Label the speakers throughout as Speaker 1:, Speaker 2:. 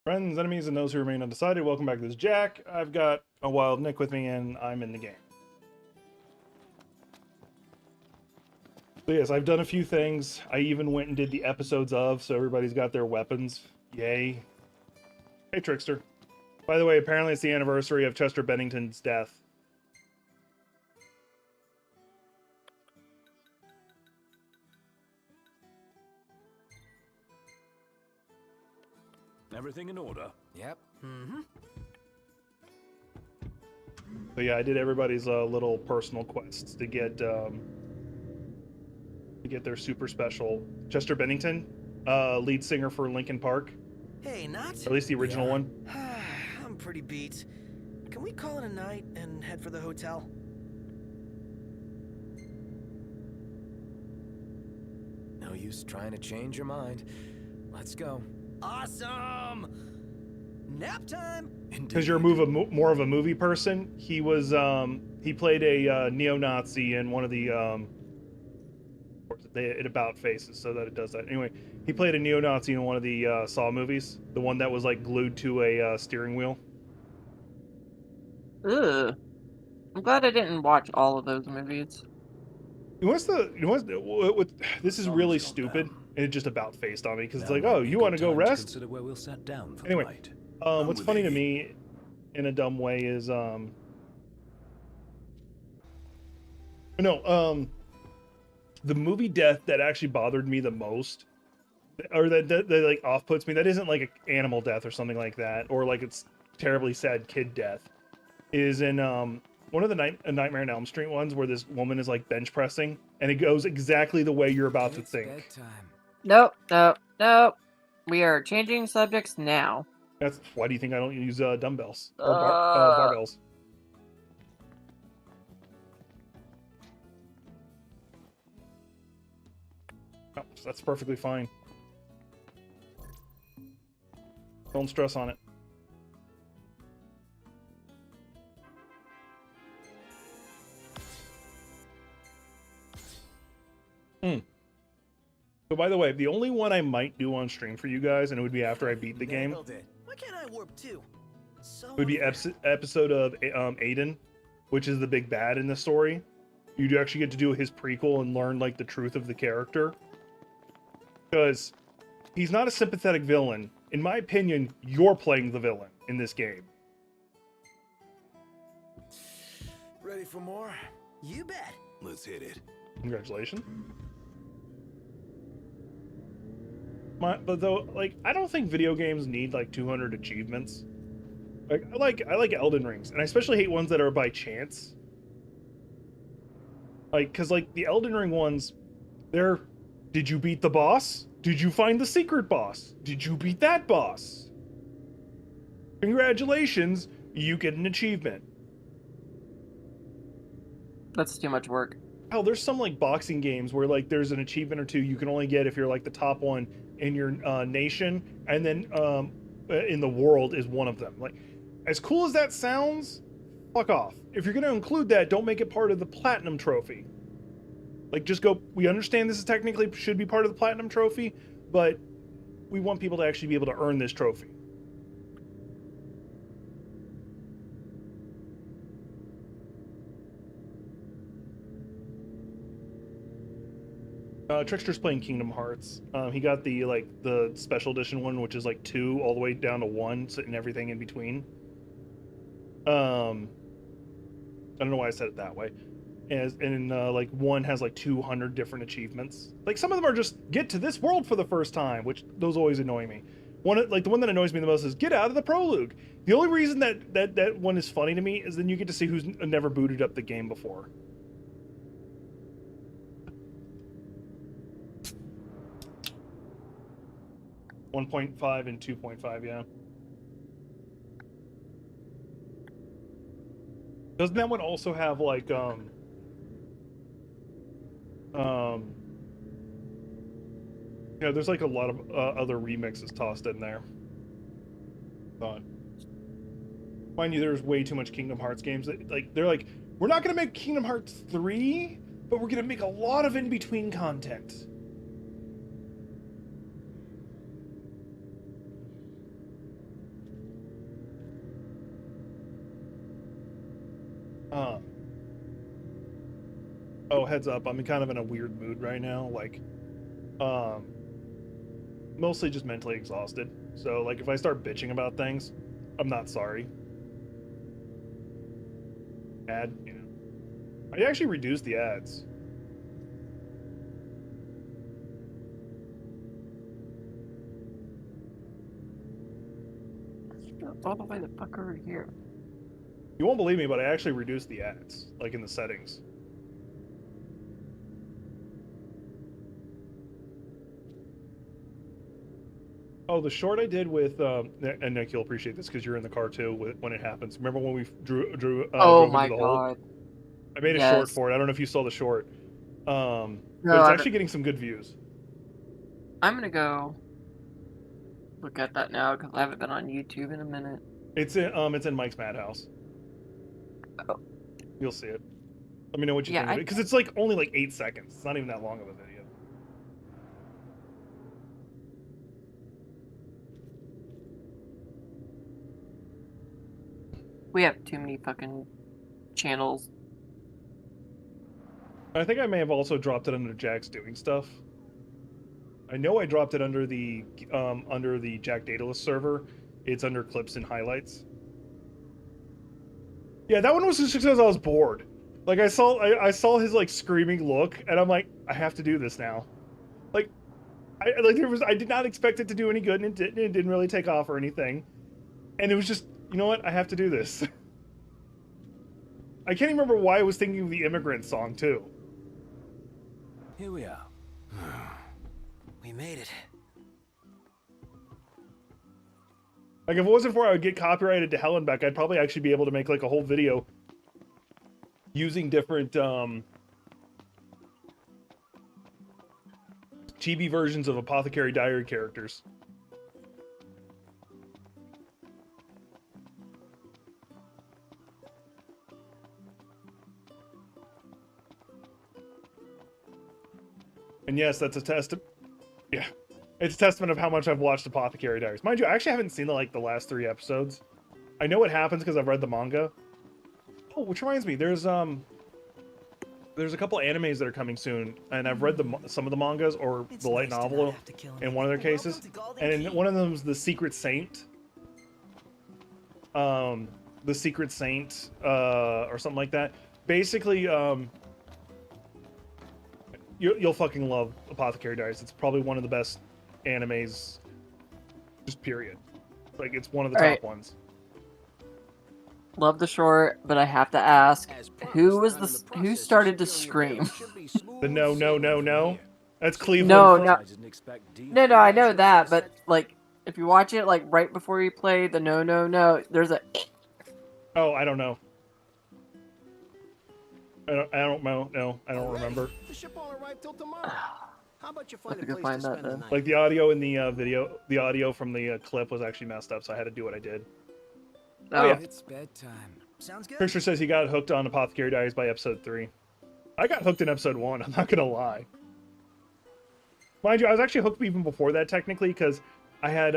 Speaker 1: Friends, enemies, and those who remain undecided, welcome back to this Jack. I've got a wild Nick with me, and I'm in the game. So yes, I've done a few things. I even went and did the episodes of, so everybody's got their weapons. Yay. Hey, Trickster. By the way, apparently it's the anniversary of Chester Bennington's death.
Speaker 2: Everything in order?
Speaker 3: Yep. Mm-hmm.
Speaker 1: So yeah, I did everybody's little personal quests to get their super special. Chester Bennington, lead singer for Linkin Park,
Speaker 3: Hey, not.
Speaker 1: or at least the original one.
Speaker 3: I'm pretty beat. Can we call it a night and head for the hotel? No use trying to change your mind. Let's go. Awesome! Nap time!
Speaker 1: Because you're more of a movie person. He was he played a neo-Nazi in one of the it about faces so that it does that. Anyway, he played a neo-Nazi in one of the Saw movies, the one that was like glued to a steering wheel.
Speaker 4: Ugh. I'm glad I didn't watch all of those movies.
Speaker 1: This is really stupid, and it just about faced on me because it's
Speaker 2: Now
Speaker 1: like,
Speaker 2: might
Speaker 1: oh,
Speaker 2: be a
Speaker 1: you
Speaker 2: good
Speaker 1: want to go
Speaker 2: time
Speaker 1: rest?
Speaker 2: Consider where we'll sit down for
Speaker 1: Anyway,
Speaker 2: the night.
Speaker 1: what's funny to me, in a dumb way, is the movie death that actually bothered me the most, or that like off puts me, that isn't like an animal death or something like that, or like it's terribly sad kid death, is in one of the Nightmare on Elm Street ones where this woman is like bench pressing and it goes exactly the way you're about to think.
Speaker 3: Bedtime.
Speaker 4: Nope, nope, nope. We are changing subjects now.
Speaker 1: That's why do you think I don't use dumbbells or
Speaker 4: Uh.
Speaker 1: barbells? Oh, that's perfectly fine. Don't stress on it. So by the way, the only one I might do on stream for you guys, and it would be after I beat the game,
Speaker 3: Nailed it. Why can't I warp too? So
Speaker 1: would be episode of Aiden, which is the big bad in the story. You do actually get to do his prequel and learn like the truth of the character, because he's not a sympathetic villain. In my opinion, you're playing the villain in this game.
Speaker 3: Ready for more? You bet.
Speaker 2: Let's hit it.
Speaker 1: Congratulations. But though, like, I don't think video games need like 200 achievements. Like, I like Elden Rings, and I especially hate ones that are by chance. Like, cause like the Elden Ring ones, they're, did you beat the boss? Did you find the secret boss? Did you beat that boss? Congratulations, you get an achievement.
Speaker 4: That's too much work.
Speaker 1: Hell, there's some like boxing games where like there's an achievement or two you can only get if you're like the top one in your nation, and then in the world is one of them. Like, as cool as that sounds, fuck off. If you're going to include that, don't make it part of the platinum trophy. Like, just go, we understand this is technically should be part of the platinum trophy, but we want people to actually be able to earn this trophy. Trickster's playing Kingdom Hearts. He got the special edition one, which is like 2 all the way down to 1, and everything in between. I don't know why I said it that way. Like 1 has like 200 different achievements. Like, some of them are just get to this world for the first time, which those always annoy me. The one that annoys me the most is get out of the prologue. The only reason that one is funny to me is then you get to see who's never booted up the game before. .5 and 2.5, yeah. Doesn't that one also have like yeah, there's like a lot of other remixes tossed in there. Thought. Mind you, there's way too much Kingdom Hearts games that, like, they're like, we're not gonna make Kingdom Hearts 3, but we're gonna make a lot of in-between content. Uh, oh, heads up, I'm kind of in a weird mood right now. Like, mostly just mentally exhausted. So, like, if I start bitching about things, I'm not sorry. Ad, you know. I actually reduced the ads.
Speaker 4: All the way the fuck over here.
Speaker 1: You won't believe me, but I actually reduced the ads, like in the settings. Oh, the short I did with, and Nick, you'll appreciate this because you're in the car too when it happens. Remember when we
Speaker 4: Oh
Speaker 1: drove
Speaker 4: my
Speaker 1: into the hole?
Speaker 4: god.
Speaker 1: I made a short for it. I don't know if you saw the short, but it's actually getting some good views.
Speaker 4: I'm gonna go look at that now because I haven't been on YouTube in a minute.
Speaker 1: It's in Mike's Madhouse.
Speaker 4: Oh.
Speaker 1: You'll see it. Let me know what you think of it because it's like only like 8 seconds. It's not even that long of a video.
Speaker 4: We have too many fucking channels.
Speaker 1: I think I may have also dropped it under Jack's doing stuff. I know I dropped it under the Jack Daedalus server. It's under clips and highlights. Yeah, that one was just because I was bored. Like I saw his like screaming look, and I'm like, I have to do this now. Like, I did not expect it to do any good, and it didn't really take off or anything. And it was just, you know what? I have to do this. I can't even remember why I was thinking of the Immigrant song too.
Speaker 2: Here we are.
Speaker 3: We made it.
Speaker 1: Like, if it wasn't for I would get copyrighted to hell and back, I'd probably actually be able to make like a whole video using different chibi versions of Apothecary Diary characters. And yes, that's a testament. Yeah, it's a testament of how much I've watched Apothecary Diaries. Mind you, I actually haven't seen the last 3 episodes. I know what happens because I've read the manga. Oh, which reminds me, there's a couple animes that are coming soon, and I've read some of the mangas or the light novel in one of their cases, and in one of them is The Secret Saint. The Secret Saint, or something like that. Basically, you'll fucking love Apothecary Diaries. It's probably one of the best animes, just period. Like, it's one of the top ones.
Speaker 4: Love the short, but I have to ask, who started to scream?
Speaker 1: The no. That's Cleveland.
Speaker 4: No, I know that, but like, if you watch it like right before you play the no, there's a.
Speaker 1: Oh, I don't know. I don't know. No, I don't remember.
Speaker 3: The ship won't arrive till tomorrow. How about you find a
Speaker 4: place
Speaker 3: place
Speaker 4: to
Speaker 3: to
Speaker 4: spend the night?
Speaker 1: Like, the audio in the video, the audio from the clip was actually messed up, so I had to do what I did. Oh yeah.
Speaker 3: It's bedtime. Sounds good.
Speaker 1: Christopher says he got hooked on Apothecary Diaries by episode 3. I got hooked in episode 1. I'm not gonna lie. Mind you, I was actually hooked even before that technically because I had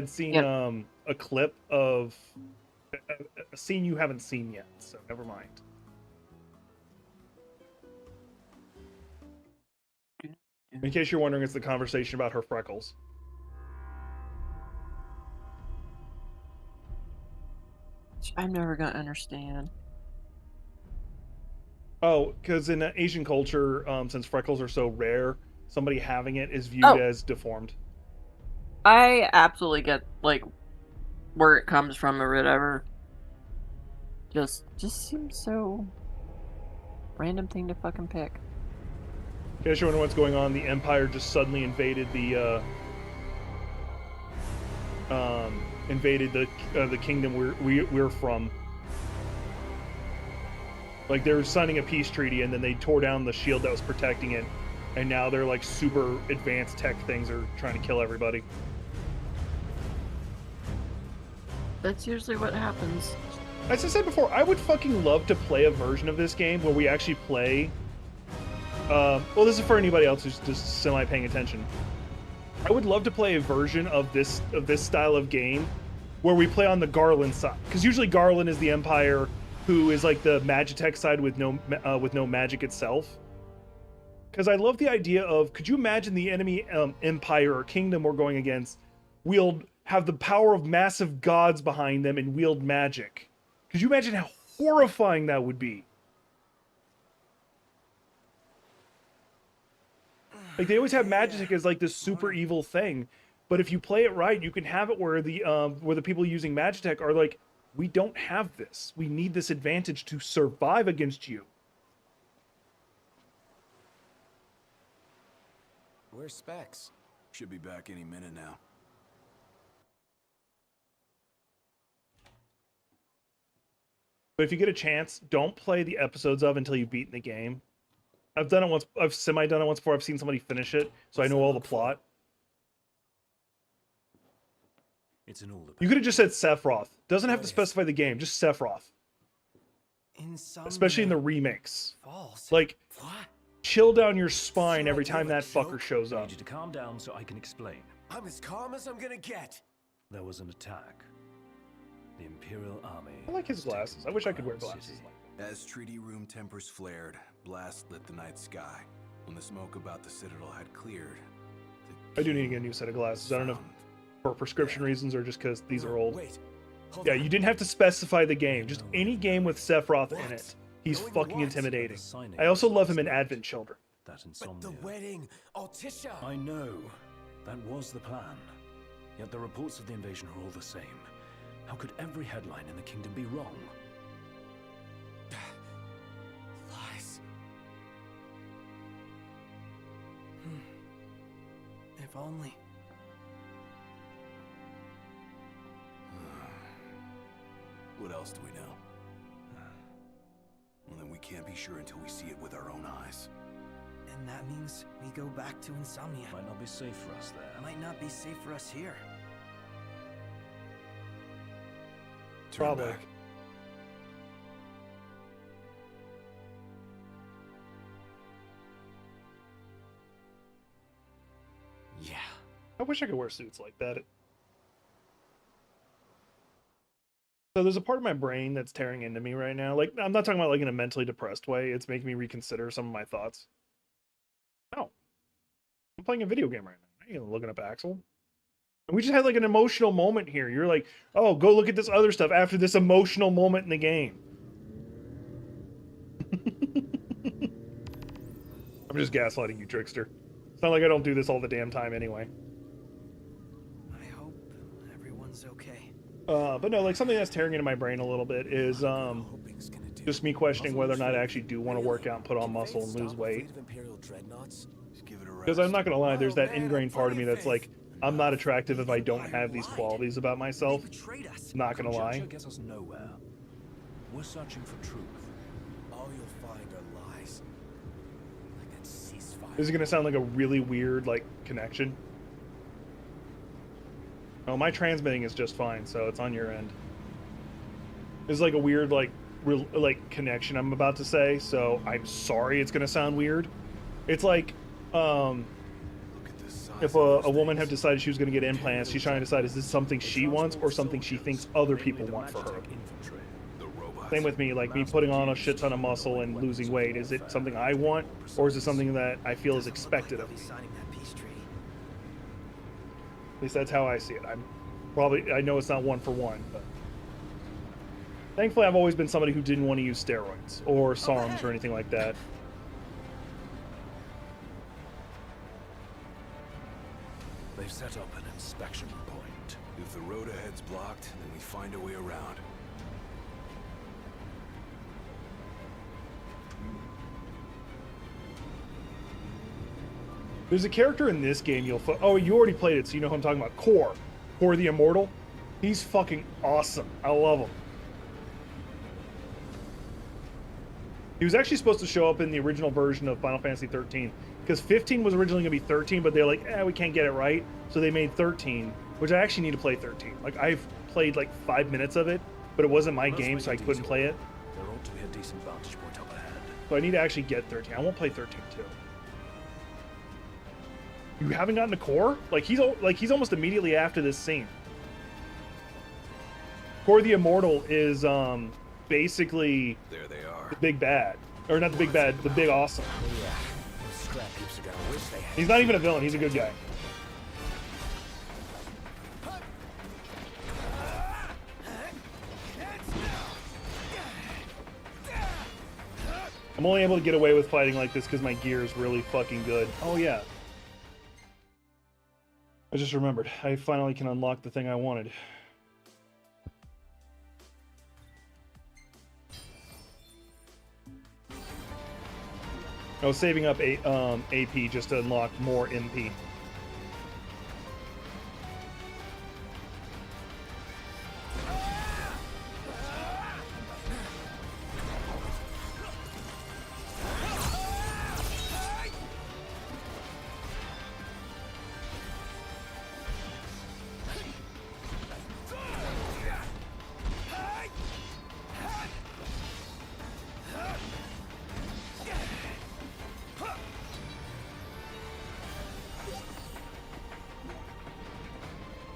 Speaker 1: seen a clip of a scene you haven't seen yet, so never mind. In case you're wondering, it's the conversation about her freckles.
Speaker 4: I'm never gonna understand.
Speaker 1: Oh, because in Asian culture, since freckles are so rare, somebody having it is viewed as deformed.
Speaker 4: I absolutely get like where it comes from or whatever. Just seems so random thing to fucking pick.
Speaker 1: In case you're wondering what's going on, the Empire just suddenly invaded the kingdom we're from. Like, they were signing a peace treaty, and then they tore down the shield that was protecting it, and now they're like super advanced tech things are trying to kill everybody.
Speaker 4: That's usually what happens.
Speaker 1: As I said before, I would fucking love to play a version of this game where we actually play. Well, this is for anybody else who's just semi paying attention. I would love to play a version of this style of game where we play on the Garland side, because usually Garland is the Empire, who is like the Magitech side with no magic itself. Because I love the idea of, could you imagine the enemy empire or kingdom we're going against have the power of massive gods behind them and wield magic? Could you imagine how horrifying that would be? Like, they always have magic as like this super evil thing, but if you play it right, you can have it where the people using Magitech are like, we don't have this. We need this advantage to survive against you.
Speaker 3: Where's Specs?
Speaker 2: Should be back any minute now.
Speaker 1: But if you get a chance, don't play the episodes of until you've beaten the game. I've done it once. I've semi-done it once before. I've seen somebody finish it, so I know all the plot.
Speaker 2: It's an older.
Speaker 1: You could have just said Sephiroth. Doesn't have to specify the game. Just Sephiroth. Especially in the remakes.
Speaker 3: False.
Speaker 1: Like,
Speaker 3: What?
Speaker 1: chill down your spine every time that fucker shows
Speaker 2: I
Speaker 1: up.
Speaker 2: need you to calm down so I can explain.
Speaker 3: I'm as calm as I'm gonna get.
Speaker 2: There was an attack. The Imperial Army.
Speaker 1: I like his
Speaker 2: has taken
Speaker 1: glasses. I wish I could wear
Speaker 2: Crown
Speaker 1: glasses
Speaker 2: City.
Speaker 1: like
Speaker 5: As treaty room tempers flared, blast lit the night sky. When the smoke about the citadel had cleared,
Speaker 1: I do need to get a new set of glasses. I don't know if for prescription reasons or just because these are old.
Speaker 3: Wait. Hold
Speaker 1: Yeah,
Speaker 3: on.
Speaker 1: you didn't have to specify the game. Just any game with Sephiroth in it. He's
Speaker 3: Going
Speaker 1: fucking
Speaker 3: what?
Speaker 1: intimidating.
Speaker 2: The signing
Speaker 1: I also love him in
Speaker 2: state
Speaker 1: Advent Children.
Speaker 2: That
Speaker 3: But
Speaker 2: insomnia.
Speaker 3: the wedding, Altisha.
Speaker 2: I know. That was the plan. Yet the reports of the invasion are all the same. How could every headline in the kingdom be wrong?
Speaker 3: Lies. If only.
Speaker 5: what else do we know? Well, then we can't be sure until we see it with our own eyes.
Speaker 3: And that means we go back to Insomnia.
Speaker 2: Might not be safe for us there.
Speaker 3: Might not be safe for us here.
Speaker 5: Turn
Speaker 1: Probably.
Speaker 5: back.
Speaker 3: Yeah.
Speaker 1: I wish I could wear suits like that. So there's a part of my brain that's tearing into me right now. Like, I'm not talking about like in a mentally depressed way. It's making me reconsider some of my thoughts. No. I'm playing a video game right now. I ain't looking up Axel. And we just had like an emotional moment here. You're like, oh, go look at this other stuff after this emotional moment in the game. I'm just gaslighting you, trickster. It's not like I don't do this all the damn time anyway.
Speaker 3: I hope everyone's okay.
Speaker 1: But no, like something that's tearing into my brain a little bit is
Speaker 3: Hoping's gonna do.
Speaker 1: just me questioning whether or not I actually do want to work out and put on muscle and lose weight.
Speaker 3: Imperial dreadnoughts.
Speaker 5: Just give it a rest.
Speaker 1: Because I'm not gonna lie, there's that ingrained part of me that's like, I'm not attractive if I don't have these qualities about myself.
Speaker 3: Betrayed us.
Speaker 1: Not gonna lie.
Speaker 2: Conjecture gets us nowhere. We're searching for truth.
Speaker 3: All you'll find are lies. Like that ceasefire.
Speaker 1: This is gonna sound like a really weird like connection. Oh, my transmitting is just fine, so it's on your end. It's like a weird like connection I'm about to say, so I'm sorry it's gonna sound weird. It's like
Speaker 5: Look at the size
Speaker 1: if
Speaker 5: of
Speaker 1: a
Speaker 5: those
Speaker 1: woman
Speaker 5: things.
Speaker 1: had decided she was going to get implants, she's trying to decide, is this something she wants or something she thinks other people want for her?
Speaker 2: Infantry.
Speaker 5: The robots.
Speaker 1: Same with me, like me putting on a shit ton of muscle and losing weight. Is it something I want, or is it something that I feel is expected of me?
Speaker 3: Signing that peace treaty.
Speaker 1: At least that's how I see it. I know it's not one for one, but thankfully I've always been somebody who didn't want to use steroids or SARMs or anything like that.
Speaker 2: They've set up an inspection point.
Speaker 5: If the road ahead's blocked, then we find a way around.
Speaker 1: There's a character in this game oh, you already played it, so you know who I'm talking about. Core the Immortal. He's fucking awesome. I love him. He was actually supposed to show up in the original version of Final Fantasy 13, because 15 was originally going to be 13, but they're like, we can't get it right, so they made 13, which I actually need to play 13. Like, I've played like 5 minutes of it, but it wasn't my
Speaker 2: Must
Speaker 1: game,
Speaker 2: make
Speaker 1: so
Speaker 2: a
Speaker 1: I couldn't
Speaker 2: detour.
Speaker 1: play it.
Speaker 2: There ought to be a decent vantage point up ahead.
Speaker 1: So I need to actually get 13. I won't play 13 too. You haven't gotten to Core? Like he's almost immediately after this scene. Kor the Immortal is basically
Speaker 5: There they are.
Speaker 1: the big bad, or not the big bad, the big awesome.
Speaker 3: Oh, yeah. Those scrap heaps are gonna wish they had.
Speaker 1: He's not even a villain. He's a good guy. I'm only able to get away with fighting like this because my gear is really fucking good. Oh yeah. I just remembered. I finally can unlock the thing I wanted. I was saving up AP just to unlock more MP.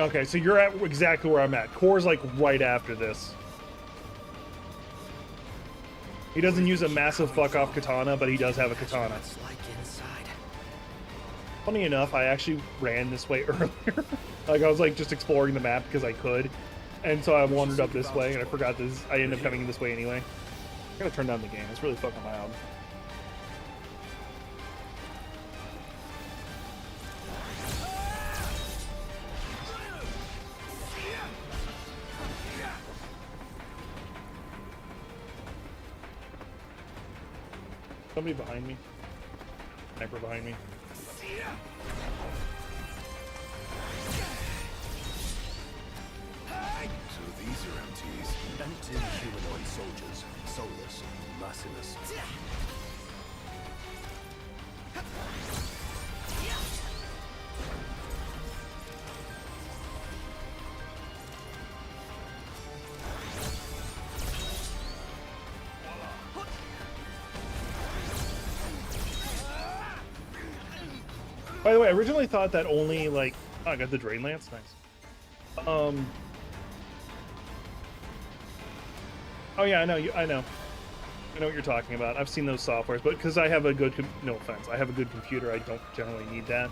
Speaker 1: Okay, so you're at exactly where I'm at. Kor's like right after this. He doesn't use a massive fuck-off katana, but he does have a katana.
Speaker 3: It's like inside.
Speaker 1: Funny enough, I actually ran this way earlier. Like, I was like just exploring the map because I could. And so I wandered up this way, and I forgot this. I ended up coming this way anyway. I gotta turn down the game. It's really fucking loud. Somebody behind me. Sniper behind me.
Speaker 5: So these are MTs.
Speaker 2: Empty humanoid soldiers, soulless, merciless.
Speaker 1: By the way, I originally thought that only like oh, I got the Drain Lance, nice. Oh yeah, I know I know what you're talking about. I've seen those softwares, but because I have a good no offense, I have a good computer. I don't generally need that.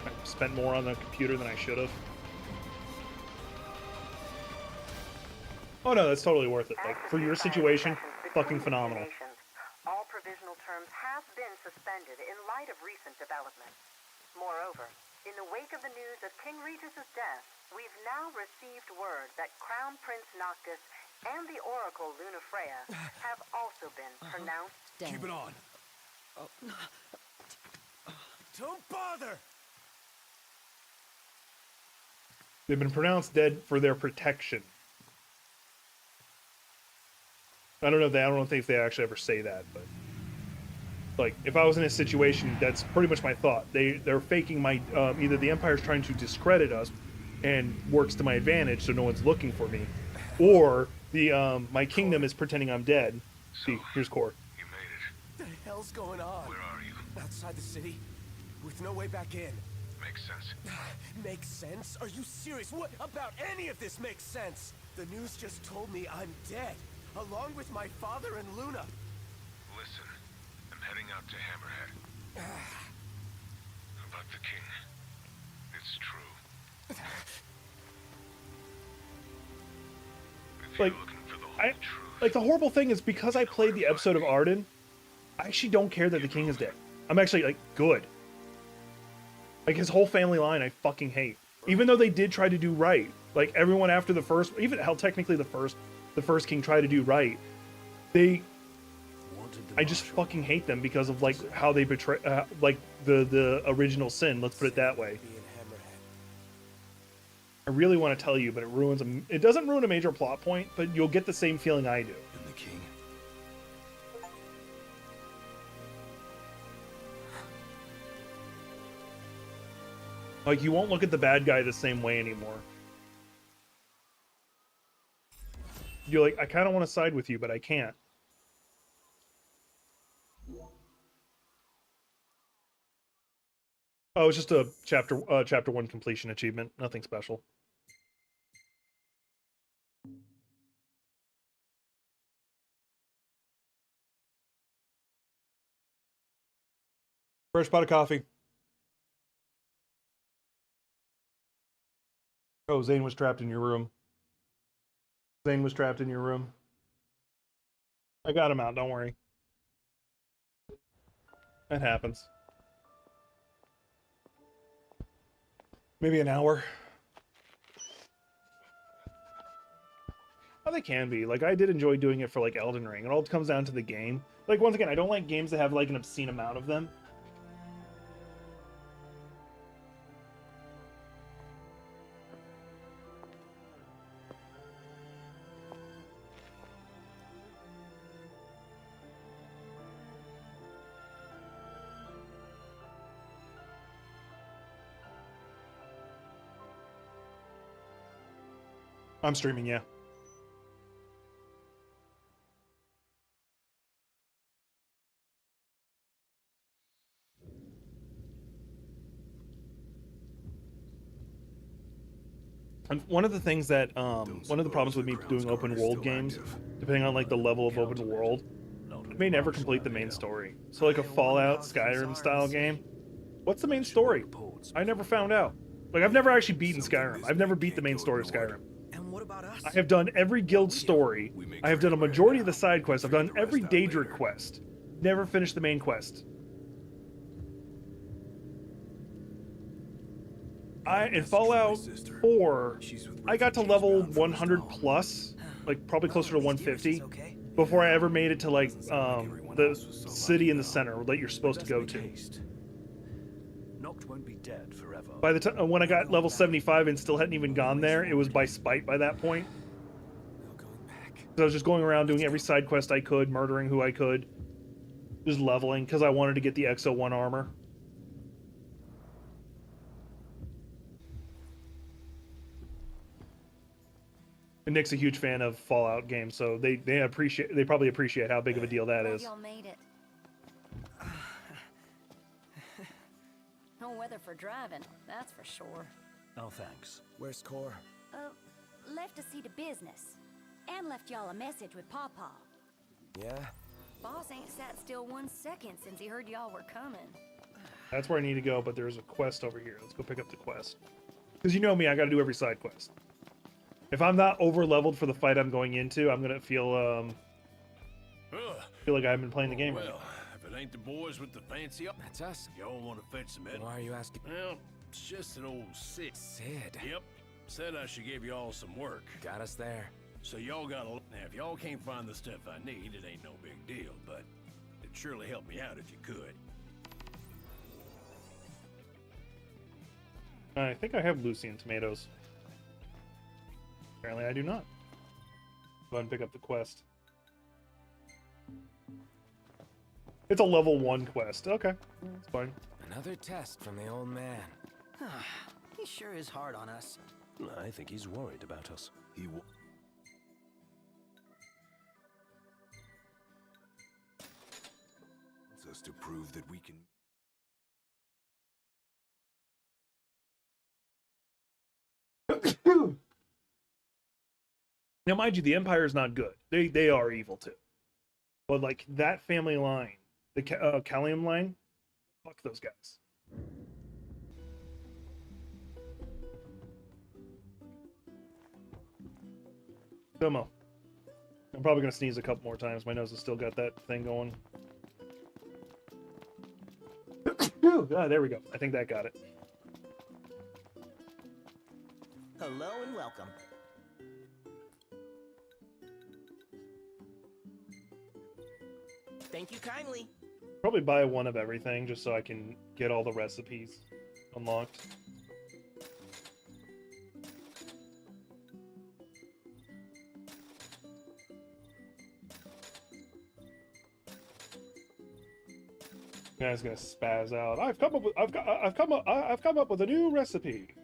Speaker 1: I spent more on the computer than I should have. Oh no, that's totally worth it. Like for your situation, fucking phenomenal.
Speaker 6: All provisional terms have been suspended in light of recent developments. Moreover, in the wake of the news of King Regis's death, we've now received word that Crown Prince Noctis and the Oracle Lunafreya have also been pronounced dead.
Speaker 5: Keep it on.
Speaker 3: Don't bother!
Speaker 1: They've been pronounced dead for their protection. I don't know if they actually ever say that, but like if I was in a situation, that's pretty much my thought. They're faking my either the Empire's trying to discredit us and works to my advantage so no one's looking for me, or the my kingdom is pretending I'm dead. See, here's Kor.
Speaker 5: You made it.
Speaker 3: The hell's going on?
Speaker 5: Where are you?
Speaker 3: Outside the city, with no way back in.
Speaker 5: Makes sense.
Speaker 3: Makes sense? Are you serious? What about any of this makes sense? The news just told me I'm dead, along with my father and Luna.
Speaker 5: Listen, I'm heading out to Hammerhead. About the king. It's true. If
Speaker 1: Like,
Speaker 5: you're looking for the whole
Speaker 1: I
Speaker 5: truth,
Speaker 1: like the horrible thing is because I played the episode of Arden, I actually don't care that the king is dead. I'm actually like good. Like his whole family line, I fucking hate. Even though they did try to do right, like everyone after the first, even hell, technically the first king tried to do right. I just fucking hate them because of like how they betray, like the original sin. Let's put it that way.
Speaker 3: Being Hammerhead.
Speaker 1: I really want to tell you, but it doesn't ruin a major plot point, but you'll get the same feeling I do.
Speaker 5: and the king.
Speaker 1: Like you won't look at the bad guy the same way anymore. You're like, I kind of want to side with you, but I can't. Oh, it's just a chapter 1 completion achievement. Nothing special. Fresh pot of coffee. Oh, Zane was trapped in your room. Zane was trapped in your room. I got him out, don't worry. That happens. Maybe an hour. Oh, they can be. Like, I did enjoy doing it for, like, Elden Ring. It all comes down to the game. Like, once again, I don't like games that have, like, an obscene amount of them. I'm streaming, yeah. And one of the things that, one of the problems with me doing open world games, depending on, like, the level of open world, I may never complete the main story. So, like, a Fallout, Skyrim style game, what's the main story? I never found out. Like, I've never actually beaten Skyrim. I've never beat the main story of Skyrim.
Speaker 3: And what about us?
Speaker 1: I have done every guild story. I have done a majority of the side quests. I've done every Daedric quest. Never finished the main quest. In Fallout 4, I got to level 100 plus, like probably closer to 150, before I ever made it to like the city in the center that you're supposed to go to.
Speaker 2: Noct won't be dead forever.
Speaker 1: By the time when I got level 75 and still hadn't even gone there, it was by spite by that point. So I was just going around doing every side quest I could, murdering who I could, just leveling because I wanted to get the XO1 armor. And Nick's a huge fan of Fallout games, so they probably appreciate how big of a deal that is.
Speaker 7: Y'all made it. No weather for driving, that's for sure.
Speaker 2: Oh, thanks.
Speaker 3: Where's Core?
Speaker 7: Left to see to business. And left y'all a message with Pawpaw.
Speaker 3: Yeah?
Speaker 7: Boss ain't sat still 1 second since he heard y'all were coming.
Speaker 1: That's where I need to go, but there's a quest over here. Let's go pick up the quest. Because you know me, I gotta do every side quest. If I'm not over leveled for the fight I'm going into, I'm gonna feel like I haven't been playing the game.
Speaker 8: Well, if it ain't the boys with the fancy up,
Speaker 3: That's us.
Speaker 8: y'all want to fetch some medicine?
Speaker 3: Why are you asking?
Speaker 8: Well, it's just an old Sid.
Speaker 3: Sid.
Speaker 8: Yep, said I should give y'all some work.
Speaker 3: Got us there.
Speaker 8: So y'all gotta. Now, if y'all can't find the stuff I need, it ain't no big deal. But it'd surely help me out if you could.
Speaker 1: I think I have Lucian tomatoes. Apparently I do not. Go ahead and pick up the quest. It's a level 1 quest. Okay, that's fine.
Speaker 3: Another test from the old man. He sure is hard on us.
Speaker 2: I think he's worried about us.
Speaker 5: He wants us to prove that we can.
Speaker 1: Now, mind you, the Empire is not good. They are evil too. But like that family line, the Callium line, fuck those guys. Domo. I'm probably gonna sneeze a couple more times. My nose has still got that thing going. There we go. I think that got it.
Speaker 9: Hello and welcome. Thank you kindly.
Speaker 1: Probably buy one of everything just so I can get all the recipes unlocked. Guy's gonna spaz out. I've come up with a new recipe.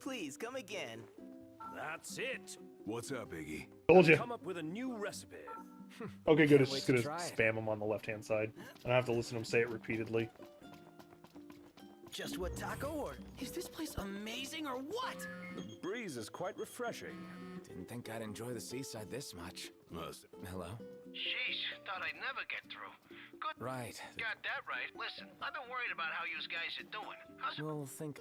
Speaker 9: Please come again.
Speaker 2: That's it.
Speaker 5: What's up, Iggy?
Speaker 1: Told you.
Speaker 2: Come up with a new recipe.
Speaker 1: Okay, good.
Speaker 3: Can't
Speaker 1: It's
Speaker 3: wait
Speaker 1: just
Speaker 3: to
Speaker 1: gonna
Speaker 3: try it.
Speaker 1: spam him on the left-hand side. And I have to listen to him say it repeatedly.
Speaker 9: Just what taco or is this place amazing or what?
Speaker 2: The breeze is quite refreshing.
Speaker 3: Didn't think I'd enjoy the seaside this much.
Speaker 5: Must.
Speaker 3: Hello?
Speaker 10: Sheesh, thought I'd never get through. Good.
Speaker 2: Right.
Speaker 10: Got that right. Listen, I've been worried about how you guys are doing. How's it?
Speaker 2: We'll think.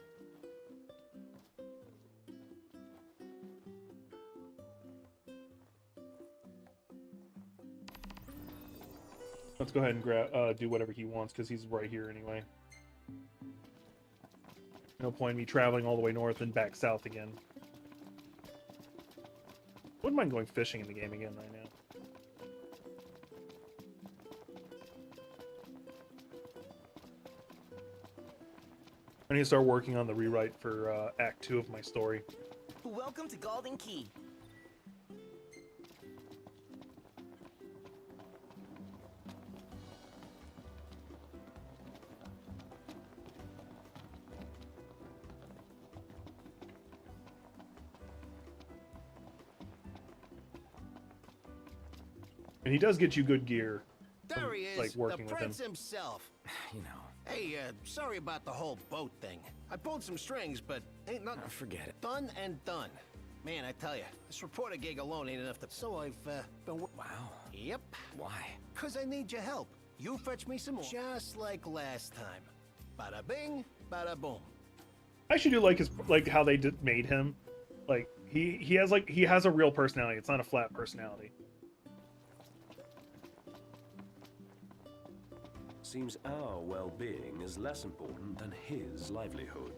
Speaker 1: Let's go ahead and do whatever he wants because he's right here anyway. No point in me traveling all the way north and back south again. Wouldn't mind going fishing in the game again right now. I need to start working on the rewrite for Act 2 of my story.
Speaker 9: Welcome to Golden Key.
Speaker 1: And he does get you good gear.
Speaker 8: There he is,
Speaker 1: like working
Speaker 8: the
Speaker 1: with him.
Speaker 8: prince himself.
Speaker 2: You know.
Speaker 8: Hey, sorry about the whole boat thing. I pulled some strings, but ain't nothing.
Speaker 2: Forget it.
Speaker 8: Done and done. Man, I tell you, this reporter gig alone ain't enough to. So I've been.
Speaker 2: Wow.
Speaker 8: Yep.
Speaker 2: Why?
Speaker 8: Cause I need your help. You fetch me some more. Just like last time. Bada bing, bada boom.
Speaker 1: I actually do like how they made him. Like he has a real personality. It's not a flat personality.
Speaker 2: Seems our well-being is less important than his livelihood.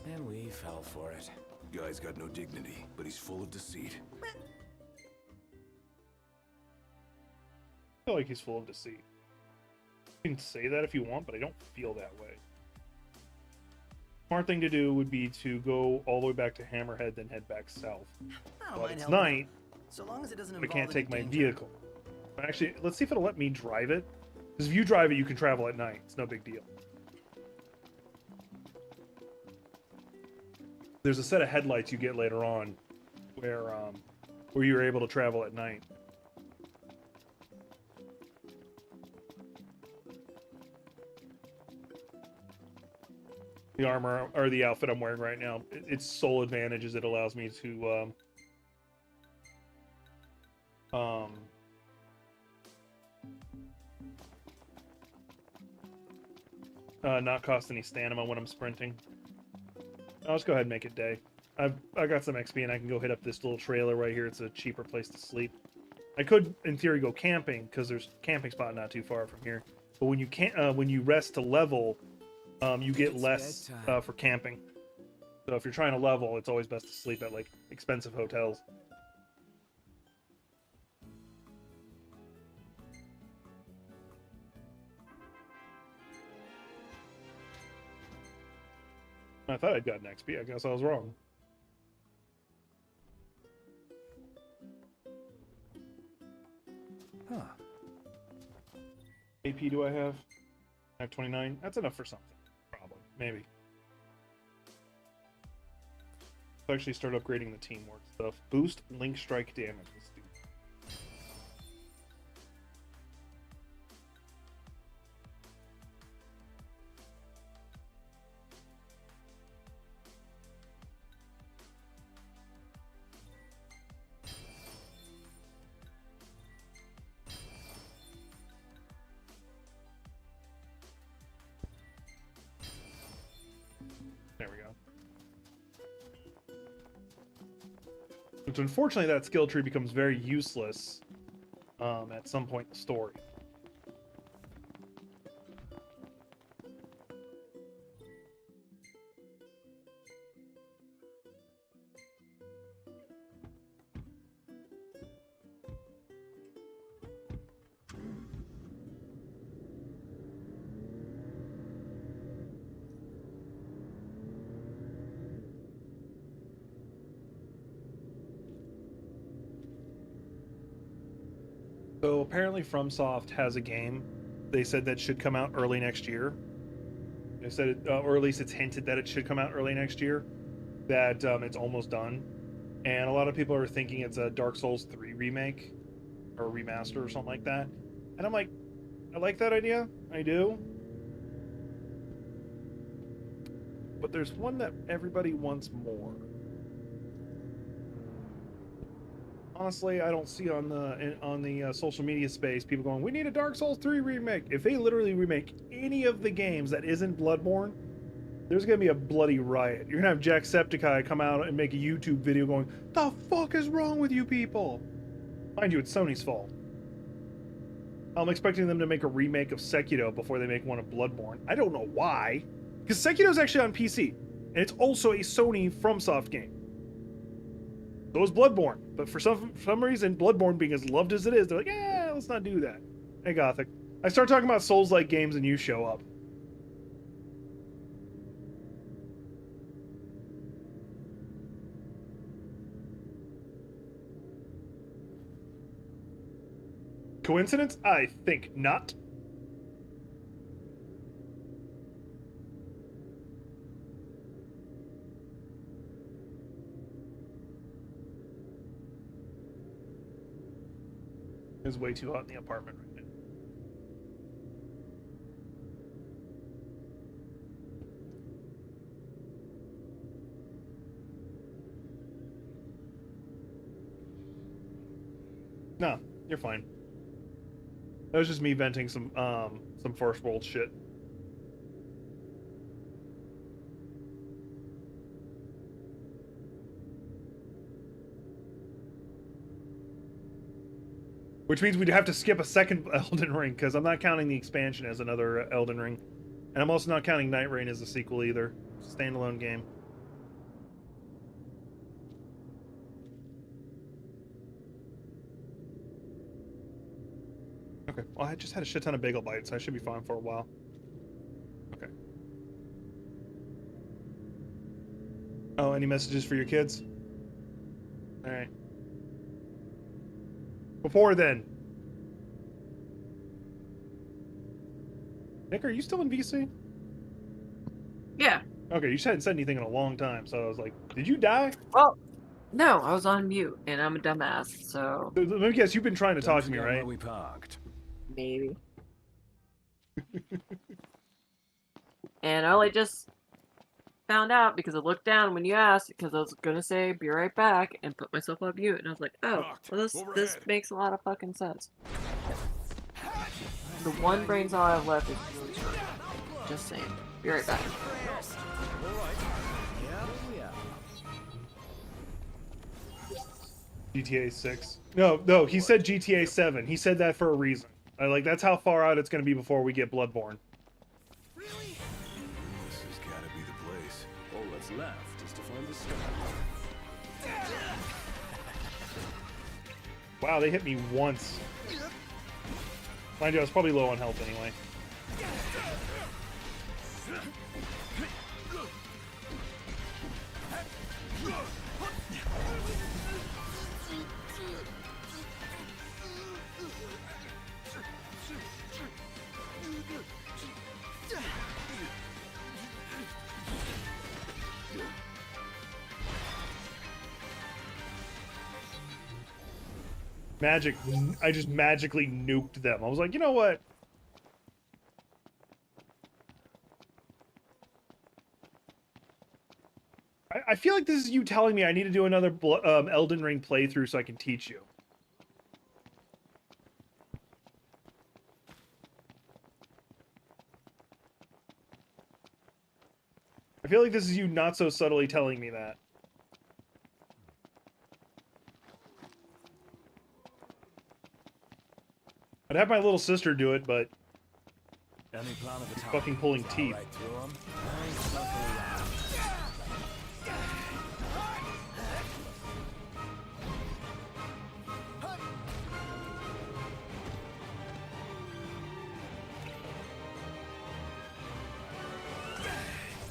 Speaker 2: And we fell for it.
Speaker 5: Guy's got no dignity, but he's full of deceit.
Speaker 1: I feel like he's full of deceit. You can say that if you want, but I don't feel that way. Smart thing to do would be to go all the way back to Hammerhead, then head back south. But it's night,
Speaker 9: so long as it doesn't
Speaker 1: I
Speaker 9: involve
Speaker 1: can't take my
Speaker 9: any danger.
Speaker 1: vehicle. Actually, let's see if it'll let me drive it. Because if you drive it, you can travel at night. It's no big deal. There's a set of headlights you get later on where you're able to travel at night. The armor, or the outfit I'm wearing right now, its sole advantage is it allows me to not cost any stamina when I'm sprinting. I'll just go ahead and make it day. I got some XP and I can go hit up this little trailer right here. It's a cheaper place to sleep. I could, in theory, go camping because there's a camping spot not too far from here. But when you can't, when you rest to level, you get less for camping. So if you're trying to level, it's always best to sleep at like expensive hotels. I thought I'd gotten XP. I guess I was wrong.
Speaker 2: Huh.
Speaker 1: AP do I have? I have 29. That's enough for something. Probably. Maybe. Let's actually start upgrading the teamwork stuff. Boost link strike damage. Let's do that. There we go. Which unfortunately that skill tree becomes very useless at some point in the story. So apparently FromSoft has a game. They said that should come out early next year. They said, it, or at least it's hinted that it should come out early next year. That it's almost done, and a lot of people are thinking it's a Dark Souls 3 remake or remaster or something like that. And I'm like, I like that idea. I do. But there's one that everybody wants more. Honestly, I don't see on the social media space people going, "We need a Dark Souls 3 remake." If they literally remake any of the games that isn't Bloodborne, there's gonna be a bloody riot. You're gonna have Jacksepticeye come out and make a YouTube video going, "The fuck is wrong with you people?" Mind you, it's Sony's fault. I'm expecting them to make a remake of Sekiro before they make one of Bloodborne. I don't know why, because Sekiro's actually on PC, and it's also a Sony FromSoft game. So is Bloodborne, but for some reason, Bloodborne being as loved as it is, they're like, "Yeah, let's not do that." Hey, Gothic, I start talking about Souls-like games and you show up. Coincidence? I think not. It's way too hot in the apartment right now. No, you're fine. That was just me venting some first world shit. Which means we'd have to skip a second Elden Ring, because I'm not counting the expansion as another Elden Ring. And I'm also not counting Night Rain as a sequel either. It's a standalone game. Okay, well, I just had a shit ton of bagel bites, so I should be fine for a while. Okay. Oh, any messages for your kids? Alright. Before then. Nick, are you still in VC?
Speaker 4: Yeah.
Speaker 1: Okay, you just hadn't said anything in a long time, so I was like, did you die?
Speaker 4: Well, no, I was on mute, and I'm a dumbass, so...
Speaker 1: Let me guess, you've been trying to talk to me, right?
Speaker 2: Where we parked.
Speaker 4: Maybe. And I only just found out because I looked down when you asked, because I was gonna say, be right back, and put myself on mute, and I was like, oh, well, this makes a lot of fucking sense. The one brain cell I have left is really short. Just saying. Be right back.
Speaker 1: GTA 6. No, he said GTA 7. He said that for a reason. Like, that's how far out it's going to be before we get Bloodborne.
Speaker 5: This has got to be the place.
Speaker 2: All that's left is to find the stuff.
Speaker 1: Wow, they hit me once. Mind you, I was probably low on health anyway. I just magically nuked them. I was like, you know what? I feel like this is you telling me I need to do another Elden Ring playthrough so I can teach you. I feel like this is you not so subtly telling me that. I'd have my little sister do it, but
Speaker 2: Any plan of attack?
Speaker 1: fucking pulling teeth.
Speaker 2: Right through 'em.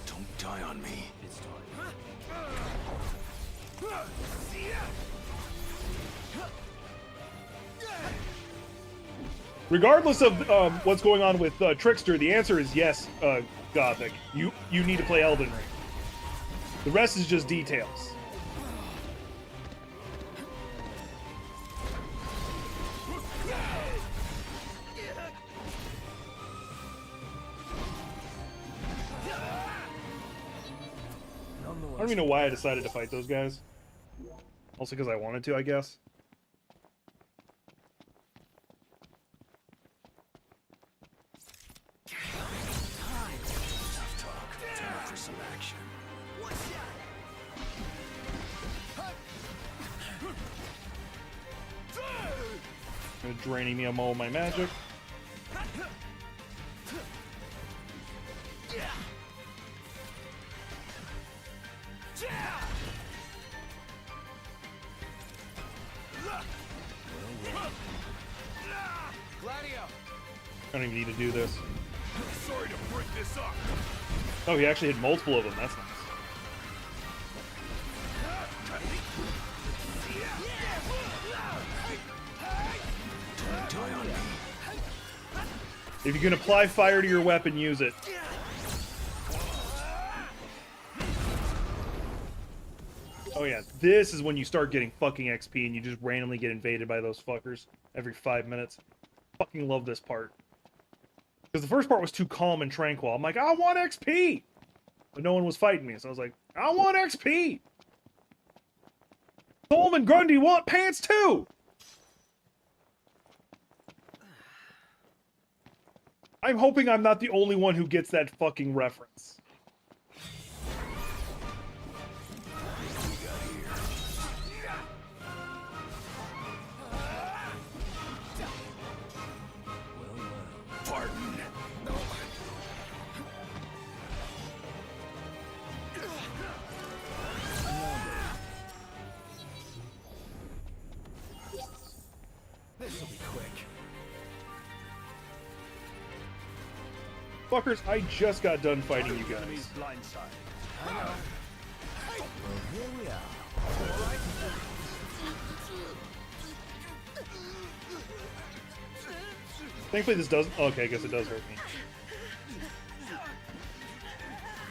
Speaker 5: Don't die on me.
Speaker 2: It's time.
Speaker 1: Regardless of what's going on with Trickster, the answer is yes, Gothic. You need to play Elden Ring. The rest is just details. I don't even know why I decided to fight those guys. Also because I wanted to, I guess. draining me of all my magic. I don't even need to do this.
Speaker 3: Sorry to break this up.
Speaker 1: Oh, he actually hit multiple of them. That's nice. If you can apply fire to your weapon, use it. Oh yeah, this is when you start getting fucking XP and you just randomly get invaded by those fuckers every 5 minutes. Fucking love this part. Because the first part was too calm and tranquil. I'm like, I want XP! But no one was fighting me, so I was like, I want XP! Solomon Grundy want pants too! I'm hoping I'm not the only one who gets that fucking reference.
Speaker 3: Pardon. This'll be quick.
Speaker 1: Fuckers, I just got done fighting you guys.
Speaker 3: I know. Well, here we are.
Speaker 1: Thankfully this doesn't... Okay, I guess it does hurt me.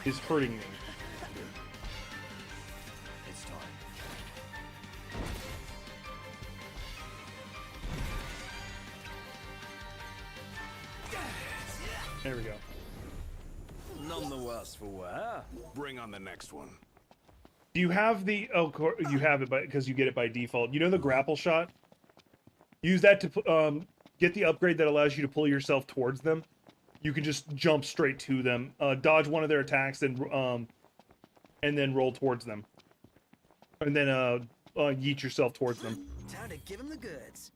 Speaker 1: It's hurting me.
Speaker 3: It's time.
Speaker 1: There we go.
Speaker 8: None the worse for wear. Bring on the next one.
Speaker 1: Do you have the... Oh, you have it because you get it by default. You know the grapple shot? Use that to get the upgrade that allows you to pull yourself towards them. You can just jump straight to them. Dodge one of their attacks and then roll towards them. And then yeet yourself towards them.
Speaker 9: Time to give him the goods.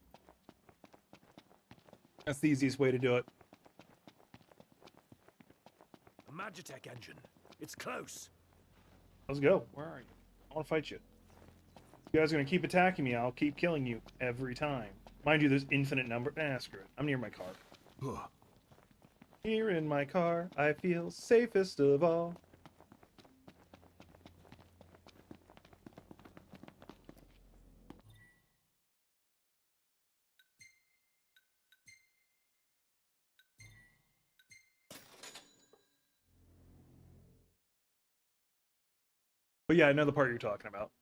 Speaker 1: That's the easiest way to do it.
Speaker 2: A Magitech engine. It's close.
Speaker 1: Let's go. Where are you? I want to fight you. You guys are going to keep attacking me. I'll keep killing you every time. Mind you, there's infinite number. Screw it. I'm near my car. Here in my car, I feel safest of all. But yeah, I know the part you're talking about.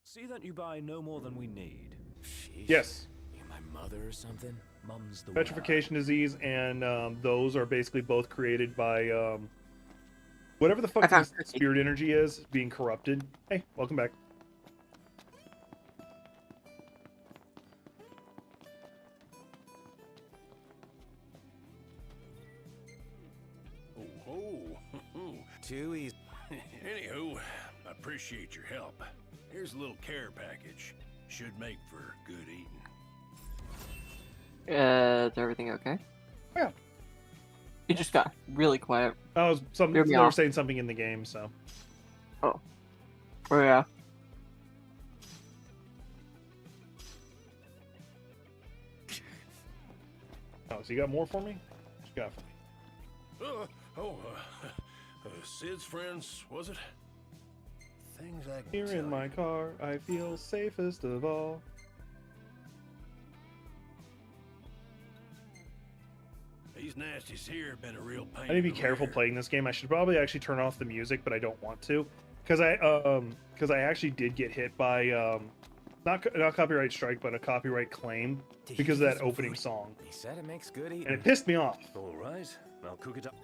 Speaker 2: See that you buy no more than we need.
Speaker 3: Sheesh.
Speaker 1: Yes.
Speaker 3: You my mother or something?
Speaker 2: Mum's the
Speaker 1: Petrification disease and those are basically both created by whatever the fuck this spirit energy is being corrupted. Hey, welcome back.
Speaker 8: Oh,
Speaker 3: Too easy.
Speaker 8: Anywho, I appreciate your help. Here's a little care package. Should make for good eating.
Speaker 4: Is everything okay?
Speaker 1: Yeah.
Speaker 4: You just got really quiet.
Speaker 1: I was they
Speaker 4: Threw me
Speaker 1: were
Speaker 4: off.
Speaker 1: saying something in the game, so.
Speaker 4: Oh. Oh yeah.
Speaker 1: Oh, so you got more for me? What you got for me?
Speaker 8: Sid's friends, was it? Things I can
Speaker 1: Here
Speaker 8: tell
Speaker 1: in my car, I feel safest of all.
Speaker 8: These nasties here have been a real pain.
Speaker 1: I need to be
Speaker 8: in the
Speaker 1: careful
Speaker 8: rear.
Speaker 1: playing this game. I should probably actually turn off the music, but I don't want to, because I actually did get hit by not copyright strike, but a copyright claim because of that opening song,
Speaker 3: He said it makes good eating.
Speaker 1: and it pissed me off.
Speaker 2: All right, I'll cook it up.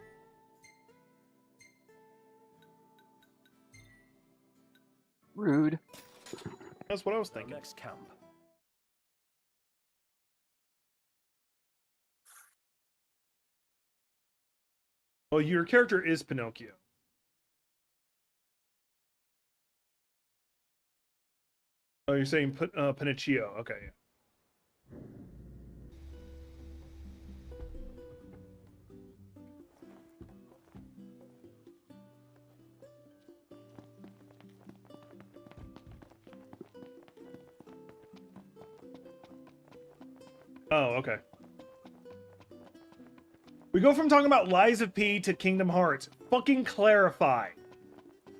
Speaker 4: Rude.
Speaker 1: That's what I was
Speaker 2: Our
Speaker 1: thinking.
Speaker 2: next camp.
Speaker 1: Well, your character is Pinocchio. Oh, you're saying Pinocchio. Okay. Oh, okay. We go from talking about Lies of P to Kingdom Hearts. Fucking clarify.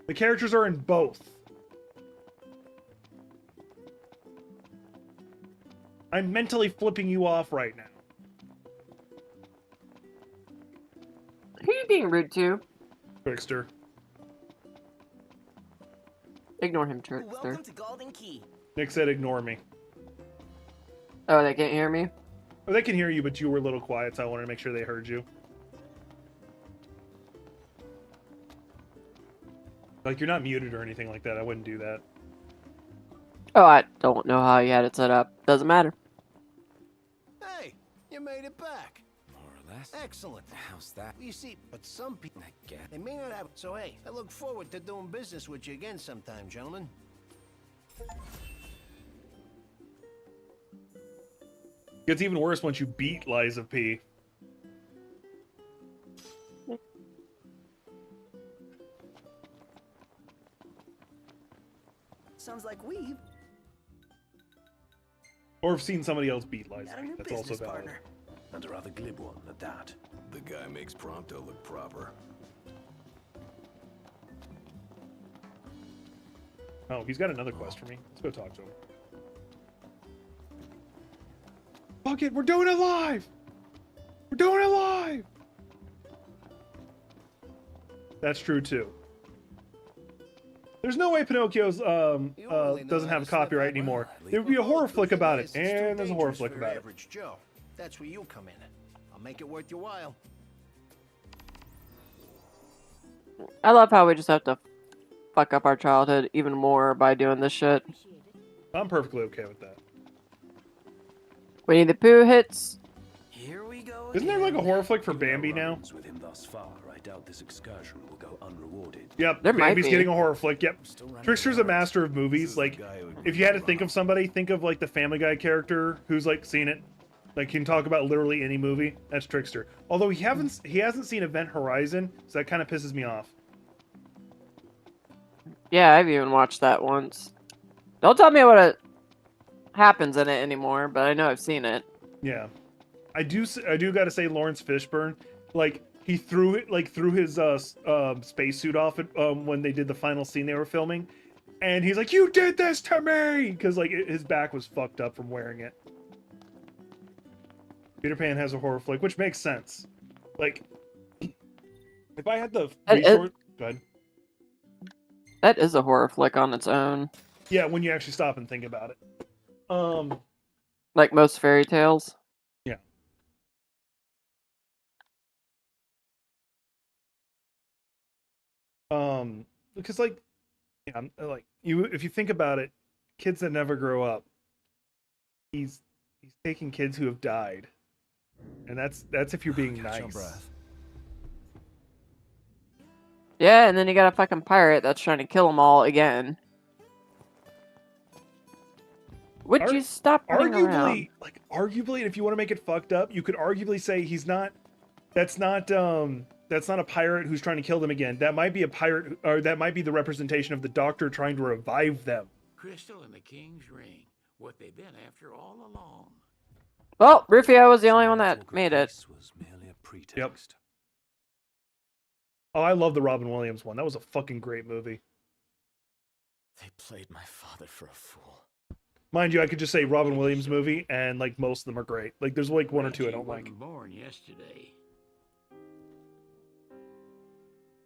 Speaker 1: The characters are in both. I'm mentally flipping you off right now.
Speaker 4: Who are you being rude to?
Speaker 1: Trickster.
Speaker 4: Ignore him, Trickster.
Speaker 9: Welcome to Golden Key.
Speaker 1: Nick said ignore me.
Speaker 4: Oh, they can't hear me?
Speaker 1: Oh, they can hear you, but you were a little quiet, so I wanted to make sure they heard you. Like, you're not muted or anything like that. I wouldn't do that.
Speaker 4: Oh, I don't know how you had it set up. Doesn't matter.
Speaker 8: Hey, you made it back.
Speaker 5: More or less.
Speaker 8: Excellent.
Speaker 5: How's that?
Speaker 8: You see, but some people,
Speaker 5: I get.
Speaker 8: they may not have. So hey, I look forward to doing business with you again sometime, gentlemen.
Speaker 1: Gets even worse once you beat Lies of P.
Speaker 9: Sounds like we've
Speaker 1: Or have seen somebody else beat Lies
Speaker 9: got
Speaker 1: of
Speaker 9: a
Speaker 1: P.
Speaker 9: new
Speaker 1: That's also
Speaker 9: business
Speaker 1: valid.
Speaker 9: partner.
Speaker 2: And a rather glib one at that.
Speaker 5: The guy makes Prompto look proper.
Speaker 1: Oh, he's got another quest for me. Let's go talk to him. Fuck it, we're doing it live! We're doing it live! That's true too. There's no way Pinocchio's doesn't have copyright anymore. There would be a horror flick about it, and there's a horror flick about it.
Speaker 8: Average Joe. That's where you come in. I'll make it worth your while.
Speaker 4: I love how we just have to fuck up our childhood even more by doing this shit.
Speaker 1: I'm perfectly okay with that.
Speaker 4: Winnie the Pooh hits.
Speaker 5: Here we go.
Speaker 1: Isn't there like a horror flick for Bambi now?
Speaker 2: Run-ins with him thus far, I doubt this excursion will go unrewarded.
Speaker 1: Yep,
Speaker 4: There might
Speaker 1: Bambi's
Speaker 4: be.
Speaker 1: getting a horror flick. Yep.
Speaker 5: Still running
Speaker 1: Trickster's a
Speaker 5: around.
Speaker 1: master of movies.
Speaker 5: This is
Speaker 1: Like,
Speaker 5: the guy who
Speaker 1: if you had to
Speaker 5: run
Speaker 1: think of somebody, think of like the Family Guy character who's like seen it. Like, can talk about literally any movie. That's Trickster. Although he hasn't seen Event Horizon, so that kind of pisses me off.
Speaker 4: Yeah, I've even watched that once. Don't tell me what happens in it anymore, but I know I've seen it.
Speaker 1: Yeah, I do got to say, Lawrence Fishburne, like he threw his spacesuit off when they did the final scene they were filming, and he's like, "You did this to me," because like his back was fucked up from wearing it. Peter Pan has a horror flick, which makes sense. Like, if I had the resource, go ahead.
Speaker 4: That is a horror flick on its own.
Speaker 1: Yeah, when you actually stop and think about it.
Speaker 4: Like most fairy tales.
Speaker 1: Yeah. Because like, yeah, like if you think about it, kids that never grow up, he's taking kids who have died, and that's if you're being
Speaker 5: Catch your
Speaker 1: nice.
Speaker 5: breath.
Speaker 4: Yeah, and then you got a fucking pirate that's trying to kill them all again. Would you stop running around?
Speaker 1: Arguably, and if you want to make it fucked up, you could arguably say that's not a pirate who's trying to kill them again. That might be a pirate, or that might be the representation of the Doctor trying to revive them.
Speaker 11: Crystal and the King's Ring. What they've been after all along.
Speaker 4: Well, Rufio was the only one that made it.
Speaker 2: Was merely a pretext.
Speaker 1: Yep. Oh, I love the Robin Williams one. That was a fucking great movie.
Speaker 11: They played my father for a fool.
Speaker 1: Mind you, I could just say Robin Williams movie, and like most of them are great. Like there's like one or two I
Speaker 11: Reggie
Speaker 1: don't like.
Speaker 11: wasn't born yesterday.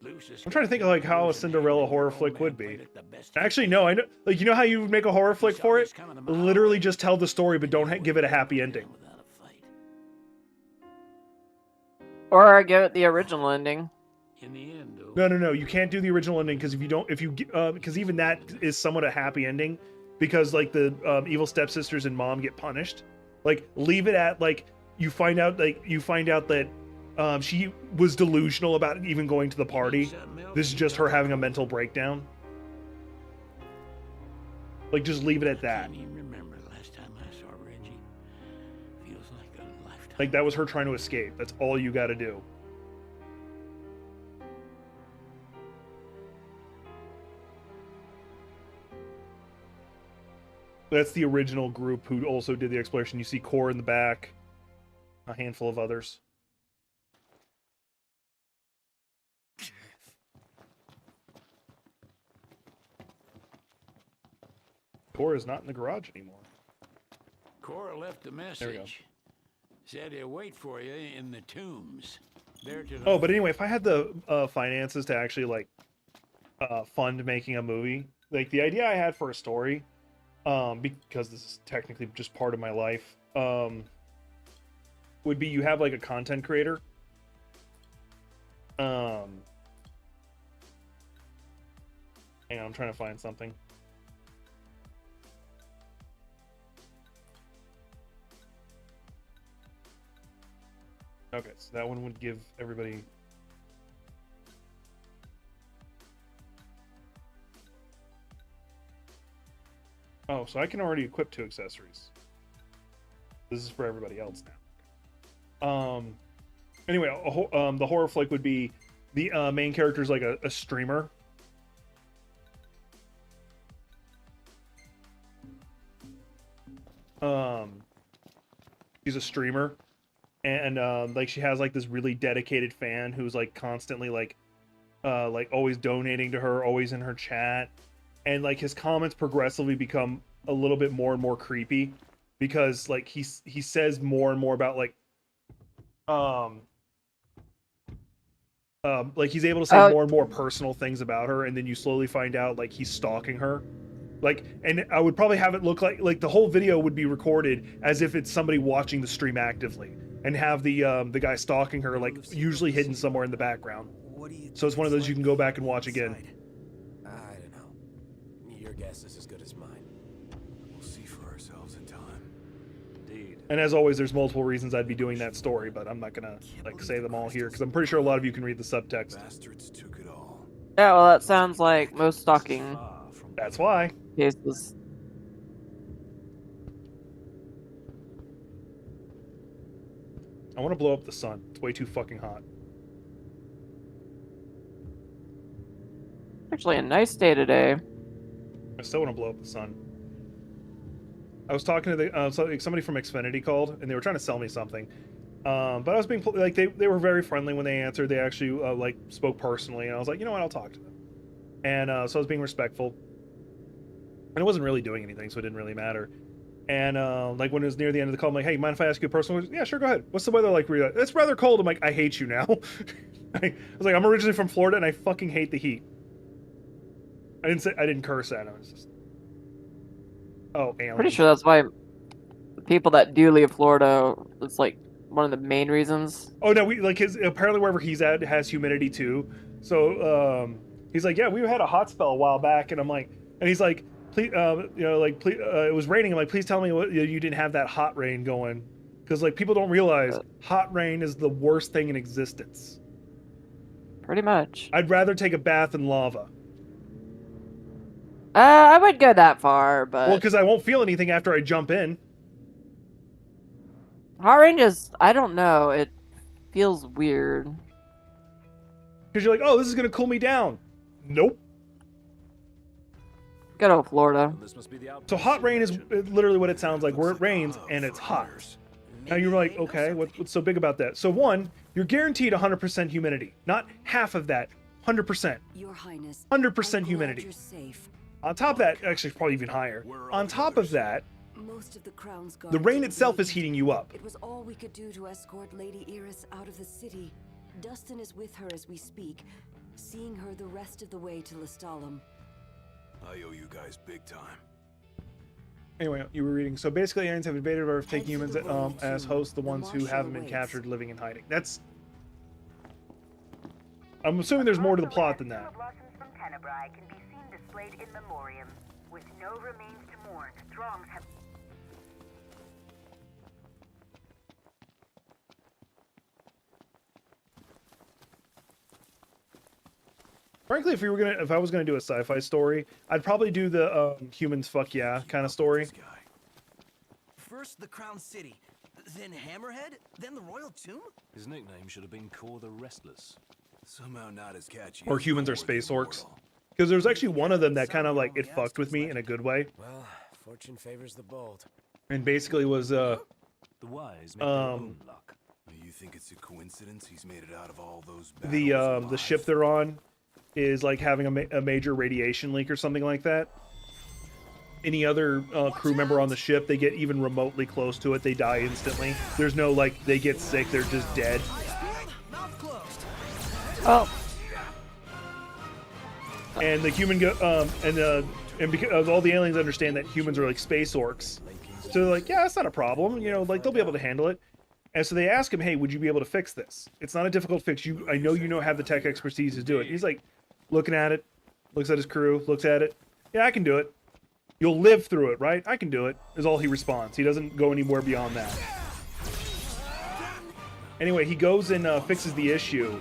Speaker 11: Lucius
Speaker 1: I'm trying to think of like how a Cinderella horror flick would be. Actually, no, I know. Like, you know how you would make a horror flick for it? Literally just tell the story, but don't give it a happy ending.
Speaker 4: Or give it the original ending.
Speaker 11: In the end, though,
Speaker 1: No. You can't do the original ending because because even that is somewhat a happy ending, because like the evil stepsisters and mom get punished. Like, leave it at like you find out that she was delusional about even going to the party. This is just her having a mental breakdown. Like, just leave it at
Speaker 11: I
Speaker 1: that.
Speaker 11: can't even remember the last time I saw Reggie. Feels like a lifetime.
Speaker 1: Like, that was her trying to escape. That's all you got to do. That's the original group who also did the exploration. You see Core in the back, a handful of others. Core is not in the garage anymore.
Speaker 11: Cora left a message.
Speaker 1: There we go.
Speaker 11: Said he'll wait for you in the tombs. There to the
Speaker 1: Oh, but anyway, if I had the finances to actually like fund making a movie, like the idea I had for a story, because this is technically just part of my life, would be you have like a content creator. Hang on, I'm trying to find something. Okay, so that one would give everybody. Oh, so I can already equip 2 accessories. This is for everybody else now. Anyway, the horror flick would be the main character is like a streamer. She's a streamer, and like she has like this really dedicated fan who's like constantly like always donating to her, always in her chat, and like his comments progressively become a little bit more and more creepy because like he says more and more about like like he's able to say more and more personal things about her, and then you slowly find out like he's stalking her. Like, and I would probably have it look like the whole video would be recorded as if it's somebody watching the stream actively, and have the guy stalking her like usually hidden somewhere in the background. So it's one of those you can go back and watch again.
Speaker 3: I don't know. Your guess is as good as mine.
Speaker 5: We'll see for ourselves in time.
Speaker 3: Indeed.
Speaker 1: And as always, there's multiple reasons I'd be doing that story, but I'm not gonna like say them all here because I'm pretty sure a lot of you can read the subtext.
Speaker 5: Bastards took it all.
Speaker 4: Yeah, well, that sounds like most stalking
Speaker 1: That's why.
Speaker 4: cases.
Speaker 1: I want to blow up the sun. It's way too fucking hot.
Speaker 4: Actually, a nice day today.
Speaker 1: I still want to blow up the sun. I was talking to the somebody from Xfinity called, and they were trying to sell me something. But I was being like they were very friendly when they answered. They actually like spoke personally, and I was like, you know what, I'll talk to them. And so I was being respectful, and it wasn't really doing anything, so it didn't really matter. And like when it was near the end of the call, I'm like, hey, mind if I ask you a personal question? Yeah, sure, go ahead. What's the weather like where you're at? It's rather cold. I'm like, I hate you now. I was like, I'm originally from Florida, and I fucking hate the heat. I didn't curse at him. It's just, oh, aliens.
Speaker 4: Pretty sure that's why people that do leave Florida, it's like one of the main reasons.
Speaker 1: Oh no, we like his apparently wherever he's at has humidity too. So he's like, yeah, we had a hot spell a while back, and I'm like, and he's like, please, you know, like, please, it was raining. I'm like, please tell me what you didn't have that hot rain going, because like people don't realize hot rain is the worst thing in existence.
Speaker 4: Pretty much.
Speaker 1: I'd rather take a bath in lava.
Speaker 4: I wouldn't go that far, but
Speaker 1: Well, because I won't feel anything after I jump in.
Speaker 4: hot rain just, I don't know, it feels weird.
Speaker 1: Because you're like, oh, this is gonna cool me down. Nope.
Speaker 4: Good old Florida.
Speaker 1: So hot rain is literally what it sounds like, where it rains and it's hot. Now you're like, okay, what's so big about that? So one, you're guaranteed 100% humidity, not half of that, 100%.
Speaker 12: Your Highness,
Speaker 1: 100% humidity.
Speaker 12: you're safe.
Speaker 1: On top of that, actually probably even higher. On top of that,
Speaker 12: Most of the Crown's
Speaker 1: the
Speaker 12: guards
Speaker 1: rain
Speaker 12: are
Speaker 1: itself is
Speaker 12: engaged.
Speaker 1: heating you up.
Speaker 12: It was all we could do to escort Lady Iris out of the city. Dustin is with her as we speak, seeing her the rest of the way to Lestalem.
Speaker 5: I owe you guys big time.
Speaker 1: Anyway, you were reading. So basically, aliens have invaded Earth, taking humans as hosts, the ones who haven't been captured, living in hiding. That's. I'm assuming there's more to the plot than that.
Speaker 6: Blossoms from Tenebrae can be seen displayed in memoriam. With no remains to mourn, throngs have...
Speaker 1: Frankly, if I was gonna do a sci-fi story, I'd probably do the humans fuck yeah kind of story.
Speaker 9: First the Crown City, then Hammerhead, then the Royal Tomb?
Speaker 2: His nickname should have been Core the Restless.
Speaker 5: Somehow not as catchy.
Speaker 1: Or humans are space orcs. Because there's actually one of them that kind of like it fucked with me in a good way.
Speaker 3: Well, fortune favors the bold.
Speaker 1: And basically was
Speaker 2: The wise make their own luck.
Speaker 5: You think it's a coincidence he's made it out of all those
Speaker 1: the ship they're on is like having a major radiation leak or something like that. Any other crew member on the ship, they get even remotely close to it, they die instantly. There's no like they get sick, they're just dead.
Speaker 4: Oh.
Speaker 1: And the human and because all the aliens understand that humans are like space orcs, so they're like, yeah, that's not a problem. You know, like they'll be able to handle it. And so they ask him, hey, would you be able to fix this? It's not a difficult fix. I know you have the tech expertise to do it. He's like, looking at it, looks at his crew, looks at it. Yeah, I can do it. You'll live through it, right? I can do it, is all he responds. He doesn't go anywhere beyond that. Anyway, he goes and fixes the issue.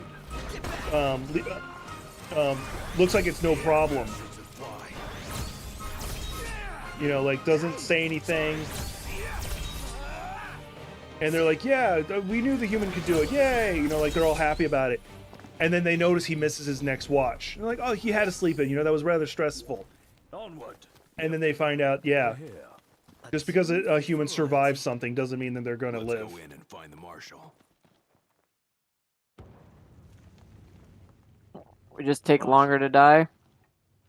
Speaker 1: Looks like it's no problem. You know, like, doesn't say anything. And they're like, yeah, we knew the human could do it. Yay! You know, like, they're all happy about it. And then they notice he misses his next watch. And they're like, oh, he had to sleep in. You know, that was rather stressful.
Speaker 2: Onward.
Speaker 1: And then they find out, yeah, just because a human survives something doesn't mean that they're going to live.
Speaker 5: Go in and find the marshal.
Speaker 4: We just take longer to die.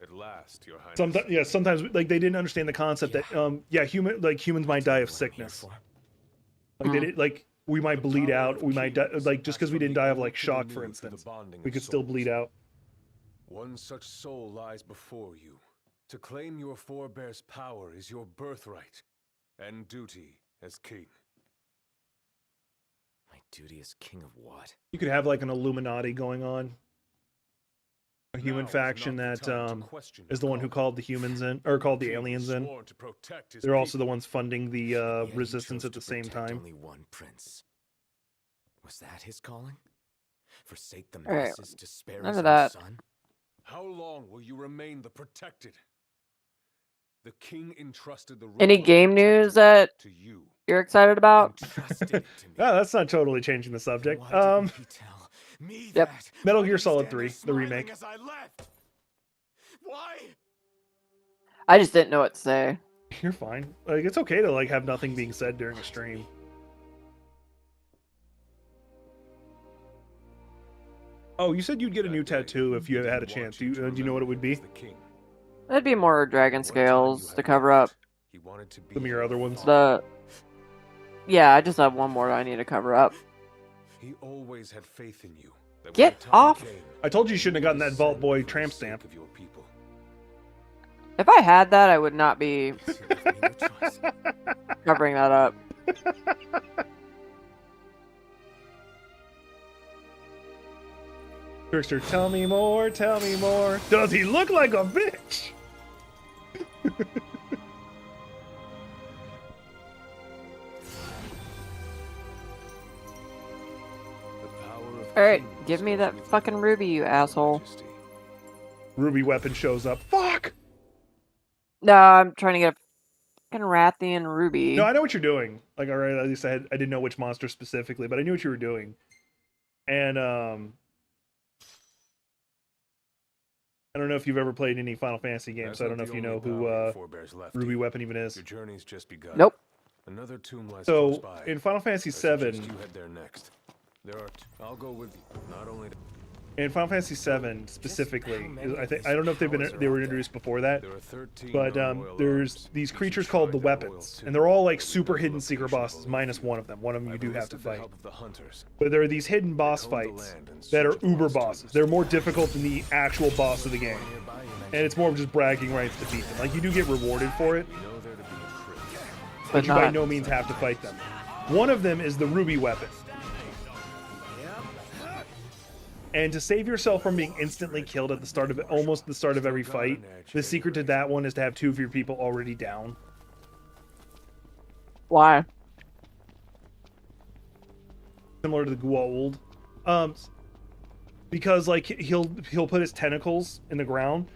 Speaker 13: At last, Your Highness.
Speaker 1: Sometimes like they didn't understand the concept that humans might die of sickness. Like they did, like we might bleed out, we might die, like just because we didn't die of like shock, for instance, we could still bleed out.
Speaker 13: One such soul lies before you. To claim your forebear's power is your birthright and duty as king.
Speaker 3: My duty as king of what?
Speaker 1: You could have like an Illuminati going on. A human faction that is the one who called the humans in, or called the aliens in. They're also the ones funding the resistance at the same time.
Speaker 3: Only one prince. Was that his calling? Forsake the masses to spare his own son?
Speaker 13: How long will you remain the protected? The king entrusted the
Speaker 4: Any game news that you're excited about?
Speaker 1: No, that's not totally changing the subject. Yep. Metal Gear Solid 3, the remake.
Speaker 3: Why?
Speaker 4: I just didn't know what to say.
Speaker 1: You're fine. Like it's okay to like have nothing being said during a stream. Oh, you said you'd get a new tattoo if you had a chance. Do you know what it would be?
Speaker 4: That'd be more dragon scales to cover up
Speaker 1: some of your other ones.
Speaker 4: Yeah, I just have one more I need to cover up.
Speaker 13: He always had faith in you.
Speaker 4: Get off!
Speaker 1: I told you shouldn't have gotten that Vault Boy tramp stamp.
Speaker 4: If I had that, I would not be covering that up.
Speaker 1: Trickster, tell me more, tell me more. Does he look like a bitch?
Speaker 4: Alright, give me that fucking ruby, you asshole.
Speaker 1: Ruby weapon shows up. Fuck!
Speaker 4: No, I'm trying to get a fucking Rathian ruby.
Speaker 1: No, I know what you're doing. Like, alright, at least I didn't know which monster specifically, but I knew what you were doing. And, I don't know if you've ever played any Final Fantasy games, so I don't know if you know who Ruby Weapon even is.
Speaker 13: Your journey's just begun.
Speaker 4: Nope.
Speaker 13: Another tomb lies
Speaker 1: so,
Speaker 13: close by.
Speaker 1: in Final Fantasy VII...
Speaker 13: you head there next. I'll go with you. Not only
Speaker 1: in Final Fantasy VII specifically, I don't know if they were introduced before that, but there's these creatures called the weapons, and they're all like super hidden secret bosses, minus one of them. One of them you do have to fight. But there are these hidden boss fights that are uber bosses. They're more difficult than the actual boss of the game, and it's more of just bragging rights to beat them. Like you do get rewarded for it, but you by no means have to fight them. One of them is the Ruby Weapon. And to save yourself from being instantly killed at the start of almost the start of every fight, the secret to that one is to have two of your people already down.
Speaker 4: Why?
Speaker 1: Similar to the Goa'uld. because like he'll put his tentacles in the ground,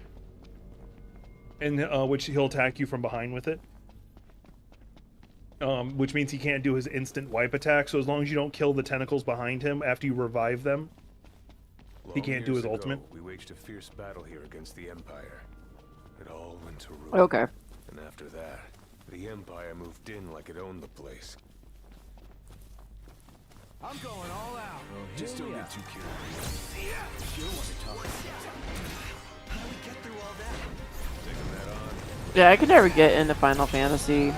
Speaker 1: and which he'll attack you from behind with it. Which means he can't do his instant wipe attack. So as long as you don't kill the tentacles behind him after you revive them, he can't do his ultimate.
Speaker 13: We waged a fierce battle here against the Empire. It all went to ruin.
Speaker 4: Okay.
Speaker 13: And after that, the Empire moved in like it owned the place.
Speaker 3: I'm going all out.
Speaker 5: Just don't get too curious.
Speaker 3: Sure want to talk.
Speaker 9: How do we get through all that?
Speaker 13: Taking that on.
Speaker 4: Yeah, I could never get into Final Fantasy.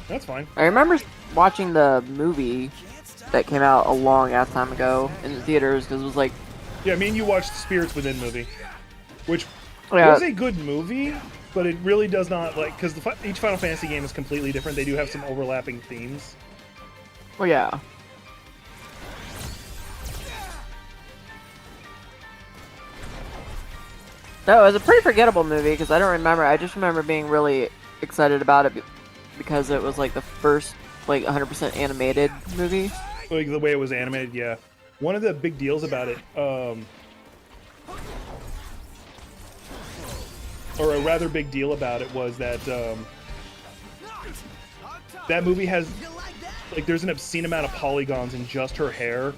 Speaker 1: That's fine.
Speaker 4: I remember watching the movie that came out a long ass time ago in the theaters because it was like.
Speaker 1: Yeah, me and you watched the Spirits Within movie, which
Speaker 4: Yeah.
Speaker 1: was a good movie, but it really does not like because each Final Fantasy game is completely different. They do have some overlapping themes.
Speaker 4: Well, yeah. No, it was a pretty forgettable movie because I don't remember. I just remember being really excited about it because it was like the first like 100% animated movie.
Speaker 1: Like the way it was animated, yeah. One of the big deals about it, or a rather big deal about it, was that that movie has like there's an obscene amount of polygons in just her hair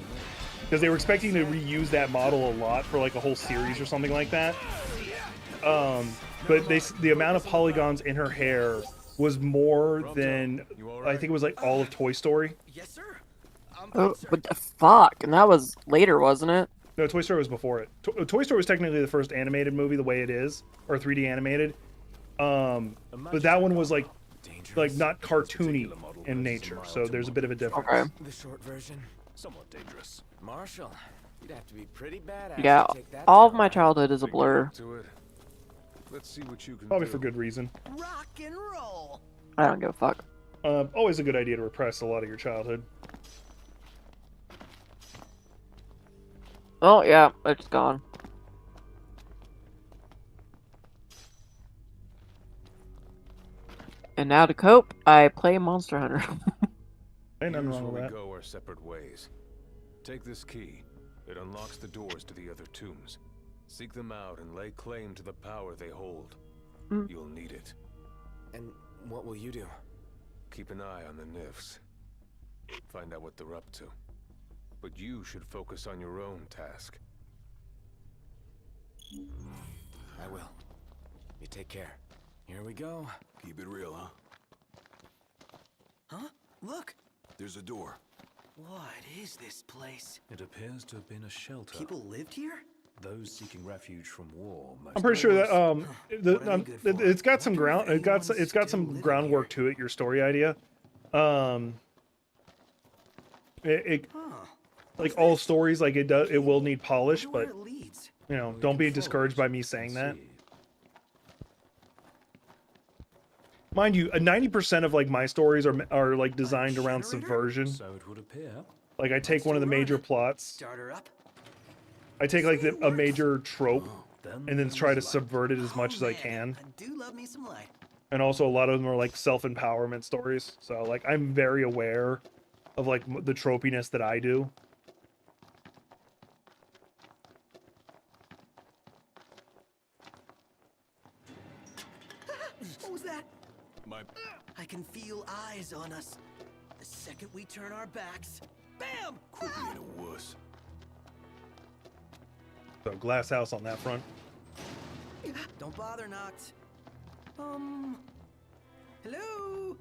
Speaker 1: because they were expecting to reuse that model a lot for like a whole series or something like that. But the amount of polygons in her hair was more than I think it was like all of Toy Story.
Speaker 3: Yes, sir.
Speaker 4: Oh, what the fuck? And that was later, wasn't it?
Speaker 1: No, Toy Story was before it. Toy Story was technically the first animated movie the way it is, or 3D animated. But that one was like not cartoony in nature, so there's a bit of a difference.
Speaker 4: Okay.
Speaker 3: The short version.
Speaker 13: Somewhat dangerous.
Speaker 3: Marshall, you'd have to be pretty badass
Speaker 4: Yeah,
Speaker 3: to take that
Speaker 4: all of
Speaker 3: down.
Speaker 4: my childhood is a blur.
Speaker 13: Let's see what you can
Speaker 1: Probably
Speaker 13: do.
Speaker 1: for good reason.
Speaker 9: Rock and roll.
Speaker 4: I don't give a fuck.
Speaker 1: Always a good idea to repress a lot of your childhood.
Speaker 4: Oh yeah, it's gone. And now to cope, I play Monster Hunter.
Speaker 1: Ain't nothing
Speaker 13: Here's
Speaker 1: wrong with
Speaker 13: where
Speaker 1: that.
Speaker 13: we go our separate ways. Take this key. It unlocks the doors to the other tombs. Seek them out and lay claim to the power they hold. You'll need it.
Speaker 3: And what will you do?
Speaker 13: Keep an eye on the Nifs. Find out what they're up to. But you should focus on your own task.
Speaker 3: I will. You take care. Here we go.
Speaker 5: Keep it real, huh?
Speaker 9: Huh? Look.
Speaker 5: There's a door.
Speaker 9: What is this place?
Speaker 2: It appears to have been a shelter.
Speaker 9: People lived here?
Speaker 2: Those seeking refuge from war.
Speaker 1: I'm pretty sure that it's got some ground. It's got some groundwork to it. Your story idea. Like all stories, like it does. It will need polish, but you know, don't be discouraged by me saying that. Mind you, 90% of like my stories are like designed around subversion.
Speaker 2: So it would appear.
Speaker 1: Like I take one of the major plots. I take like a major trope and then try to subvert it as much as I can.
Speaker 9: Do love me some light.
Speaker 1: And also a lot of them are like self-empowerment stories. So like I'm very aware of like the tropiness that I do.
Speaker 9: What was that? I can feel eyes on us. The second we turn our backs, bam!
Speaker 5: Quit being a wuss.
Speaker 1: So glass house on that front.
Speaker 9: Don't bother, Noct. Hello?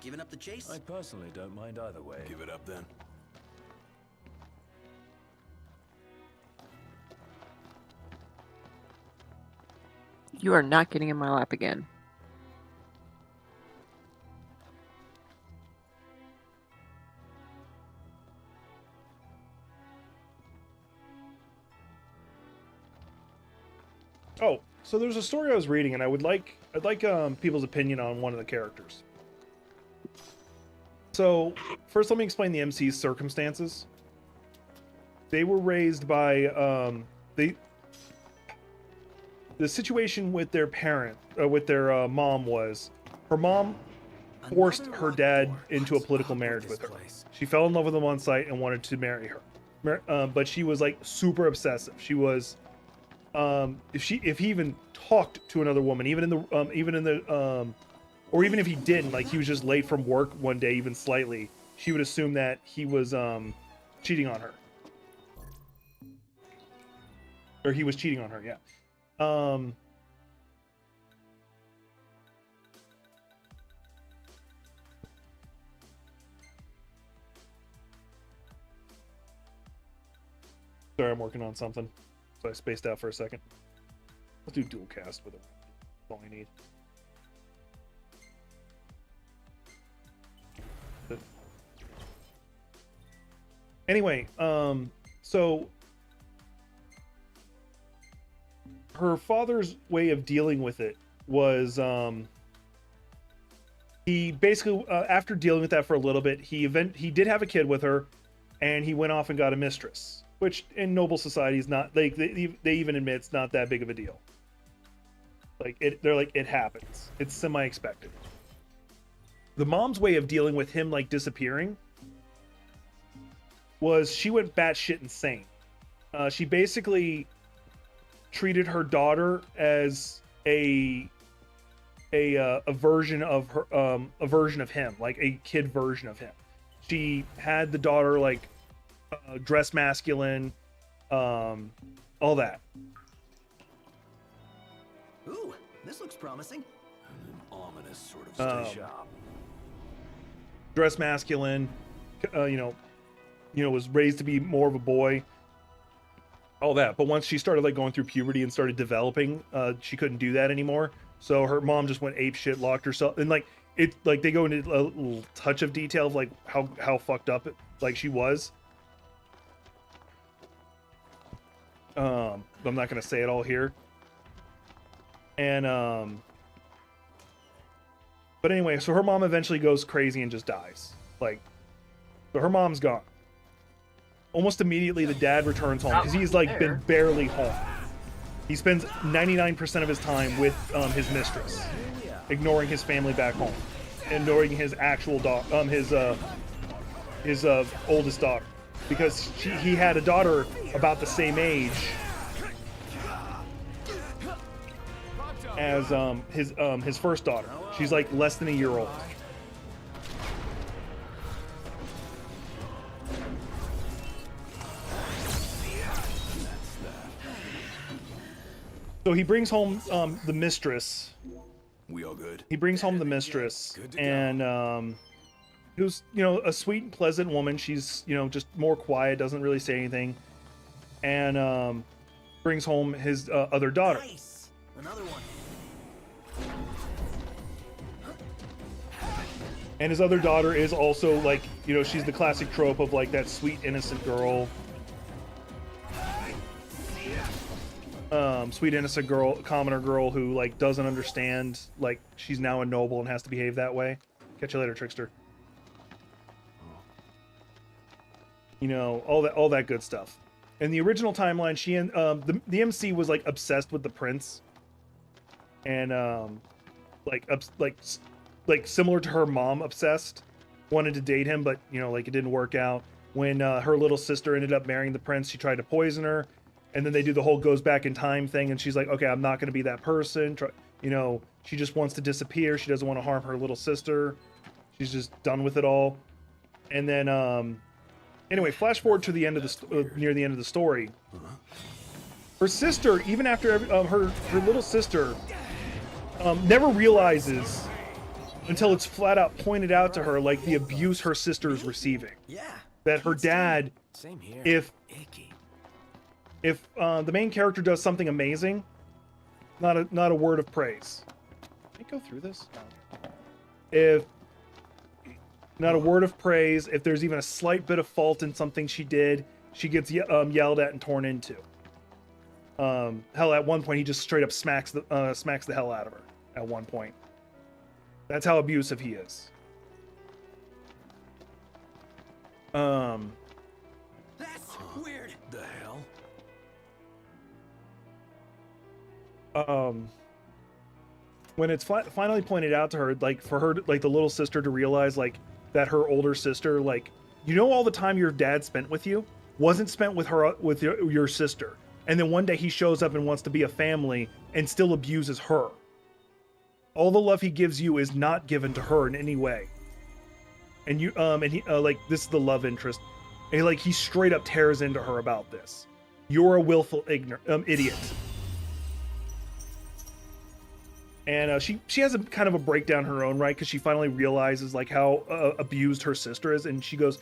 Speaker 9: Giving up the chase?
Speaker 2: I personally don't mind either way.
Speaker 5: Give it up then.
Speaker 4: You are not getting in my lap again.
Speaker 1: Oh, so there's a story I was reading, and I'd like people's opinion on one of the characters. So first, let me explain the MC's circumstances. They were raised by the situation with their mom was her mom forced her dad into a political marriage with her. She fell in love with him on sight and wanted to marry her. but she was like super obsessive. She was, if he even talked to another woman, or even if he didn't, like he was just late from work one day, even slightly, she would assume that he was cheating on her, or he was cheating on her. Yeah. Sorry, I'm working on something, so I spaced out for a second. Let's do dual cast with it. That's all I need. But anyway, so her father's way of dealing with it was, he basically, after dealing with that for a little bit, he did have a kid with her, and he went off and got a mistress. Which in noble society is not, like, they even admit it's not that big of a deal. Like, they're like, it happens. It's semi-expected. The mom's way of dealing with him, like, disappearing was she went batshit insane. She basically treated her daughter as a version of her, a version of him, like a kid version of him. She had the daughter, like, dress masculine, all that.
Speaker 9: Ooh, this looks promising.
Speaker 2: An ominous sort of stay shop.
Speaker 1: Dress masculine, was raised to be more of a boy. All that, but once she started like going through puberty and started developing, she couldn't do that anymore. So her mom just went ape shit, locked herself, and like it, like they go into a little touch of detail of like how fucked up like she was. I'm not gonna say it all here. And but anyway, so her mom eventually goes crazy and just dies. Like, so her mom's gone. Almost immediately, the dad returns home because he's like been barely home. He spends 99% of his time with his mistress, ignoring his family back home, ignoring his actual daughter, his oldest daughter, because he had a daughter about the same age as his first daughter. She's like less than a year old. So he brings home the mistress.
Speaker 5: We all good?
Speaker 1: He brings home the mistress, and who's, a sweet and pleasant woman. She's, just more quiet, doesn't really say anything, and brings home his other daughter.
Speaker 9: Nice. Another one.
Speaker 1: And his other daughter is also like, she's the classic trope of like that sweet innocent girl. Sweet innocent girl, commoner girl who like doesn't understand, like she's now a noble and has to behave that way. Catch you later, trickster. All that good stuff. In the original timeline, she and the MC was like obsessed with the prince, and like similar to her mom, obsessed, wanted to date him, but like it didn't work out. When her little sister ended up marrying the prince, she tried to poison her. And then they do the whole goes back in time thing, and she's like, okay, I'm not going to be that person. She just wants to disappear. She doesn't want to harm her little sister. She's just done with it all. And then, anyway, flash forward to the end of the near the end of the story. Her sister, even after her little sister, never realizes until it's flat out pointed out to her, like the abuse her sister is receiving.
Speaker 9: Yeah.
Speaker 1: That her dad,
Speaker 9: Same here.
Speaker 1: If the main character does something amazing, not a word of praise. Can I go through this? If not a word of praise, if there's even a slight bit of fault in something she did, she gets yelled at and torn into. Hell, at one point he just straight up smacks the hell out of her. At one point, that's how abusive he is.
Speaker 9: That's weird.
Speaker 2: The hell?
Speaker 1: When it's finally pointed out to her, like for her, like the little sister to realize, like that her older sister, like, all the time your dad spent with you, wasn't spent with her, with your sister. And then one day he shows up and wants to be a family and still abuses her. All the love he gives you is not given to her in any way. And you, and he, like, this is the love interest. And like, he straight up tears into her about this. You're a willful idiot. And she has a kind of a breakdown her own right, because she finally realizes like how abused her sister is, and she goes,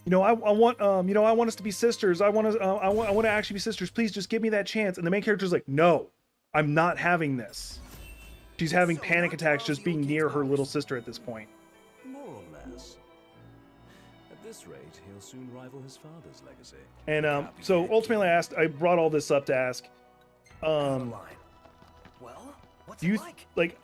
Speaker 1: you know, I want you know, I want us to be sisters. I want to actually be sisters. Please just give me that chance. And the main character's like, no, I'm not having this. She's having panic attacks just being near her little sister at this point.
Speaker 2: More or less. At this rate, he'll soon rival his father's legacy.
Speaker 1: And so ultimately, I brought all this up to ask,
Speaker 3: Well, what's
Speaker 1: do you
Speaker 3: it like?
Speaker 1: like?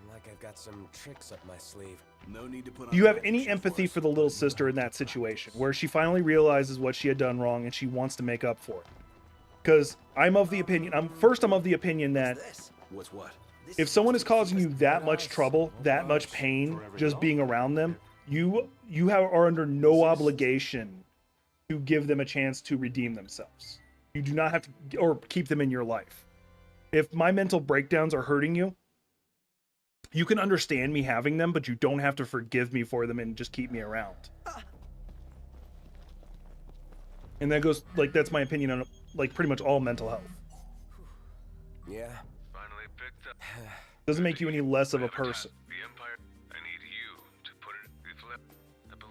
Speaker 3: Like I've got some tricks up my sleeve.
Speaker 5: No need to put on
Speaker 1: Do you have any empathy for the little sister in that situation, where she finally realizes what she had done wrong and she wants to make up for it? Because I'm of the opinion, I'm of the opinion that
Speaker 5: What's what?
Speaker 1: if someone is causing you that much trouble, that much pain, just being around them, you are under no obligation to give them a chance to redeem themselves. You do not have to, or keep them in your life. If my mental breakdowns are hurting you, you can understand me having them, but you don't have to forgive me for them and just keep me around. And that goes, like, that's my opinion on, like, pretty much all mental health.
Speaker 3: Yeah.
Speaker 13: Finally picked up.
Speaker 1: Doesn't make you any less of a person.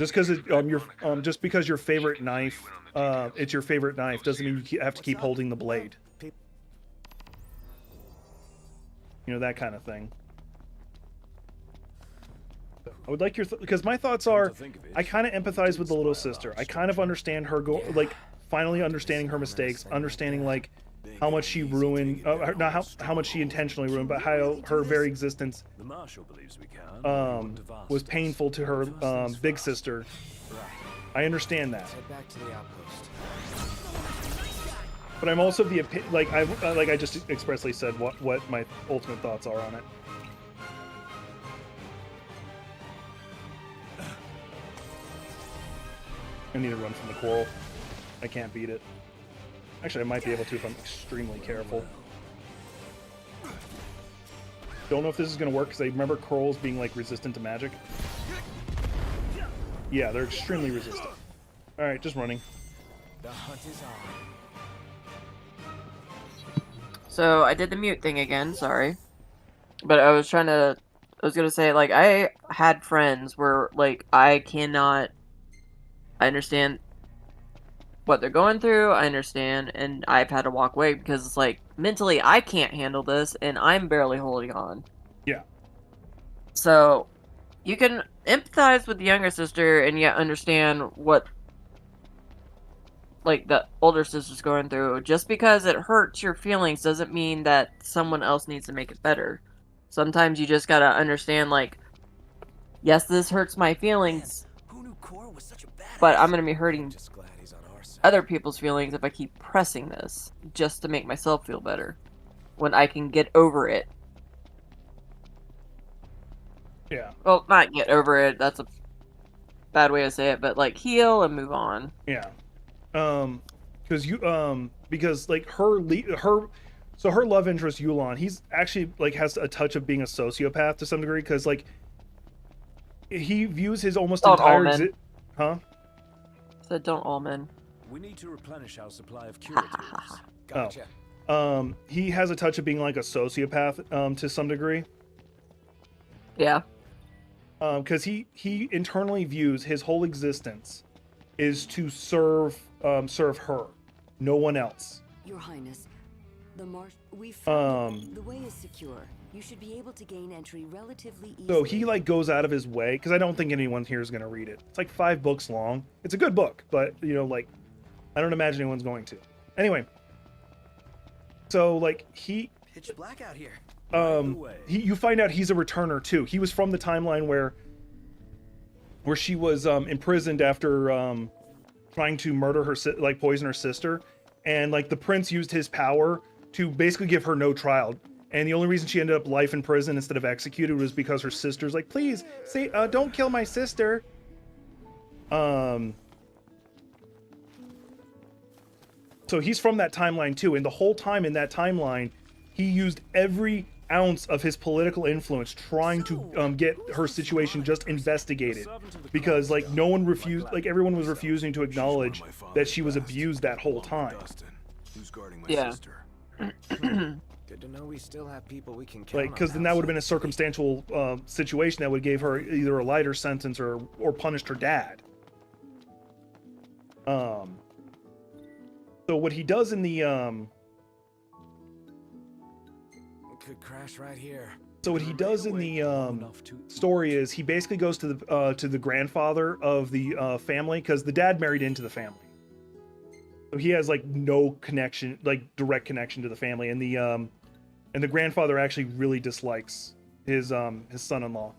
Speaker 1: Just because just because your favorite knife, it's your favorite knife, doesn't mean you have to keep holding the blade. You know, that kind of thing. I would like your because my thoughts are, I kind of empathize with the little sister. I kind of understand her like finally understanding her mistakes, understanding like how much she ruined, not how much she intentionally ruined, but how her very existence was painful to her big sister. I understand that.
Speaker 3: Head back to the outpost.
Speaker 1: But I'm also the like I just expressly said what my ultimate thoughts are on it. I need to run from the coral. I can't beat it. Actually, I might be able to if I'm extremely careful. Don't know if this is going to work, because I remember corals being, like, resistant to magic. Yeah, they're extremely resistant. Alright, just running.
Speaker 3: The hunt is on.
Speaker 4: So, I did the mute thing again, sorry. But I was gonna say, like, I had friends where, like, I understand what they're going through, I understand, and I've had to walk away because it's like, mentally, I can't handle this, and I'm barely holding on.
Speaker 1: Yeah.
Speaker 4: So, you can empathize with the younger sister and yet understand what, like, the older sister's going through. Just because it hurts your feelings doesn't mean that someone else needs to make it better. Sometimes you just gotta understand, like, yes, this hurts my feelings, but I'm gonna be hurting other people's feelings if I keep pressing this just to make myself feel better when I can get over it.
Speaker 1: Yeah.
Speaker 4: Well, not get over it, that's a bad way to say it, but like heal and move on.
Speaker 1: Yeah. Because like her love interest Yulon, he's actually like has a touch of being a sociopath to some degree, because like he views his almost entire
Speaker 4: Said don't all men.
Speaker 2: We need to replenish our supply of curatives.
Speaker 3: Gotcha.
Speaker 1: He has a touch of being like a sociopath to some degree.
Speaker 4: Yeah.
Speaker 1: Because he internally views his whole existence is to serve her, no one else.
Speaker 12: Your Highness, we found the way is secure. You should be able to gain entry relatively easily.
Speaker 1: So he like goes out of his way, because I don't think anyone here is going to read it. It's like 5 books long. It's a good book, but you know, like, I don't imagine anyone's going to. Anyway, so like
Speaker 9: pitch black out here.
Speaker 1: You find out he's a returner too. He was from the timeline where she was imprisoned after trying to murder her, like poison her sister, and like the prince used his power to basically give her no trial. And the only reason she ended up life in prison instead of executed was because her sister's like, please say, don't kill my sister. So he's from that timeline too, and the whole time in that timeline, he used every ounce of his political influence trying to get her situation just investigated, because like no one refused, like everyone was refusing to acknowledge that she was abused that whole time.
Speaker 5: Who's guarding my
Speaker 4: Yeah.
Speaker 5: sister?
Speaker 3: Good to know we still have people we can count
Speaker 1: Like, because then that would have been a circumstantial situation that would give her either a lighter sentence or punished her dad. So what he does in the
Speaker 3: could crash right here.
Speaker 1: So what he does in the story is he basically goes to the grandfather of the family, because the dad married into the family. So he has like no connection, like direct connection to the family, and the grandfather actually really dislikes his son-in-law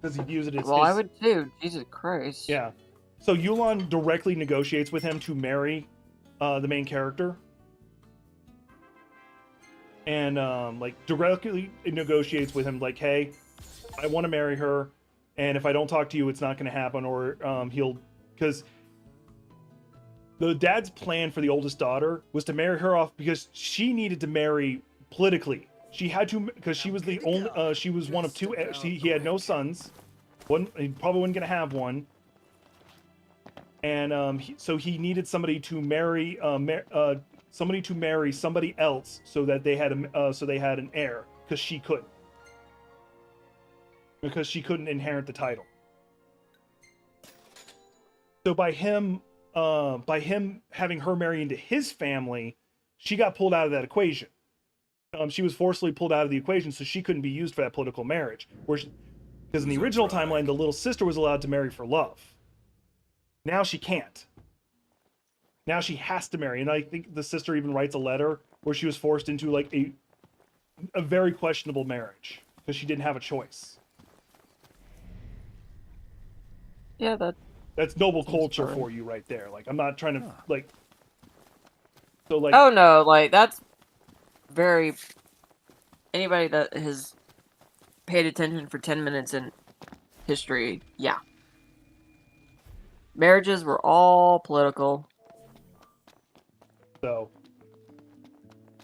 Speaker 1: because he views it as.
Speaker 4: Well, I would too. Jesus Christ.
Speaker 1: Yeah. So Yulon directly negotiates with him to marry the main character. And like directly negotiates with him, like, hey, I want to marry her, and if I don't talk to you, it's not going to happen. Or because the dad's plan for the oldest daughter was to marry her off because she needed to marry politically. She had to, because she was the only, she was one of two. He had no sons. He probably wasn't going to have one. And so he needed somebody to marry. Somebody to marry somebody else so that they had an heir, because she couldn't inherit the title. So by him having her marry into his family, she got pulled out of that equation. She was forcibly pulled out of the equation, so she couldn't be used for that political marriage. Because in the original timeline, the little sister was allowed to marry for love. Now she can't. Now she has to marry, and I think the sister even writes a letter where she was forced into like a very questionable marriage because she didn't have a choice.
Speaker 4: Yeah,
Speaker 1: that's noble culture for you right there. Like, I'm not trying to like. So like.
Speaker 4: Oh no, like that's very. Anybody that has paid attention for 10 minutes in history, yeah. Marriages were all political.
Speaker 1: So,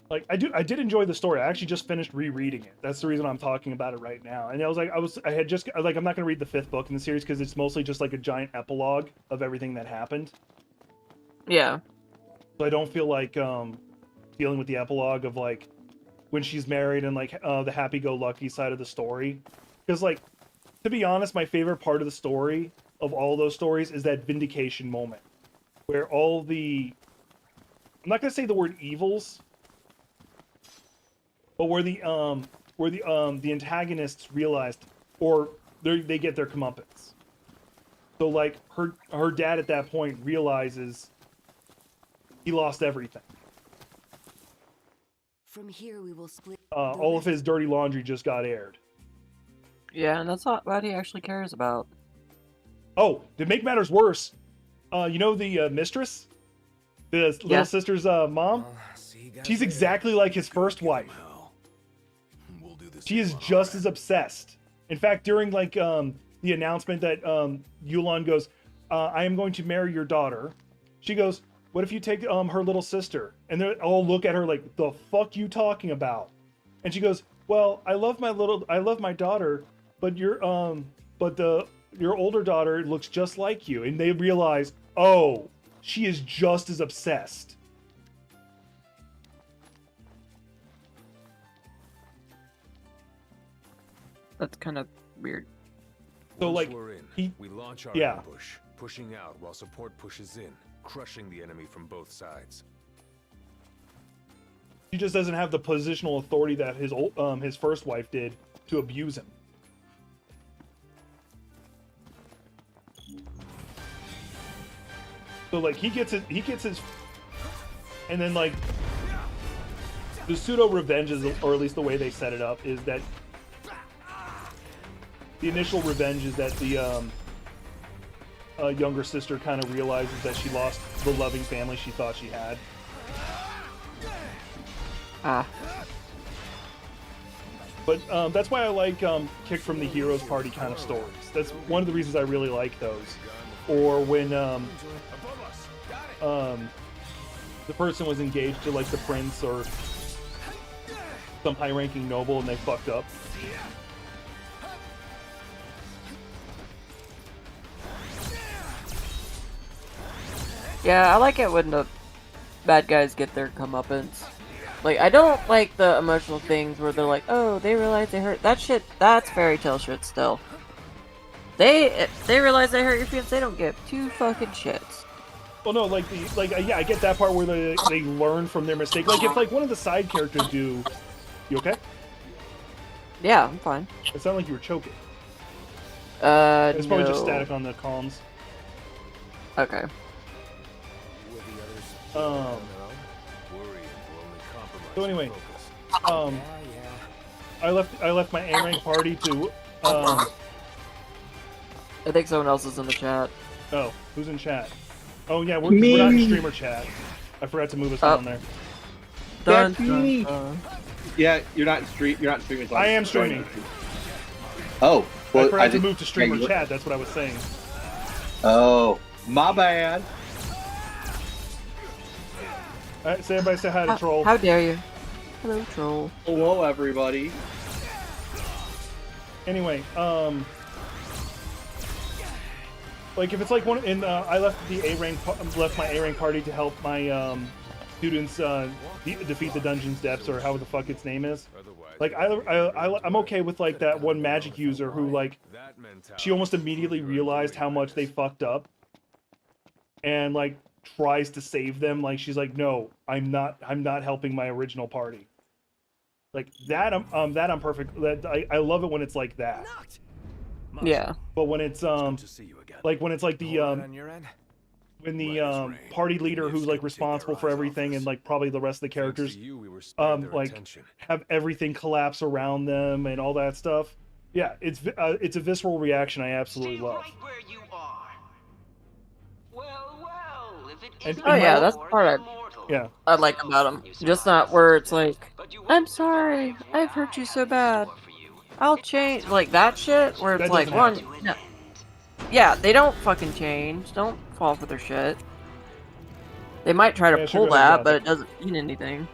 Speaker 1: like, I did enjoy the story. I actually just finished rereading it. That's the reason I'm talking about it right now. And I was like, I'm not going to read the 5th book in the series because it's mostly just like a giant epilogue of everything that happened.
Speaker 4: Yeah.
Speaker 1: So I don't feel like dealing with the epilogue of like when she's married and like the happy-go-lucky side of the story. Because like, to be honest, my favorite part of the story of all those stories is that vindication moment where all the, I'm not gonna say the word evils, but where the antagonists realized, or they get their comeuppance. So like her dad at that point realizes he lost everything.
Speaker 12: From here we will split.
Speaker 1: All of his dirty laundry just got aired.
Speaker 4: Yeah, and that's not what he actually cares about.
Speaker 1: Oh, to make matters worse, you know the mistress? The little sister's mom? She's exactly like his first wife. She is just as obsessed. In fact, during like the announcement that Yulon goes, I am going to marry your daughter, she goes, what if you take her little sister? And they all look at her like, the fuck you talking about? And she goes, well, I love my daughter, but your older daughter looks just like you. And they realize, oh, she is just as obsessed.
Speaker 4: That's kind of weird.
Speaker 1: So like,
Speaker 13: we're in, we launch our ambush, pushing out while support pushes in, crushing the enemy from both sides.
Speaker 1: He just doesn't have the positional authority that his first wife did to abuse him. So like he gets his, and then like the pseudo revenge is, or at least the way they set it up, is that the initial revenge is that the younger sister kind of realizes that she lost the loving family she thought she had. But that's why I like Kick from the Heroes Party kind of stories. That's one of the reasons I really like those. Or when the person was engaged to like the prince or some high-ranking noble, and they fucked up.
Speaker 4: Yeah, I like it when the bad guys get their comeuppance. Like, I don't like the emotional things where they're like, oh, they realize they hurt. That shit, that's fairy tale shit still. They realize they hurt your feelings, they don't give two fucking shits.
Speaker 1: Well, no, like yeah, I get that part where they learn from their mistake. Like if like one of the side characters do, you okay?
Speaker 4: Yeah, I'm fine.
Speaker 1: It sounded like you were choking. It's probably just static on the comms.
Speaker 4: Okay.
Speaker 1: So anyway, I left my A-rank party to
Speaker 4: I think someone else is in the chat.
Speaker 1: Oh, who's in chat? Oh yeah, we're not in streamer chat. I forgot to move us down there.
Speaker 14: That's me. Yeah, you're not streaming.
Speaker 1: I am streaming.
Speaker 14: Oh, well,
Speaker 1: I forgot to move to streamer chat. That's what I was saying.
Speaker 14: Oh, my bad.
Speaker 1: Alright, so everybody say hi to Troll.
Speaker 4: How dare you? Hello, Troll.
Speaker 14: Hello, everybody.
Speaker 1: Anyway, like if it's like one in, I left my A-rank party to help my students defeat the dungeon's depths, or however the fuck its name is. Like I'm okay with like that one magic user who like she almost immediately realized how much they fucked up, and like tries to save them. Like she's like, no, I'm not helping my original party. Like that I'm perfect. That I love it when it's like that.
Speaker 4: Yeah.
Speaker 1: But when it's like when it's like the when the party leader who's like responsible for everything, and like probably the rest of the characters like have everything collapse around them and all that stuff. Yeah, it's a visceral reaction I absolutely love.
Speaker 4: Oh yeah, that's the part I like about him. Just not where it's like, I'm sorry, I've hurt you so bad, I'll change, like that shit, where it's like, one, no. Yeah, they don't fucking change, don't fall for their shit. They might try to pull that, but it doesn't mean anything.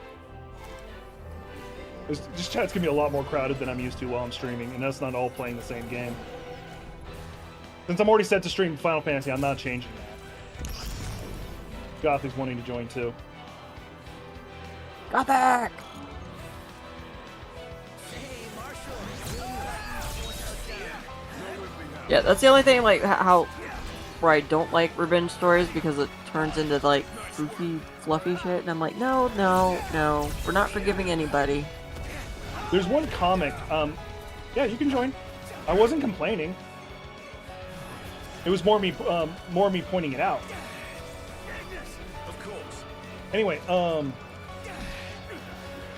Speaker 1: This chat's gonna be a lot more crowded than I'm used to while I'm streaming, and that's not all playing the same game. Since I'm already set to stream Final Fantasy, I'm not changing that. Gothic wanting to join too.
Speaker 4: Gothic! Yeah, that's the only thing, like, where I don't like revenge stories, because it turns into, like, goofy, fluffy shit, and I'm like, no, we're not forgiving anybody.
Speaker 1: There's one comic, yeah, you can join. I wasn't complaining. It was more me pointing it out. Anyway,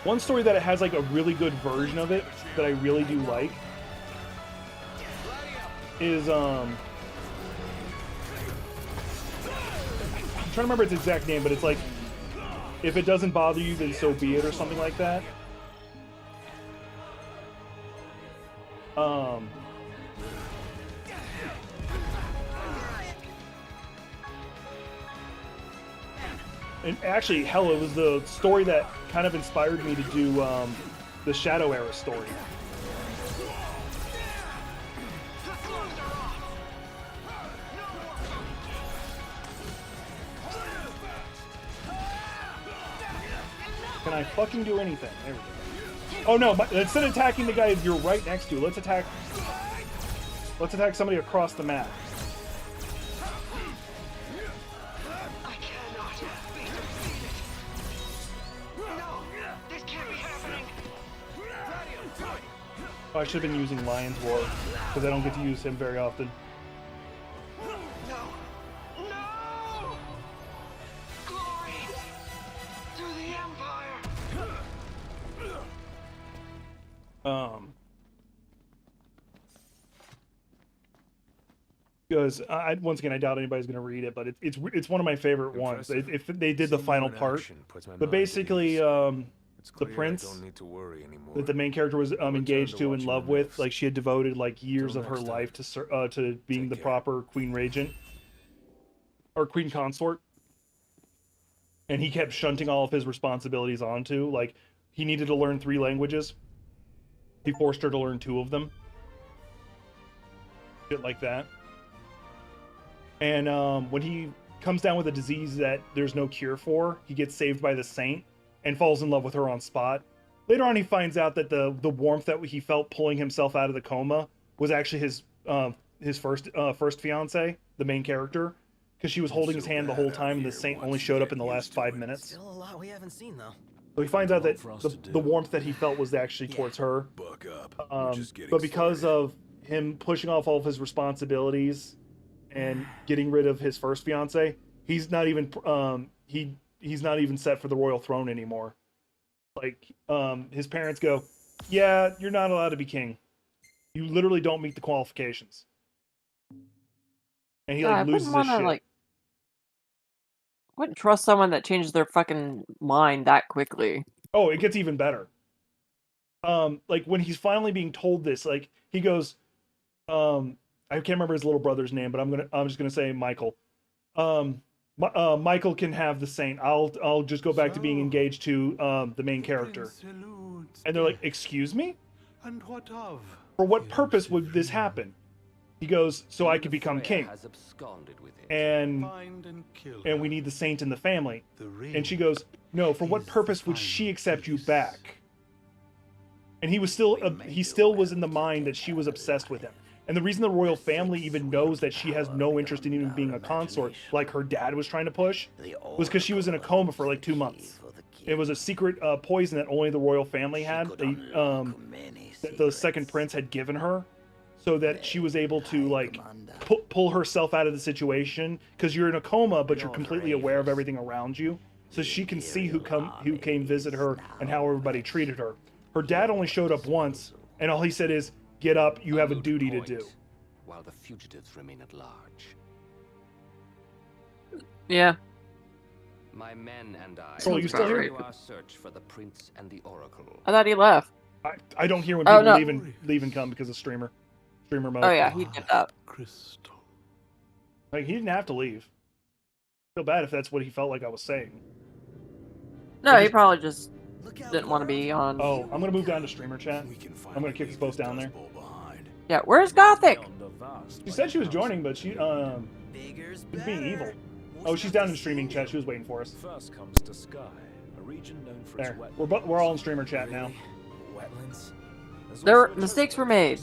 Speaker 1: one story that it has like a really good version of it that I really do like is I'm trying to remember its exact name, but it's like, if it doesn't bother you, then so be it, or something like that. And actually, hell, it was the story that kind of inspired me to do the Shadow Era story. Can I fucking do anything? There we go. Oh no, instead of attacking the guy you're right next to, let's attack somebody across the map. Oh, I should have been using Lion's Roar, because I don't get to use him very often. Because once again, I doubt anybody's going to read it, but it's one of my favorite ones. If they did the final part, but basically, the prince that the main character was engaged to, in love with, like she had devoted like years of her life to being the proper queen regent or queen consort. and he kept shunting all of his responsibilities onto. Like, he needed to learn 3 languages. He forced her to learn 2 of them. Shit like that. And when he comes down with a disease that there's no cure for, he gets saved by the saint and falls in love with her on spot. Later on, he finds out that the warmth that he felt pulling himself out of the coma was actually his first fiance, the main character, because she was holding his hand the whole time, and the saint only showed up in the last 5 minutes.
Speaker 9: Still a lot we haven't seen, though.
Speaker 1: So he finds out that the warmth that he felt was actually towards her. But because of him pushing off all of his responsibilities and getting rid of his first fiance, he's not even he's not even set for the royal throne anymore. Like, his parents go, yeah, you're not allowed to be king. You literally don't meet the qualifications. And he loses his shit.
Speaker 4: Wouldn't trust someone that changes their fucking mind that quickly.
Speaker 1: Oh, it gets even better. Like, when he's finally being told this, like, he goes, I can't remember his little brother's name, but I'm just gonna say Michael. Michael can have the saint. I'll just go back to being engaged to the main character. And they're like, excuse me?
Speaker 15: And what of?
Speaker 1: For what purpose would this happen? He goes, so I could become king. And we need the saint in the family. And she goes, no, for what purpose would she accept you back? And he still was in the mind that she was obsessed with him. And the reason the royal family even knows that she has no interest in even being a consort, like her dad was trying to push, was because she was in a coma for like 2 months. It was a secret poison that only the royal family had. That the second prince had given her, so that she was able to like pull herself out of the situation. Because you're in a coma, but you're completely aware of everything around you, so she can see who came visit her and how everybody treated her. Her dad only showed up once, and all he said is, "Get up, you have a duty to do."
Speaker 16: While the fugitives remain at large.
Speaker 4: Yeah.
Speaker 16: My men and I
Speaker 1: So you still here?
Speaker 16: our search for the prince and the oracle.
Speaker 4: I thought he left.
Speaker 1: I don't hear when people leave and come because of streamer mode.
Speaker 4: Oh yeah, he did that.
Speaker 15: Crystal.
Speaker 1: Like, he didn't have to leave. Feel bad if that's what he felt like I was saying.
Speaker 4: No, he probably just didn't want to be on.
Speaker 1: Oh, I'm gonna move down to streamer chat. I'm gonna kick us both down there.
Speaker 4: Yeah, where's Gothic?
Speaker 1: She said she was joining, but she's being evil. Oh, she's down in streaming chat. She was waiting for us.
Speaker 2: First comes to Sky, a region known for
Speaker 1: There,
Speaker 2: its
Speaker 1: we're all in streamer chat now.
Speaker 2: wetlands.
Speaker 4: Mistakes were made.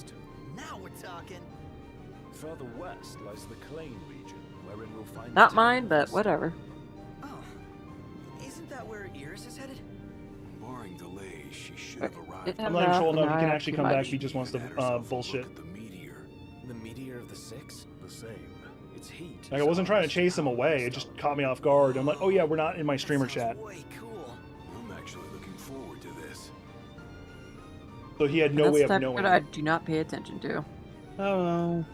Speaker 9: Now we're talking.
Speaker 2: Further west lies the Clane region, wherein we'll find
Speaker 4: Not mine, but whatever.
Speaker 9: Oh, isn't that where Iris is headed?
Speaker 5: Barring delays, she should have arrived.
Speaker 1: I'm letting Troll know he can actually come back. He just wants to bullshit.
Speaker 2: The meteor of the Six? The same. Its heat.
Speaker 1: Like, I wasn't trying to chase him away. It just caught me off guard. I'm like, oh yeah, we're not in my streamer chat.
Speaker 9: Way cool.
Speaker 5: I'm actually looking forward to this.
Speaker 1: So he had no way of knowing.
Speaker 4: I do not pay attention to.
Speaker 14: Oh.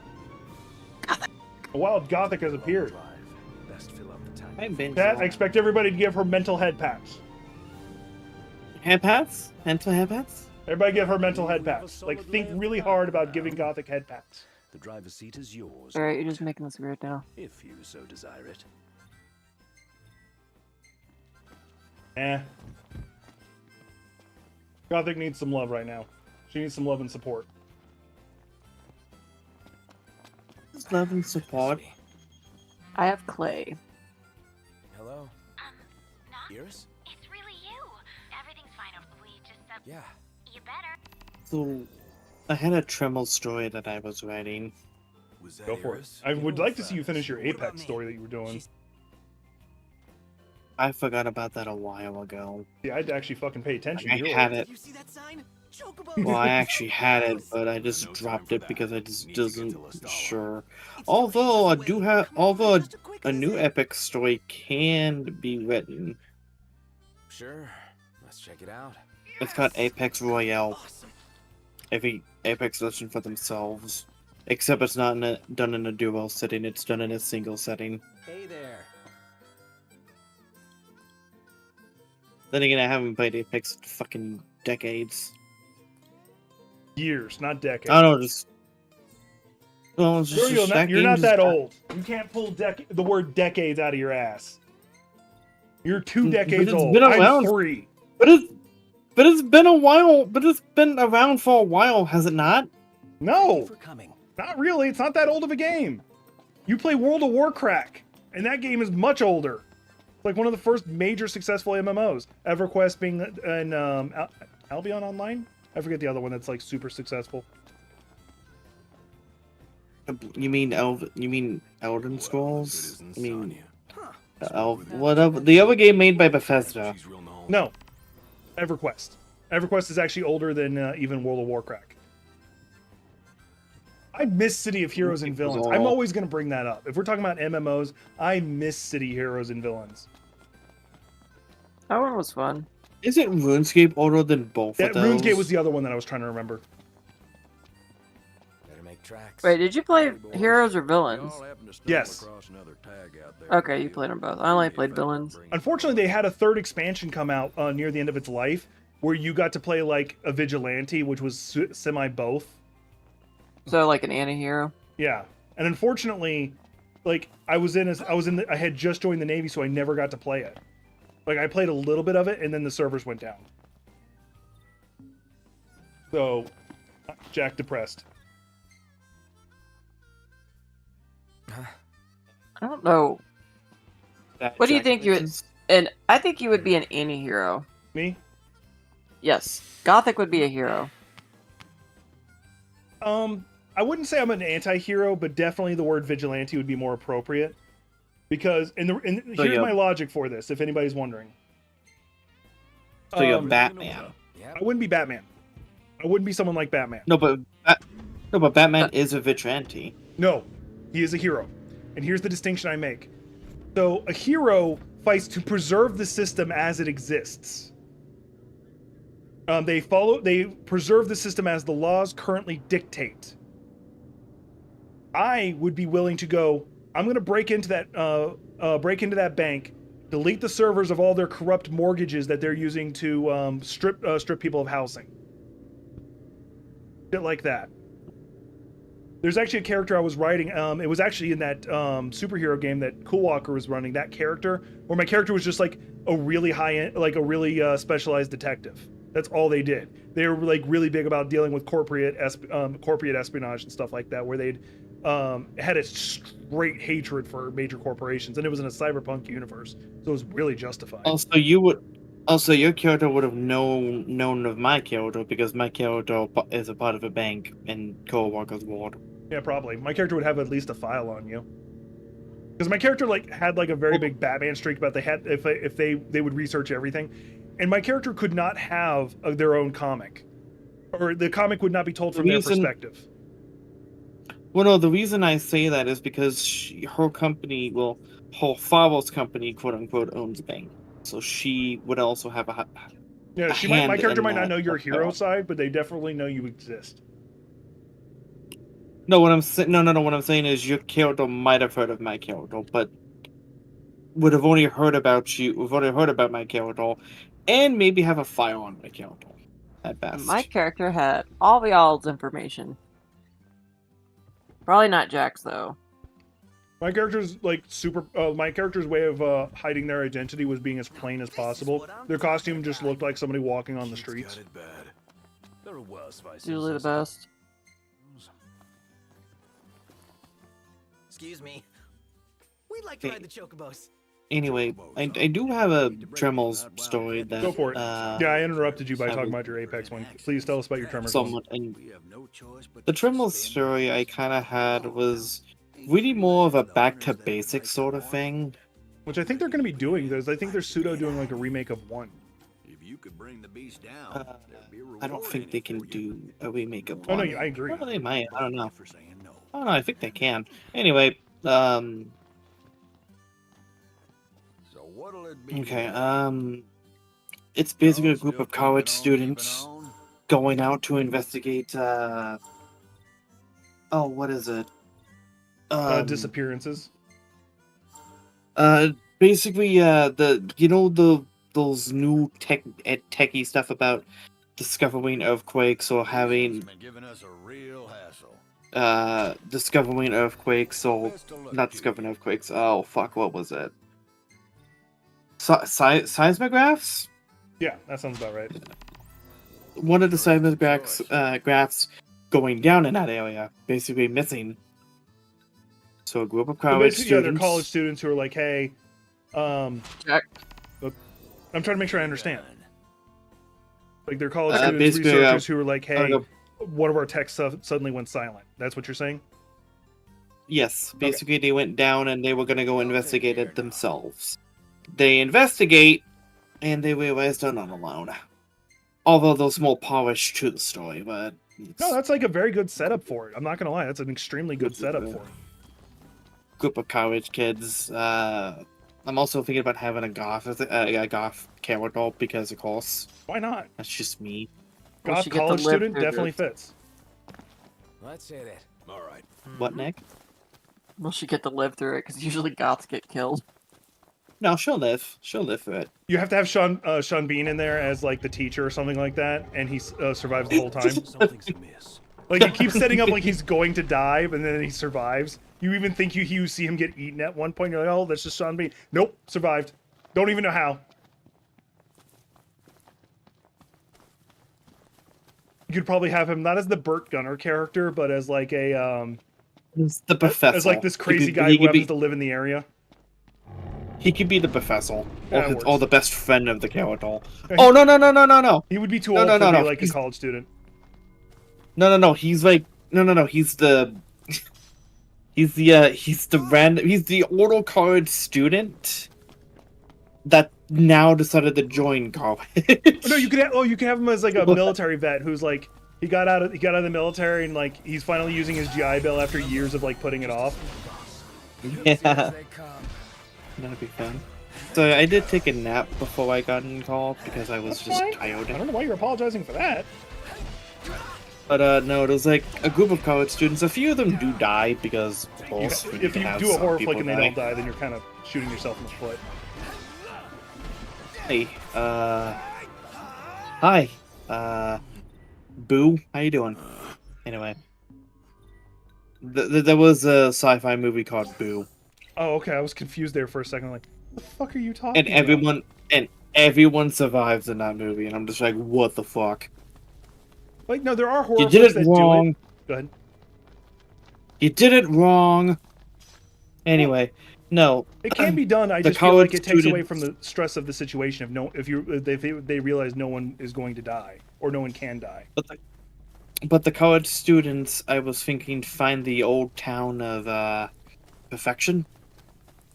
Speaker 1: A wild Gothic has appeared.
Speaker 2: Best fill up the tank.
Speaker 14: I've been.
Speaker 1: Pat, I expect everybody to give her mental head pats.
Speaker 14: Head pats? Mental head pats?
Speaker 1: Everybody give her mental head pats. Like, think really hard about giving Gothic head pats.
Speaker 2: The driver's seat is yours.
Speaker 4: Alright, you're just making this weird now.
Speaker 2: If you so desire it.
Speaker 1: Gothic needs some love right now. She needs some love and support.
Speaker 14: Love and support.
Speaker 4: I have clay.
Speaker 2: Hello? Iris?
Speaker 17: It's really you. Everything's fine. We just,
Speaker 2: Yeah.
Speaker 17: You better.
Speaker 14: So, I had a Tremel story that I was writing.
Speaker 1: Go for it. I would like to see you finish your Apex story that you were doing.
Speaker 14: I forgot about that a while ago.
Speaker 1: Yeah, I'd actually fucking pay attention.
Speaker 14: I
Speaker 1: to
Speaker 14: had it.
Speaker 9: You see that sign?
Speaker 14: Well, I actually had it, but I just dropped it because I just wasn't sure. Although I do have, a new epic story can be written.
Speaker 2: Sure. Let's check it out.
Speaker 14: It's called Apex Royale. Every Apex Legend for themselves, except it's not done in a duo setting. It's done in a single setting.
Speaker 9: Hey there.
Speaker 14: Then again, I haven't played Apex in fucking decades.
Speaker 1: Years, not decades.
Speaker 14: I don't know, just... Well, it's just
Speaker 1: You're not that old. You can't pull the word decades out of your ass. You're 2 decades
Speaker 14: it's
Speaker 1: old.
Speaker 14: been
Speaker 1: I'm
Speaker 14: around,
Speaker 1: 3.
Speaker 14: But it's been a while. But it's been around for a while, has it not?
Speaker 1: No, not really. It's not that old of a game. You play World of Warcraft, and that game is much older. It's like one of the first major successful MMOs. EverQuest being an Albion Online. I forget the other one that's like super successful.
Speaker 14: You mean Elden Scrolls? I mean, whatever. The other game made by Bethesda.
Speaker 1: No, EverQuest. EverQuest is actually older than even World of Warcraft. I miss City of Heroes and Villains. I'm always going to bring that up. If we're talking about MMOs, I miss City Heroes and Villains.
Speaker 4: That one was fun.
Speaker 14: Isn't RuneScape older than both of those?
Speaker 1: RuneScape was the other one that I was trying to remember.
Speaker 3: Better make tracks.
Speaker 4: Wait, did you play Heroes or Villains?
Speaker 1: Yes.
Speaker 4: Okay, you played them both. I only played Villains.
Speaker 1: Unfortunately, they had a third expansion come out near the end of its life, where you got to play like a vigilante, which was semi both.
Speaker 4: So like an anti-hero.
Speaker 1: Yeah, and unfortunately, like I had just joined the Navy, so I never got to play it. Like I played a little bit of it, and then the servers went down. So, Jack depressed.
Speaker 4: I don't know. What do you think you would? And I think you would be an anti-hero.
Speaker 1: Me?
Speaker 4: Yes, Gothic would be a hero.
Speaker 1: I wouldn't say I'm an anti-hero, but definitely the word vigilante would be more appropriate. Because, here's my logic for this, if anybody's wondering.
Speaker 14: So you're Batman.
Speaker 1: I wouldn't be Batman. I wouldn't be someone like Batman.
Speaker 14: No, but Batman is a vigilante.
Speaker 1: No, he is a hero. And here's the distinction I make. So a hero fights to preserve the system as it exists. They preserve the system as the laws currently dictate. I would be willing to go, I'm going to break into that bank, delete the servers of all their corrupt mortgages that they're using to strip people of housing. Shit like that. There's actually a character I was writing. It was actually in that superhero game that Cool Walker was running. That character, where my character was just like a really high-end, like a really specialized detective. That's all they did. They were like really big about dealing with corporate espionage and stuff like that, where they'd had a straight hatred for major corporations, and it was in a cyberpunk universe, so it was really justified.
Speaker 14: Also, your character would have known of my character because my character is a part of a bank in Cold Walker's world.
Speaker 1: Yeah, probably. My character would have at least a file on you, because my character had a very big Batman streak about if they would research everything, and my character could not have their own comic, or the comic would not be told from their perspective.
Speaker 14: Well, no, the reason I say that is because her company, her father's company, quote unquote, owns a bank. So she would also have a
Speaker 1: my character might not know your hero side, but they definitely know you exist.
Speaker 14: No, what I'm saying is your character might have heard of my character, but would have only heard about you. We've only heard about my character, and maybe have a file on my character at best.
Speaker 4: My character had all y'all's information. Probably not Jack's though.
Speaker 1: My character's my character's way of hiding their identity was being as plain as possible. Their costume just looked like somebody walking on the streets.
Speaker 4: Usually the best.
Speaker 9: Excuse me. We'd like to ride the chocobos.
Speaker 14: Anyway, I do have a Tremels story that...
Speaker 1: Go for it. Yeah, I interrupted you by talking about your Apex one. Please tell us about your Tremors one.
Speaker 14: The Tremels story I kind of had was really more of a back-to-basics sort of thing.
Speaker 1: Which I think they're going to be doing. I think they're pseudo-doing like a remake of 1.
Speaker 8: If you could bring the beast down,
Speaker 14: I don't think they can do a remake of 1.
Speaker 1: Oh, no, I agree.
Speaker 14: Well, they might. I don't know. Oh, no, I think they can. Anyway, okay, it's basically a group of college students going out to investigate, what is it?
Speaker 1: Disappearances.
Speaker 14: Basically, those new techie stuff about discovering earthquakes or having discovering earthquakes or not discovering earthquakes. Oh fuck, what was it? Seismographs?
Speaker 1: Yeah, that sounds about right.
Speaker 14: One of the seismographs graphs going down in that area, basically missing. So a group of college students.
Speaker 1: Yeah, they're college students who are like, hey,
Speaker 4: Jack.
Speaker 1: Look, I'm trying to make sure I understand. Like they're college students,
Speaker 14: basically,
Speaker 1: researchers who are like, hey, one of our texts suddenly went silent. That's what you're saying?
Speaker 14: Yes, basically they went down and they were gonna go investigate it themselves. They investigate, and they realize they're not alone. Although there's more polish to the story, but...
Speaker 1: No, that's like a very good setup for it. I'm not gonna lie, that's an extremely good setup for it.
Speaker 14: Group of college kids. I'm also thinking about having a goth character because, of course...
Speaker 1: Why not?
Speaker 14: That's just me.
Speaker 1: Goth college student definitely fits.
Speaker 3: Let's hit it.
Speaker 8: All right.
Speaker 14: What, Nick?
Speaker 4: Will she get to live through it? Because usually goths get killed.
Speaker 14: No, she'll live. She'll live through it.
Speaker 1: You have to have Sean Bean in there as like the teacher or something like that, and he survives the whole time.
Speaker 2: Something's amiss.
Speaker 1: Like he keeps setting up like he's going to die, and then he survives. You even think you see him get eaten at one point. You're like, oh, that's just Sean Bean. Nope, survived. Don't even know how. You could probably have him not as the Burt Gunner character, but as like a
Speaker 14: the professor.
Speaker 1: As like this crazy guy who happens to live in the area.
Speaker 14: He could be the professor,
Speaker 1: Yeah,
Speaker 14: or the best friend of the character. Oh no!
Speaker 1: He would be too old to be like a college student.
Speaker 14: No. He's like He's the he's the older college student that now decided to join college.
Speaker 1: No, you could have him as like a military vet who's like he got out of the military and like he's finally using his GI Bill after years of like putting it off.
Speaker 14: Yeah. That'd be fun. So I did take a nap before I got in call because I was just tired.
Speaker 1: I don't know why you're apologizing for that.
Speaker 14: But no, it was like a group of college students. A few of them do die because, of course,
Speaker 1: if you do a horror flick and they don't die, then you're kind of shooting yourself in the foot.
Speaker 14: Hey, hi, Boo, how you doing? Anyway, there was a sci-fi movie called Boo.
Speaker 1: Oh, okay. I was confused there for a second. Like, what the fuck are you talking
Speaker 14: about? And everyone survives in that movie, and I'm just like, what the fuck?
Speaker 1: Like, no, there are horror
Speaker 14: flicks that do it.
Speaker 1: Go ahead.
Speaker 14: You did it wrong. Anyway, no.
Speaker 1: It can be done. I just feel like it takes away from the stress of the situation. If they realize no one is going to die or no one can die.
Speaker 14: But the college students, I was thinking, find the old town of Perfection.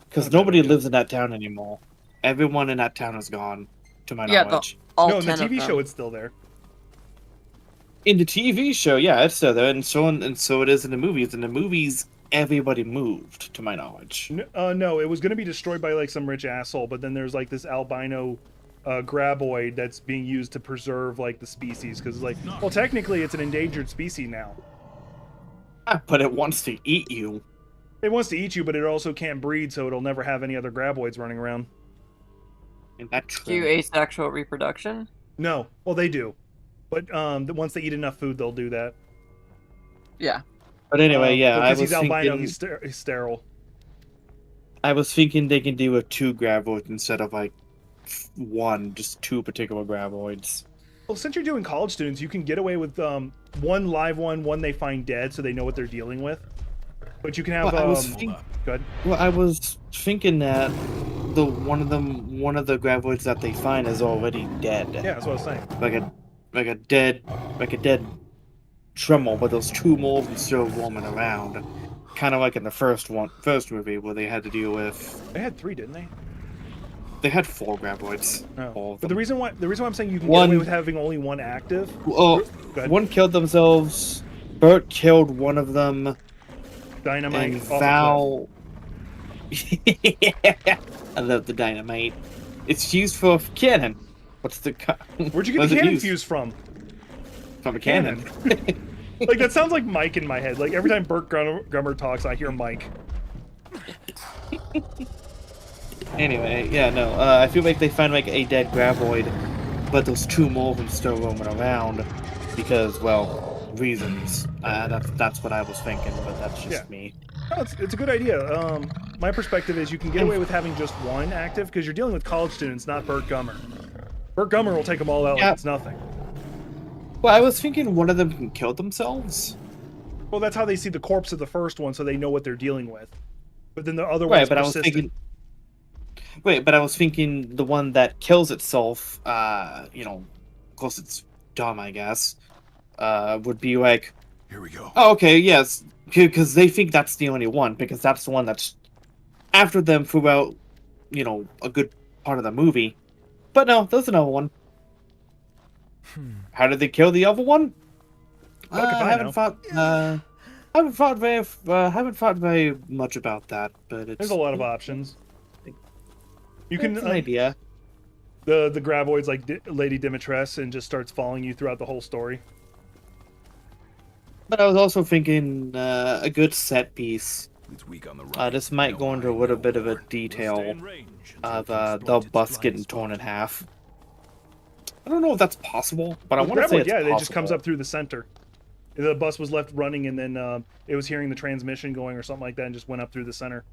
Speaker 14: Because nobody lives in that town anymore. Everyone in that town is gone, to my knowledge.
Speaker 1: No, in the TV show, it's still there.
Speaker 14: In the TV show, yeah, it's still there, and so it is in the movies. In the movies, everybody moved, to my knowledge.
Speaker 1: No, it was going to be destroyed by like some rich asshole, but then there's like this albino graboid that's being used to preserve like the species, because like, well, technically it's an endangered species now.
Speaker 14: But it wants to eat you.
Speaker 1: It wants to eat you, but it also can't breed, so it'll never have any other graboids running around.
Speaker 14: Is that true?
Speaker 4: Do asexual reproduction?
Speaker 1: No. Well, they do. But once they eat enough food, they'll do that.
Speaker 4: Yeah.
Speaker 14: But anyway, yeah,
Speaker 1: because he's albino, he's sterile.
Speaker 14: I was thinking they can do with 2 graboids instead of like 1, just 2 particular graboids.
Speaker 1: Well, since you're doing college students, you can get away with one live one they find dead, so they know what they're dealing with. But you can have. Go ahead.
Speaker 14: Well, I was thinking that one of the graboids that they find is already dead.
Speaker 1: Yeah, that's what I was saying.
Speaker 14: Like a dead Tremel, but there's 2 more of them still roaming around. Kind of like in the first movie where they had to deal with.
Speaker 1: They had 3, didn't they?
Speaker 14: They had 4 graboids.
Speaker 1: Oh. But the reason why I'm saying you can get away with having only 1 active.
Speaker 14: Well, one killed themselves. Bert killed one of them.
Speaker 1: Dynamite.
Speaker 14: And Val. I love the dynamite. It's used for cannon. What's the?
Speaker 1: Where'd you get the cannon fuse from?
Speaker 14: From a cannon.
Speaker 1: Like that sounds like Mike in my head. Like every time Burt Gummer talks, I hear Mike.
Speaker 14: Anyway, yeah, no. I feel like they find like a dead graboid, but there's 2 more of them still roaming around because, well, reasons. That's what I was thinking, but that's just me.
Speaker 1: No, it's a good idea. my perspective is you can get away with having just one active because you're dealing with college students, not Burt Gummer. Burt Gummer will take them all out like it's nothing.
Speaker 14: Well, I was thinking one of them can kill themselves.
Speaker 1: Well, that's how they see the corpse of the first one, so they know what they're dealing with. But then the other
Speaker 14: Right,
Speaker 1: one's
Speaker 14: but
Speaker 1: persistent.
Speaker 14: I was thinking. Wait, but I was thinking the one that kills itself, you know, of course it's dumb, I guess, would be like,
Speaker 5: here we go.
Speaker 14: Oh, okay, yes, because they think that's the only one, because that's the one that's after them throughout, you know, a good part of the movie. But no, there's another one. How did they kill the other one? I haven't thought very much about that, but it's
Speaker 1: There's a lot of options. You can
Speaker 14: an idea.
Speaker 1: The graboid's like Lady Dimitrescu and just starts following you throughout the whole story.
Speaker 14: But I was also thinking a good set piece.
Speaker 5: It's weak on the right.
Speaker 14: This might go into a little bit of a detail of the bus getting torn in half. I don't know if that's possible, but I want to say it's possible.
Speaker 1: It just comes up through the center. The bus was left running, and then it was hearing the transmission going or something like that, and just went up through the center.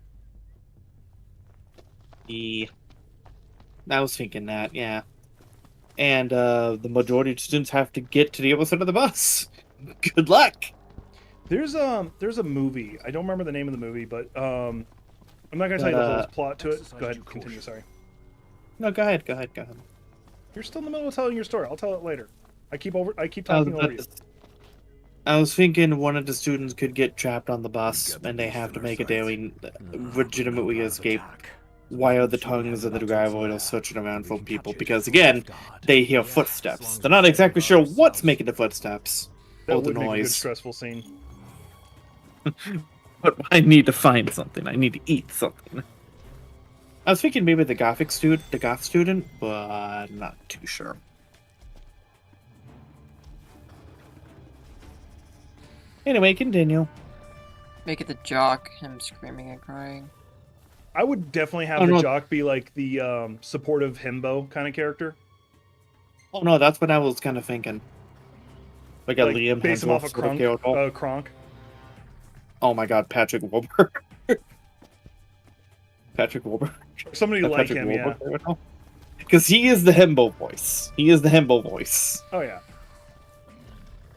Speaker 14: I was thinking that, yeah. And the majority of students have to get to the other side of the bus. Good luck.
Speaker 1: There's a movie. I don't remember the name of the movie, but I'm not gonna tell you the whole plot to it. Go ahead, continue. Sorry.
Speaker 14: No, go ahead.
Speaker 1: You're still in the middle of telling your story. I'll tell it later. I keep talking over you.
Speaker 14: I was thinking one of the students could get trapped on the bus, and they have to make a daily legitimately escape while the tongues of the graboid are searching around for people, because again, they hear footsteps. They're not exactly sure what's making the footsteps
Speaker 1: That
Speaker 14: or the
Speaker 1: would make a good
Speaker 14: noise.
Speaker 1: stressful scene.
Speaker 14: But I need to find something. I need to eat something. I was thinking maybe the goth student, but not too sure. Anyway, continue.
Speaker 4: Make it the jock, him screaming and crying.
Speaker 1: I would definitely have the jock be like the supportive himbo kind of character.
Speaker 14: Oh no, that's what I was kind of thinking. Like a Liam
Speaker 1: base him off of
Speaker 14: Hemsworth
Speaker 1: Kronk.
Speaker 14: Oh my God, Patrick Wilbur. Patrick Wilbur.
Speaker 1: Somebody like him, yeah.
Speaker 14: Because he is the himbo voice. He is the himbo voice.
Speaker 1: Oh yeah.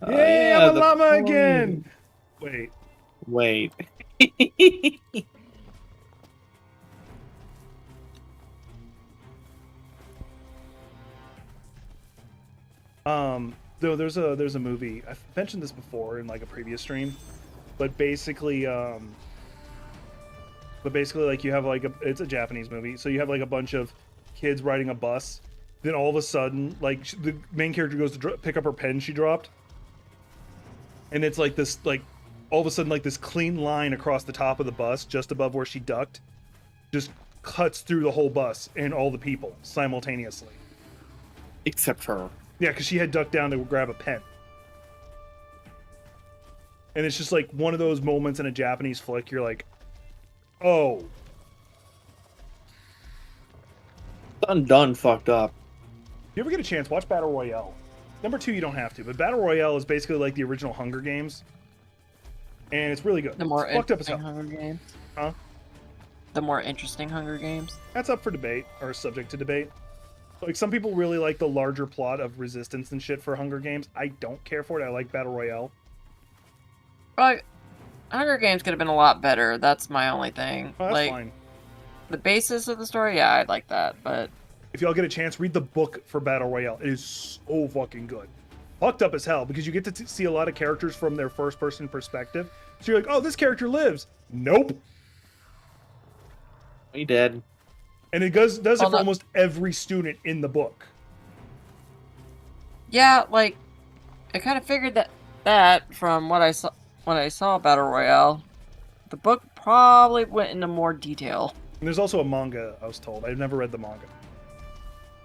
Speaker 1: Yeah, I'm a llama again.
Speaker 14: Wait.
Speaker 1: Though there's a movie. I've mentioned this before in like a previous stream, but basically like you have like it's a Japanese movie, so you have like a bunch of kids riding a bus. Then all of a sudden, like the main character goes to pick up her pen she dropped, and it's like this like all of a sudden like this clean line across the top of the bus just above where she ducked, just cuts through the whole bus and all the people simultaneously.
Speaker 14: Except her.
Speaker 1: Yeah, because she had ducked down to grab a pen. And it's just like one of those moments in a Japanese flick, you're like, oh.
Speaker 14: Done fucked up.
Speaker 1: If you ever get a chance, watch Battle Royale. Number 2, you don't have to, but Battle Royale is basically like the original Hunger Games. And it's really good.
Speaker 4: The more
Speaker 1: it's fucked up as hell.
Speaker 4: Hunger Games?
Speaker 1: Huh?
Speaker 4: The more interesting Hunger Games?
Speaker 1: That's up for debate, or subject to debate. Like, some people really like the larger plot of Resistance and shit for Hunger Games. I don't care for it. I like Battle Royale.
Speaker 4: Like, Hunger Games could have been a lot better. That's my only thing.
Speaker 1: Oh, that's
Speaker 4: like,
Speaker 1: fine.
Speaker 4: The basis of the story, yeah, I'd like that, but...
Speaker 1: If y'all get a chance, read the book for Battle Royale. It is so fucking good. Fucked up as hell, because you get to see a lot of characters from their first-person perspective. So you're like, oh, this character lives. Nope.
Speaker 14: He dead.
Speaker 1: And it does it for almost every student in the book.
Speaker 4: Yeah, like, I kind of figured that from what I saw Battle Royale. The book probably went into more detail.
Speaker 1: And there's also a manga, I was told. I've never read the manga.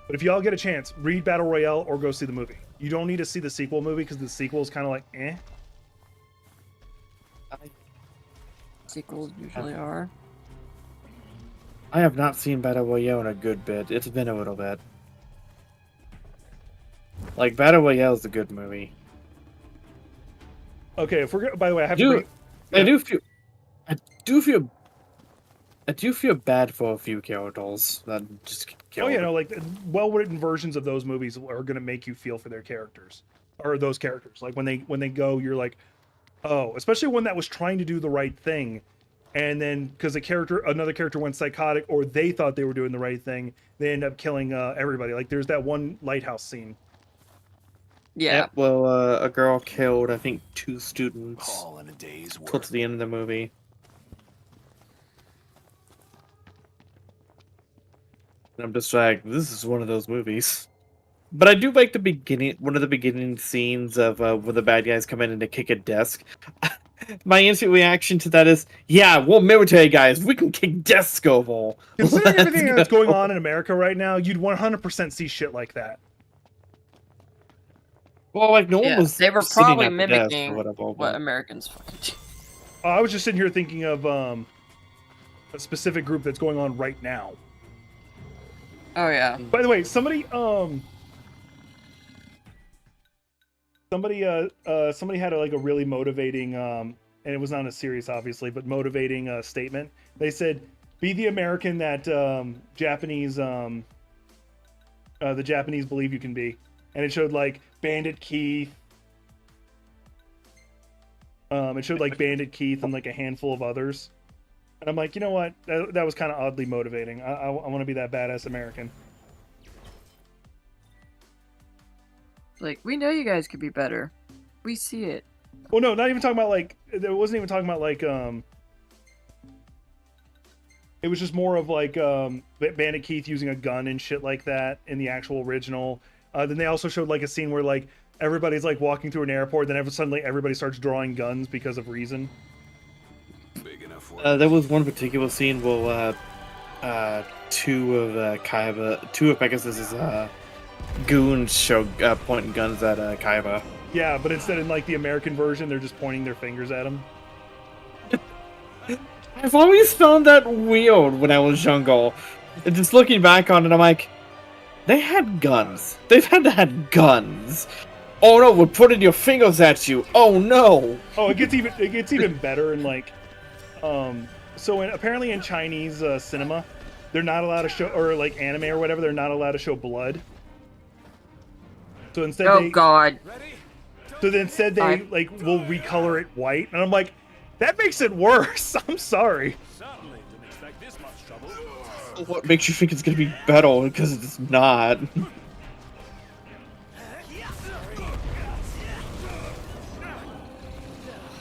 Speaker 1: But if y'all get a chance, read Battle Royale or go see the movie. You don't need to see the sequel movie, because the sequel is kind of like, eh.
Speaker 4: Sequels usually are.
Speaker 14: I have not seen Battle Royale in a good bit. It's been a little bit. Like, Battle Royale is a good movie.
Speaker 1: Okay, if we're by the way, I
Speaker 14: I do feel bad for a few characters that just get
Speaker 1: Oh
Speaker 14: killed.
Speaker 1: yeah, no, like well-written versions of those movies are gonna make you feel for their characters, or those characters. Like when they go, you're like, oh, especially one that was trying to do the right thing, and then because another character went psychotic, or they thought they were doing the right thing, they end up killing everybody. Like there's that one lighthouse scene.
Speaker 4: Yeah.
Speaker 14: Yep, well, a girl killed, I think, 2 students
Speaker 3: All in a day's work.
Speaker 14: towards the end of the movie. And I'm just like, this is one of those movies. But I do like one of the beginning scenes of when the bad guys come in and they kick a desk. My instant reaction to that is, yeah, we're military guys. We can kick desks over.
Speaker 1: Considering everything that's going on in America right now, you'd 100% see shit like that.
Speaker 14: Well, like, no one was
Speaker 4: They were
Speaker 14: sitting
Speaker 4: probably
Speaker 14: at the desk or
Speaker 4: mimicking
Speaker 14: whatever,
Speaker 4: what
Speaker 14: but-
Speaker 4: Americans fucking do.
Speaker 1: I was just sitting here thinking of a specific group that's going on right now.
Speaker 4: Oh yeah.
Speaker 1: By the way, somebody had a really motivating and it was not a serious, obviously, but motivating statement. They said, "Be the American that the Japanese believe you can be," and it showed like Bandit Keith. It showed like Bandit Keith and like a handful of others, and I'm like, you know what? That was kind of oddly motivating. I want to be that badass American.
Speaker 4: Like, we know you guys could be better. We see it.
Speaker 1: Well, no, not even talking about like. It wasn't even talking about like. It was just more of like Bandit Keith using a gun and shit like that in the actual original. Then they also showed like a scene where like everybody's like walking through an airport, then suddenly everybody starts drawing guns because of reason.
Speaker 5: Big enough
Speaker 14: There was one particular scene where two of Pegasus's goons show pointing guns at Kaiba.
Speaker 1: Yeah, but instead in like the American version, they're just pointing their fingers at him.
Speaker 14: I've always found that weird when I was younger. And just looking back on it, I'm like, they had guns. They've had to have guns. Oh no, we're putting your fingers at you. Oh no.
Speaker 1: Oh, it gets even better in like, so apparently in Chinese cinema, they're not allowed to show, or like anime or whatever, they're not allowed to show blood. So instead, instead they like will recolor it white, and I'm like, that makes it worse. I'm sorry.
Speaker 14: What makes you think it's gonna be better? Because it's not.
Speaker 4: You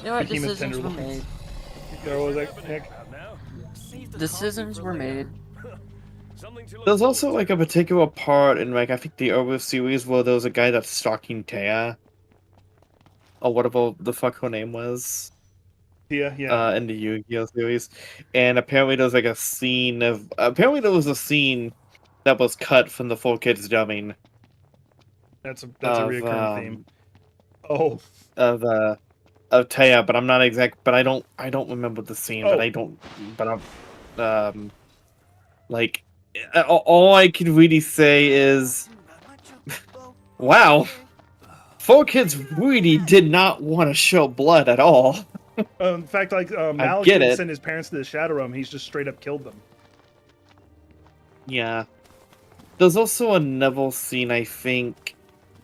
Speaker 4: know what?
Speaker 1: Behemoth
Speaker 4: Decisions were
Speaker 1: Tenderloins.
Speaker 4: made.
Speaker 1: What was that, Nick?
Speaker 4: Decisions were made.
Speaker 14: There's also like a particular part in like I think the Obo series where there was a guy that's stalking Taya. Or whatever the fuck her name was.
Speaker 1: Yeah, yeah.
Speaker 14: In the Yu-Gi-Oh series. And apparently there was like a scene of that was cut from the 4Kids dubbing.
Speaker 1: That's a recurring theme. Oh.
Speaker 14: Of Taya, but I'm not exact but I don't remember the scene, but I'm like all I can really say is wow. 4Kids really did not want to show blood at all.
Speaker 1: In fact, like Malik
Speaker 14: get
Speaker 1: didn't
Speaker 14: it.
Speaker 1: send his parents to the Shadow Realm. He's just straight up killed them.
Speaker 14: Yeah. There's also another scene, I think,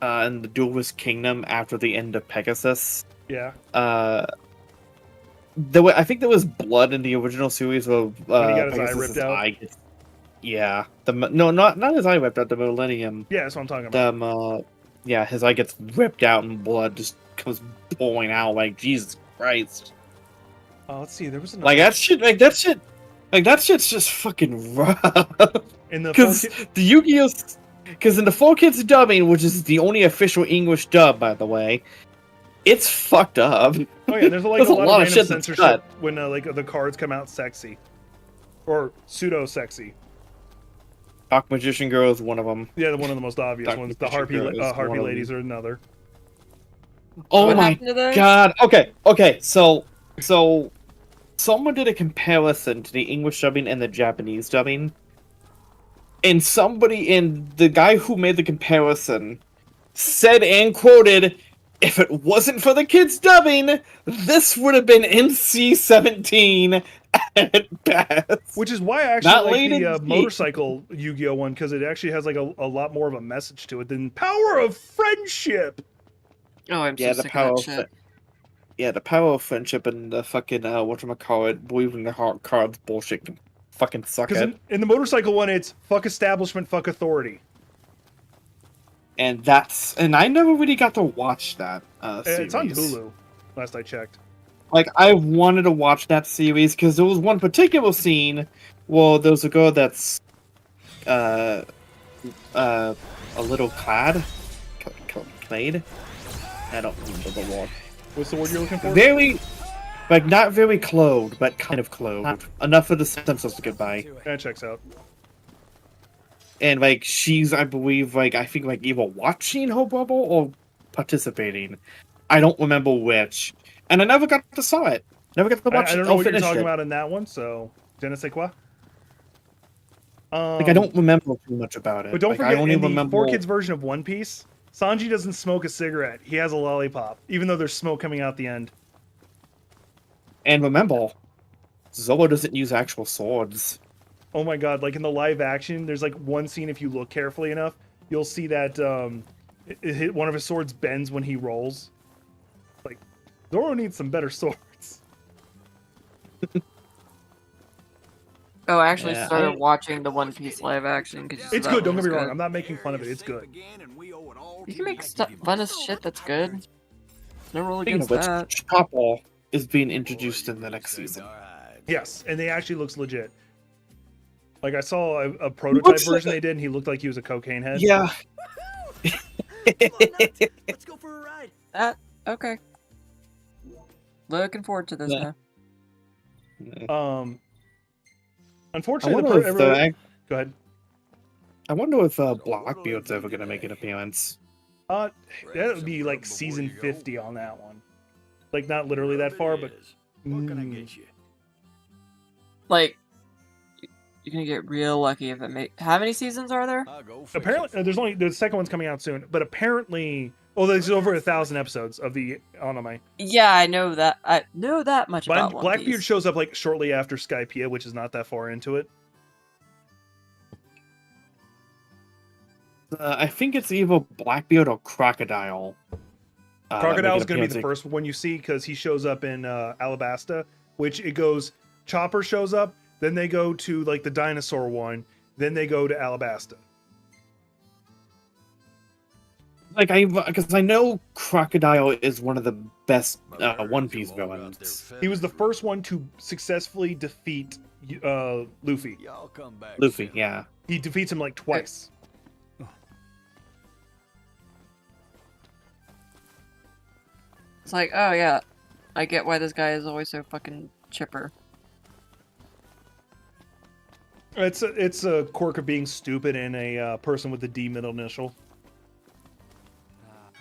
Speaker 14: in the Duelist Kingdom after the end of Pegasus.
Speaker 1: Yeah.
Speaker 14: I think there was blood in the original series where
Speaker 1: When he got his eye
Speaker 14: Pegasus's
Speaker 1: ripped out?
Speaker 14: eye gets- yeah. Not his eye ripped out, the Millennium.
Speaker 1: Yeah, that's what I'm talking about.
Speaker 14: Yeah, his eye gets ripped out and blood just comes pouring out. Like, Jesus Christ.
Speaker 1: Let's see. There was another...
Speaker 14: Like that shit's just fucking rough.
Speaker 1: In the
Speaker 14: Because the Yu-Gi-Oh! Because in the 4Kids dubbing, which is the only official English dub, by the way, it's fucked up.
Speaker 1: Oh yeah, there's like
Speaker 14: There's
Speaker 1: a lot of
Speaker 14: shit that's
Speaker 1: censorship
Speaker 14: cut.
Speaker 1: when like the cards come out sexy, or pseudo sexy.
Speaker 14: Dark Magician Girl is one of them.
Speaker 1: Yeah, one of the most obvious
Speaker 14: Dark
Speaker 1: ones. The
Speaker 14: Magician Girl is
Speaker 1: Harpy
Speaker 14: one of
Speaker 1: ladies
Speaker 14: them.
Speaker 1: are another.
Speaker 14: Oh
Speaker 4: What
Speaker 14: my
Speaker 4: happened to those?
Speaker 14: god. Okay. So someone did a comparison to the English dubbing and the Japanese dubbing. And the guy who made the comparison said and quoted, "If it wasn't for the kids dubbing, this would have been NC-17 At best.
Speaker 1: Which is why I actually
Speaker 14: Not
Speaker 1: like
Speaker 14: late in
Speaker 1: the
Speaker 14: the game.
Speaker 1: motorcycle Yu-Gi-Oh one, because it actually has like a lot more of a message to it than Power of Friendship.
Speaker 4: Oh, I'm
Speaker 14: Yeah,
Speaker 4: so
Speaker 14: the
Speaker 4: sick
Speaker 14: power
Speaker 4: of
Speaker 14: of
Speaker 4: that shit.
Speaker 14: yeah, the power of friendship and the fucking whatchamacallit, believing the heart cards bullshit can fucking suck
Speaker 1: Because
Speaker 14: it.
Speaker 1: in the motorcycle one, it's fuck establishment, fuck authority.
Speaker 14: And I never really got to watch that series.
Speaker 1: It's on Hulu, last I checked.
Speaker 14: Like, I wanted to watch that series because there was one particular scene where there's a girl that's a little clad. I don't remember the word.
Speaker 1: What's the word you're looking for?
Speaker 14: Very, like, not very clothed, but kind of clothed. Enough for the senses to get by.
Speaker 1: That checks out.
Speaker 14: And, like, she's, I believe, like, I think, like, either watching her bubble or participating. I don't remember which. And I never got to saw it. Never got to watch it.
Speaker 1: I don't know what you're talking about in that one, so je ne sais quoi.
Speaker 14: Like, I don't remember too much about it.
Speaker 1: But don't
Speaker 14: like,
Speaker 1: forget,
Speaker 14: I only
Speaker 1: in the
Speaker 14: remember
Speaker 1: 4Kids version of One Piece, Sanji doesn't smoke a cigarette. He has a lollipop, even though there's smoke coming out the end.
Speaker 14: And remember, Zoro doesn't use actual swords.
Speaker 1: Oh my god, like in the live action, there's like one scene, if you look carefully enough, you'll see that one of his swords bends when he rolls. Like, Zoro needs some better swords.
Speaker 4: Oh, I actually started watching the One Piece live action.
Speaker 1: It's good, don't get me wrong. I'm not making fun of it. It's good.
Speaker 4: You can make fun of shit that's good. No rule
Speaker 14: Speaking
Speaker 4: against
Speaker 14: of which,
Speaker 4: that.
Speaker 14: Chopper is being introduced in the next season.
Speaker 1: Yes, and they actually looks legit. Like, I saw a prototype version they did, and he looked like he was a cocaine head.
Speaker 14: Yeah.
Speaker 9: Let's go for a ride.
Speaker 4: Okay. Looking forward to this
Speaker 1: now.
Speaker 14: I
Speaker 1: Unfortunately,
Speaker 14: wonder if
Speaker 1: go ahead.
Speaker 14: I wonder if Blackbeard's ever gonna make an appearance.
Speaker 1: That would be like season 50 on that one. Like, not literally that far, but
Speaker 8: What can I get you?
Speaker 4: Like, you're gonna get real lucky if it how many seasons are there?
Speaker 1: apparently there's only the second one's coming out soon. But apparently, there's over 1,000 episodes of the anime.
Speaker 4: Yeah, I know that. I know that much about One
Speaker 1: Blackbeard
Speaker 4: Piece.
Speaker 1: shows up like shortly after Skypiea, which is not that far into it.
Speaker 14: I think it's either Blackbeard or Crocodile.
Speaker 1: Crocodile's going to be the first one you see because he shows up in Alabasta, which it goes, Chopper shows up, then they go to like the dinosaur one, then they go to Alabasta.
Speaker 14: Like, because I know Crocodile is one of the best One Piece villains.
Speaker 1: He was the first one to successfully defeat Luffy.
Speaker 14: Luffy, yeah.
Speaker 1: He defeats him like twice.
Speaker 4: It's like, oh yeah, I get why this guy is always so fucking chipper.
Speaker 1: It's a quirk of being stupid and a person with a D middle initial.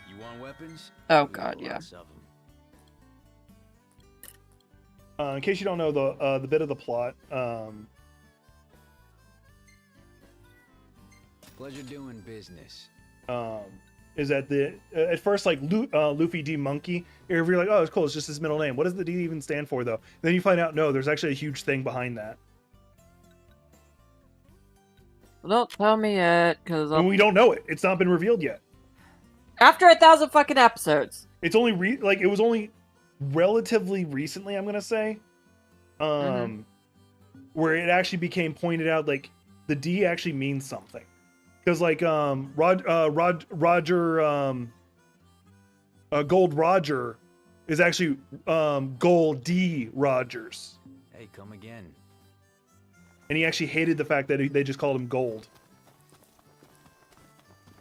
Speaker 8: You want weapons?
Speaker 4: Oh god, yeah.
Speaker 1: In case you don't know the bit of the plot,
Speaker 11: Pleasure doing business.
Speaker 1: is that at first like Luffy D Monkey, you're like, oh, it's cool, it's just his middle name. What does the D even stand for though? And then you find out no, there's actually a huge thing behind that.
Speaker 4: Well, don't tell me yet, because
Speaker 1: And we don't know it. It's not been revealed yet.
Speaker 4: After 1,000 fucking episodes.
Speaker 1: It's only it was only relatively recently, I'm gonna say, where it actually became pointed out like the D actually means something, because like Gold Roger is actually Gold D Rogers,
Speaker 11: Hey, come again.
Speaker 1: and he actually hated the fact that they just called him Gold.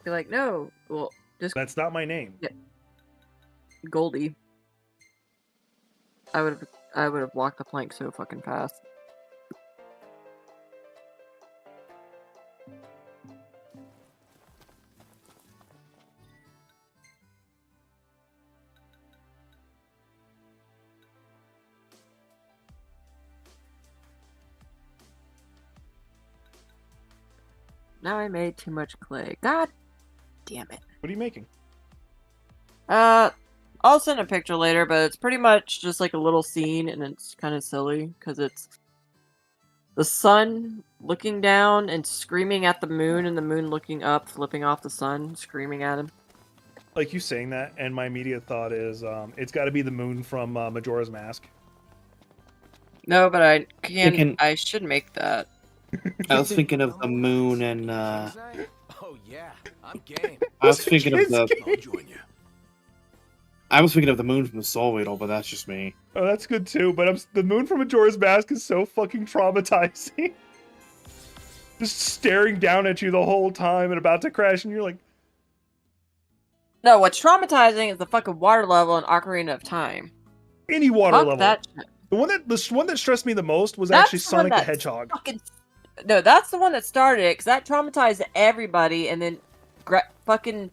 Speaker 4: Be like, no, well, just
Speaker 1: That's not my name.
Speaker 4: Yeah. Goldie. I would have walked the plank so fucking fast. Now I made too much clay. God damn it.
Speaker 1: What are you making?
Speaker 4: I'll send a picture later, but it's pretty much just like a little scene, and it's kind of silly because it's The sun looking down and screaming at the moon, and the moon looking up, flipping off the sun, screaming at him.
Speaker 1: Like you saying that, and my immediate thought is, it's got to be the moon from Majora's Mask.
Speaker 4: No, but I can.
Speaker 14: Thinking-
Speaker 4: I should make that.
Speaker 14: I was thinking of the moon and
Speaker 3: Oh yeah, I'm game.
Speaker 14: I was thinking of the.
Speaker 3: I'll join you.
Speaker 14: I was thinking of the moon from Soul Riddle, but that's just me.
Speaker 1: Oh, that's good too. But the moon from Majora's Mask is so fucking traumatizing. Just staring down at you the whole time and about to crash, and you're like,
Speaker 4: No, what's traumatizing is the fucking water level in Ocarina of Time.
Speaker 1: any water
Speaker 4: Fuck
Speaker 1: level.
Speaker 4: that shit.
Speaker 1: The one that stressed me the most was
Speaker 4: That's
Speaker 1: actually
Speaker 4: the one
Speaker 1: Sonic the
Speaker 4: that
Speaker 1: Hedgehog.
Speaker 4: No, that's the one that started it, because that traumatized everybody, and then fucking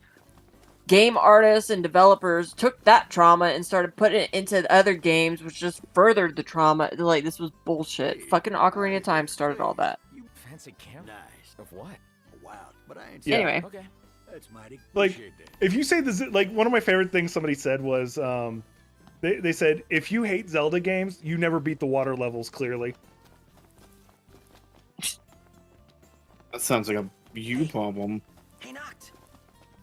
Speaker 4: game artists and developers took that trauma and started putting it into other games, which just furthered the trauma. Like, this was bullshit. Fucking Ocarina of Time started all that.
Speaker 3: You fancy camp? Nice. Of what?
Speaker 8: Wow, but I ain't.
Speaker 1: Yeah.
Speaker 4: Anyway.
Speaker 3: Okay. That's mighty.
Speaker 1: Like,
Speaker 3: Appreciate that.
Speaker 1: if you say this, like, one of my favorite things somebody said was, they said, if you hate Zelda games, you never beat the water levels, clearly.
Speaker 14: That sounds like a you problem.
Speaker 9: Hey, Noct.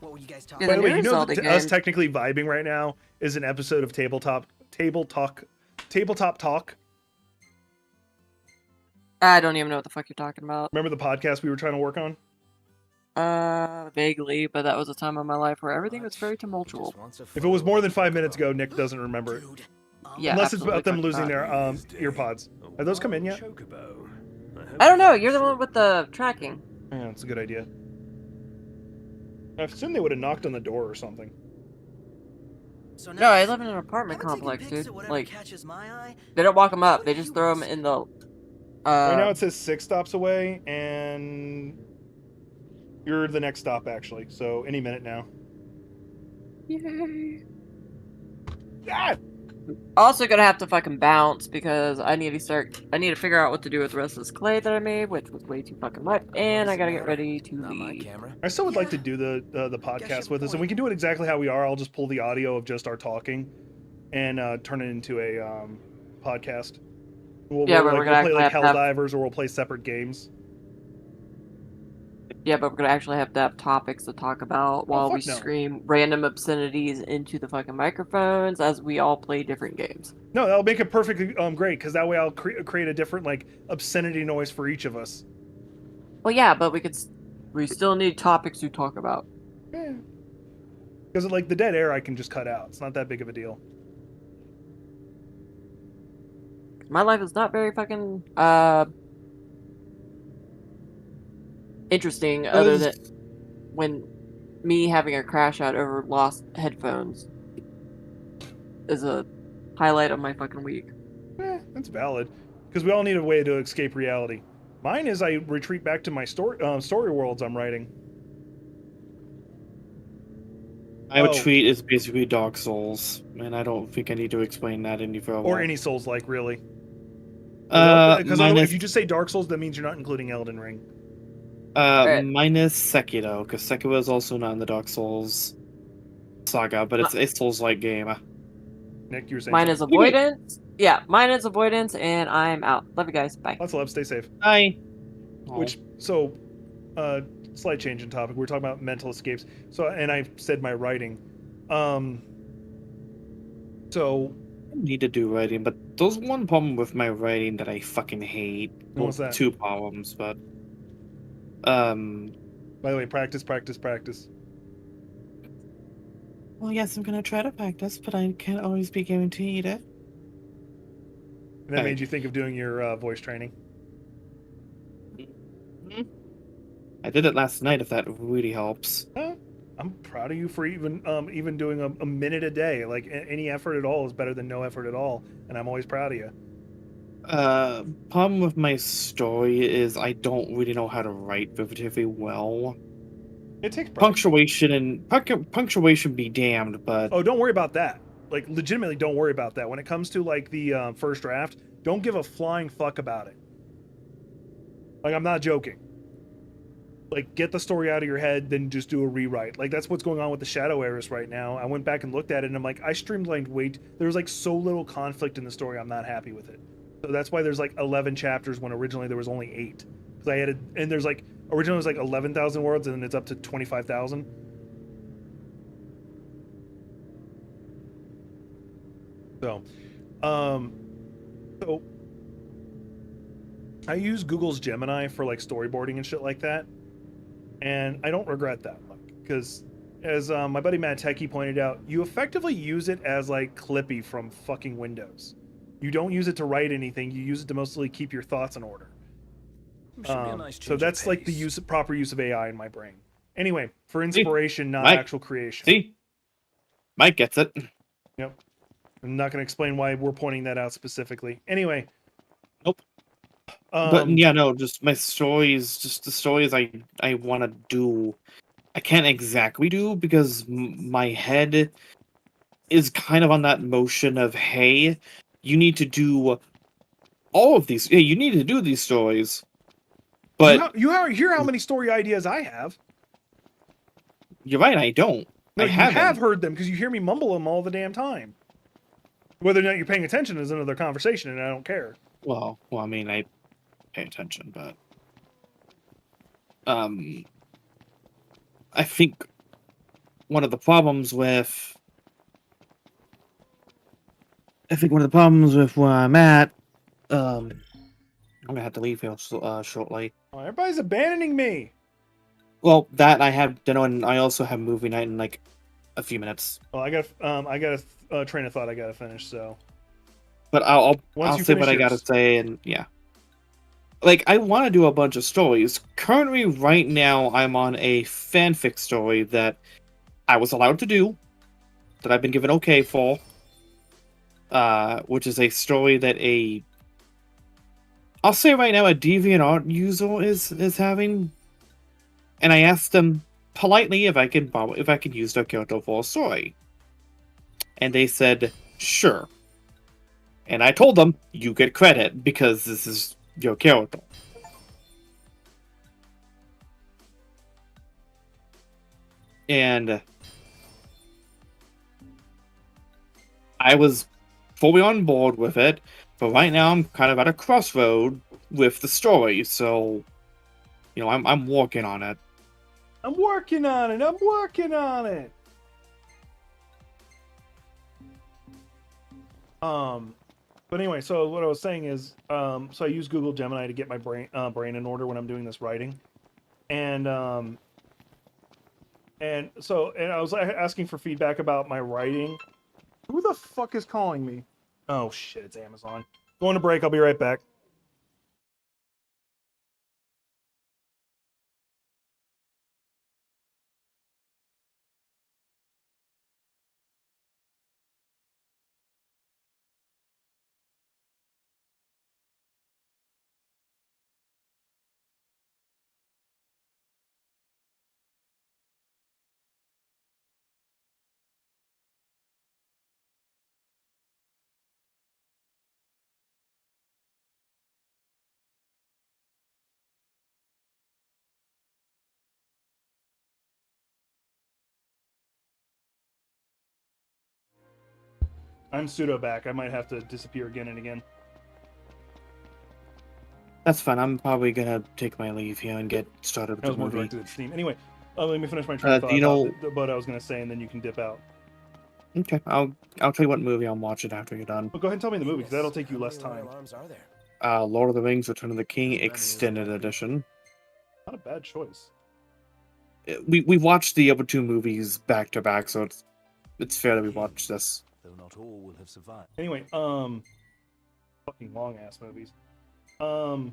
Speaker 9: What were you guys talking
Speaker 1: By the
Speaker 9: about?
Speaker 1: way, you know
Speaker 4: Zelda
Speaker 1: that us
Speaker 4: games.
Speaker 1: technically vibing right now is an episode of Tabletop Talk.
Speaker 4: I don't even know what the fuck you're talking about.
Speaker 1: Remember the podcast we were trying to work on?
Speaker 4: Vaguely, but that was a time of my life where everything was very tumultuous.
Speaker 1: If it was more than 5 minutes ago, Nick doesn't remember it.
Speaker 4: Yeah,
Speaker 1: Unless it's about them
Speaker 4: absolutely
Speaker 1: losing their ear pods. Have those come in yet?
Speaker 4: I don't know. You're the one with the tracking.
Speaker 1: Yeah, that's a good idea. I assume they would have knocked on the door or something.
Speaker 9: So
Speaker 4: No, I live in an apartment complex, dude. Like,
Speaker 9: catches my eye.
Speaker 4: they don't walk them up. They just throw them in the.
Speaker 1: Right now it says 6 stops away, and you're the next stop, actually. So any minute now.
Speaker 4: Yay.
Speaker 1: Ah!
Speaker 4: Also gonna have to fucking bounce because I need to figure out what to do with the rest of this clay that I made, which was way too fucking much, and I gotta get ready to leave.
Speaker 1: I still would like to do the podcast with us, and we can do it exactly how we are. I'll just pull the audio of just our talking and turn it into a podcast.
Speaker 4: Yeah, but we're gonna
Speaker 1: play like
Speaker 4: actually have to
Speaker 1: Helldivers, or we'll play separate games.
Speaker 4: Yeah, but we're gonna actually have to have topics to talk about while we
Speaker 1: fuck no.
Speaker 4: scream random obscenities into the fucking microphones as we all play different games.
Speaker 1: No, that'll make it perfectly great, because that way I'll create a different like obscenity noise for each of us.
Speaker 4: Well, yeah, but we still need topics to talk about.
Speaker 1: Because like the dead air, I can just cut out. It's not that big of a deal.
Speaker 4: My life is not very fucking interesting, other than when me having a crash out over lost headphones is a highlight of my fucking week.
Speaker 1: That's valid, because we all need a way to escape reality. Mine is I retreat back to my story worlds I'm writing.
Speaker 14: My retreat is basically Dark Souls, and I don't think I need to explain that any further.
Speaker 1: Or any Souls like, really. Because if you just say Dark Souls, that means you're not including Elden Ring.
Speaker 14: Mine is Sekiro, because Sekiro is also not in the Dark Souls saga, but it's a Souls-like game.
Speaker 1: Nick, you were saying
Speaker 4: Mine is avoidance. Yeah, mine is avoidance, and I'm out. Love you guys. Bye.
Speaker 1: Lots of love. Stay safe.
Speaker 14: Bye.
Speaker 1: Slight change in topic. We're talking about mental escapes. So, and I said my writing. So
Speaker 14: I need to do writing, but there's one problem with my writing that I fucking hate.
Speaker 1: What's that?
Speaker 14: 2 problems, but
Speaker 1: by the way, practice.
Speaker 14: Well, yes, I'm gonna try to practice, but I can't always be guaranteed it.
Speaker 1: And that made you think of doing your voice training.
Speaker 14: I did it last night, if that really helps.
Speaker 1: I'm proud of you for even doing a minute a day. Like, any effort at all is better than no effort at all, and I'm always proud of you.
Speaker 14: Problem with my story is I don't really know how to write relatively well.
Speaker 1: It takes practice.
Speaker 14: Punctuation be damned, but
Speaker 1: Oh, don't worry about that. Like, legitimately, don't worry about that. When it comes to like the first draft, don't give a flying fuck about it. Like, I'm not joking. Like, get the story out of your head, then just do a rewrite. Like, that's what's going on with the Shadow Heiress right now. I went back and looked at it, and I'm like, I streamlined there was like so little conflict in the story. I'm not happy with it. So that's why there's like 11 chapters when originally there was only 8. Because I added, and there's like originally it was like 11,000 words, and then it's up to 25,000. So, so I use Google's Gemini for like storyboarding and shit like that, and I don't regret that, because as my buddy Matt Techie pointed out, you effectively use it as like Clippy from fucking Windows. You don't use it to write anything. You use it to mostly keep your thoughts in order.
Speaker 2: Should be a nice
Speaker 1: So
Speaker 2: change
Speaker 1: that's
Speaker 2: of
Speaker 1: like the
Speaker 2: pace.
Speaker 1: proper use of AI in my brain. Anyway, for inspiration, not
Speaker 14: Mike.
Speaker 1: actual creation.
Speaker 14: See? Mike gets it.
Speaker 1: Yep. I'm not going to explain why we're pointing that out specifically. Anyway.
Speaker 14: Nope. But yeah, no, just my stories, just the stories I want to do. I can't exactly do because my head is kind of on that motion of, hey, you need to do all of these. Yeah, you need to do these stories. But
Speaker 1: you hear how many story ideas I have.
Speaker 14: You're right, I don't.
Speaker 1: No,
Speaker 14: I
Speaker 1: you
Speaker 14: haven't.
Speaker 1: have heard them because you hear me mumble them all the damn time. Whether or not you're paying attention is another conversation, and I don't care.
Speaker 14: Well, I mean, I pay attention, but I think one of the problems with where I'm at, I'm gonna have to leave here shortly.
Speaker 1: Oh, everybody's abandoning me.
Speaker 14: Well, that I have dinner, and I also have movie night in like a few minutes.
Speaker 1: Well, I got a train of thought I gotta finish. So,
Speaker 14: but I'll
Speaker 1: Once you
Speaker 14: say
Speaker 1: finish
Speaker 14: what I gotta
Speaker 1: yours.
Speaker 14: say, and yeah. Like, I want to do a bunch of stories. Currently, right now, I'm on a fanfic story that I was allowed to do, that I've been given okay for, which is a story that I'll say right now, a DeviantArt user is having, and I asked them politely if I could use their character for a story, and they said sure, and I told them you get credit because this is your character. And I was fully on board with it, but right now I'm kind of at a crossroad with the story, so you know, I'm working on it.
Speaker 1: I'm working on it. I'm working on it. But anyway, so what I was saying is, so I use Google Gemini to get my brain in order when I'm doing this writing, and I was asking for feedback about my writing. Who the fuck is calling me? Oh shit, it's Amazon. Going to break. I'll be right back. I'm pseudo back. I might have to disappear again and again.
Speaker 14: That's fine. I'm probably gonna take my leave here and get started with
Speaker 1: That was
Speaker 14: the
Speaker 1: more
Speaker 14: movie.
Speaker 1: directed at Steam. Anyway, let me finish my train of thought
Speaker 14: you know,
Speaker 1: about what I was going to say, and then you can dip out.
Speaker 14: Okay, I'll tell you what movie I'm watching after you're done.
Speaker 1: Well, go ahead and tell me the movie, because that'll take you less time.
Speaker 14: Lord of the Rings: Return of the King Extended Edition.
Speaker 1: Not a bad choice.
Speaker 14: We watched the other two movies back to back, so it's fair that we watch this.
Speaker 2: Though not all will have survived.
Speaker 1: Anyway, fucking long ass movies.
Speaker 2: To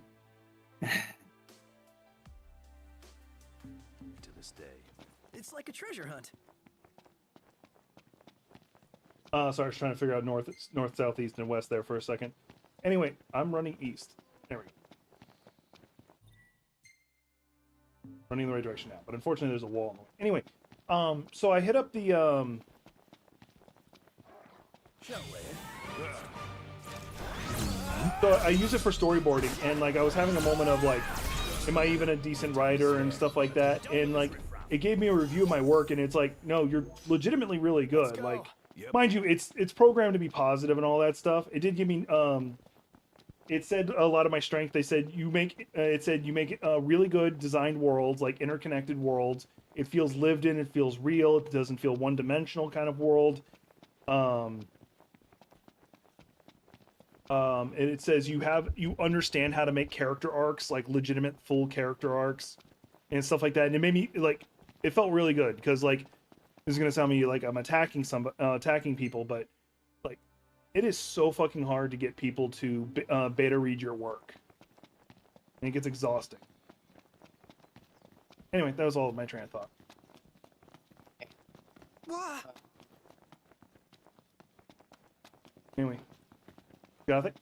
Speaker 2: this day,
Speaker 9: it's like a treasure hunt.
Speaker 1: Sorry, I was trying to figure out north, south, east, and west there for a second. Anyway, I'm running east. There we go. Running in the right direction now, but unfortunately there's a wall in the way. Anyway, so I hit up the So I use it for storyboarding, and like I was having a moment of like, am I even a decent writer and stuff like that, and like it gave me a review of my work, and it's like, no, you're legitimately really good. Like, mind you, it's programmed to be positive and all that stuff. It did give me it said a lot of my strength. They said you make really good designed worlds, like interconnected worlds. It feels lived in. It feels real. It doesn't feel one dimensional kind of world. And it says you understand how to make character arcs, like legitimate full character arcs and stuff like that. And it made me like, it felt really good because like, this is gonna sound me like I'm attacking people, but like, it is so fucking hard to get people to beta read your work, and it gets exhausting. Anyway, that was all of my train of thought. Anyway, got it.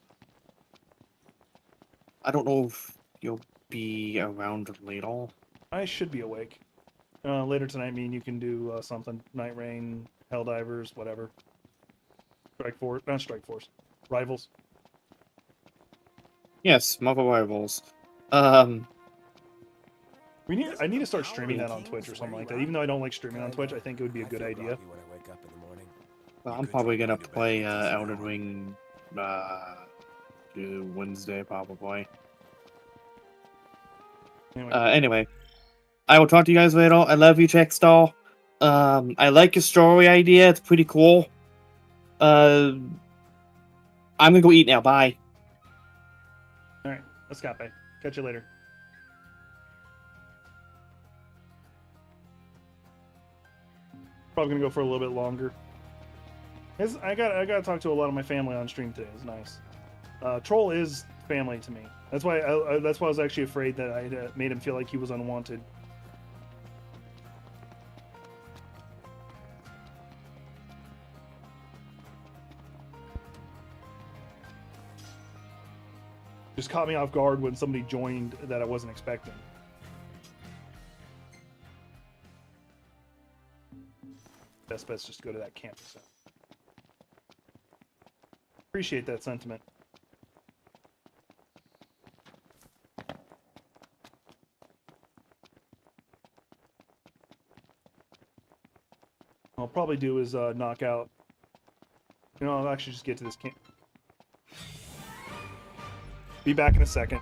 Speaker 14: I don't know if you'll be around later.
Speaker 1: I should be awake. Later tonight, me and you can do something. Night Rain, Helldivers, whatever. Not Strike Force. Rivals.
Speaker 14: Yes, Marvel Rivals.
Speaker 1: I need to start streaming that on Twitch or something like that. Even though I don't like streaming on Twitch, I think it would be a good idea.
Speaker 14: Well, I'm probably gonna play Elden Ring Wednesday, probably. Anyway, I will talk to you guys later. I love you, Checkstar. I like your story idea. It's pretty cool. I'm gonna go eat now. Bye.
Speaker 1: All right, let's go. Catch you later. Probably gonna go for a little bit longer. I gotta talk to a lot of my family on stream today. It's nice. Troll is family to me. That's why I was actually afraid that I made him feel like he was unwanted. Just caught me off guard when somebody joined that I wasn't expecting. Best bet's just go to that campus. Appreciate that sentiment. What I'll probably do is knock out. I'll actually just get to this camp. Be back in a second.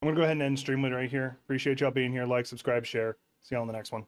Speaker 1: I'm gonna go ahead and end stream right here. Appreciate y'all being here. Like, subscribe, share. See y'all on the next one.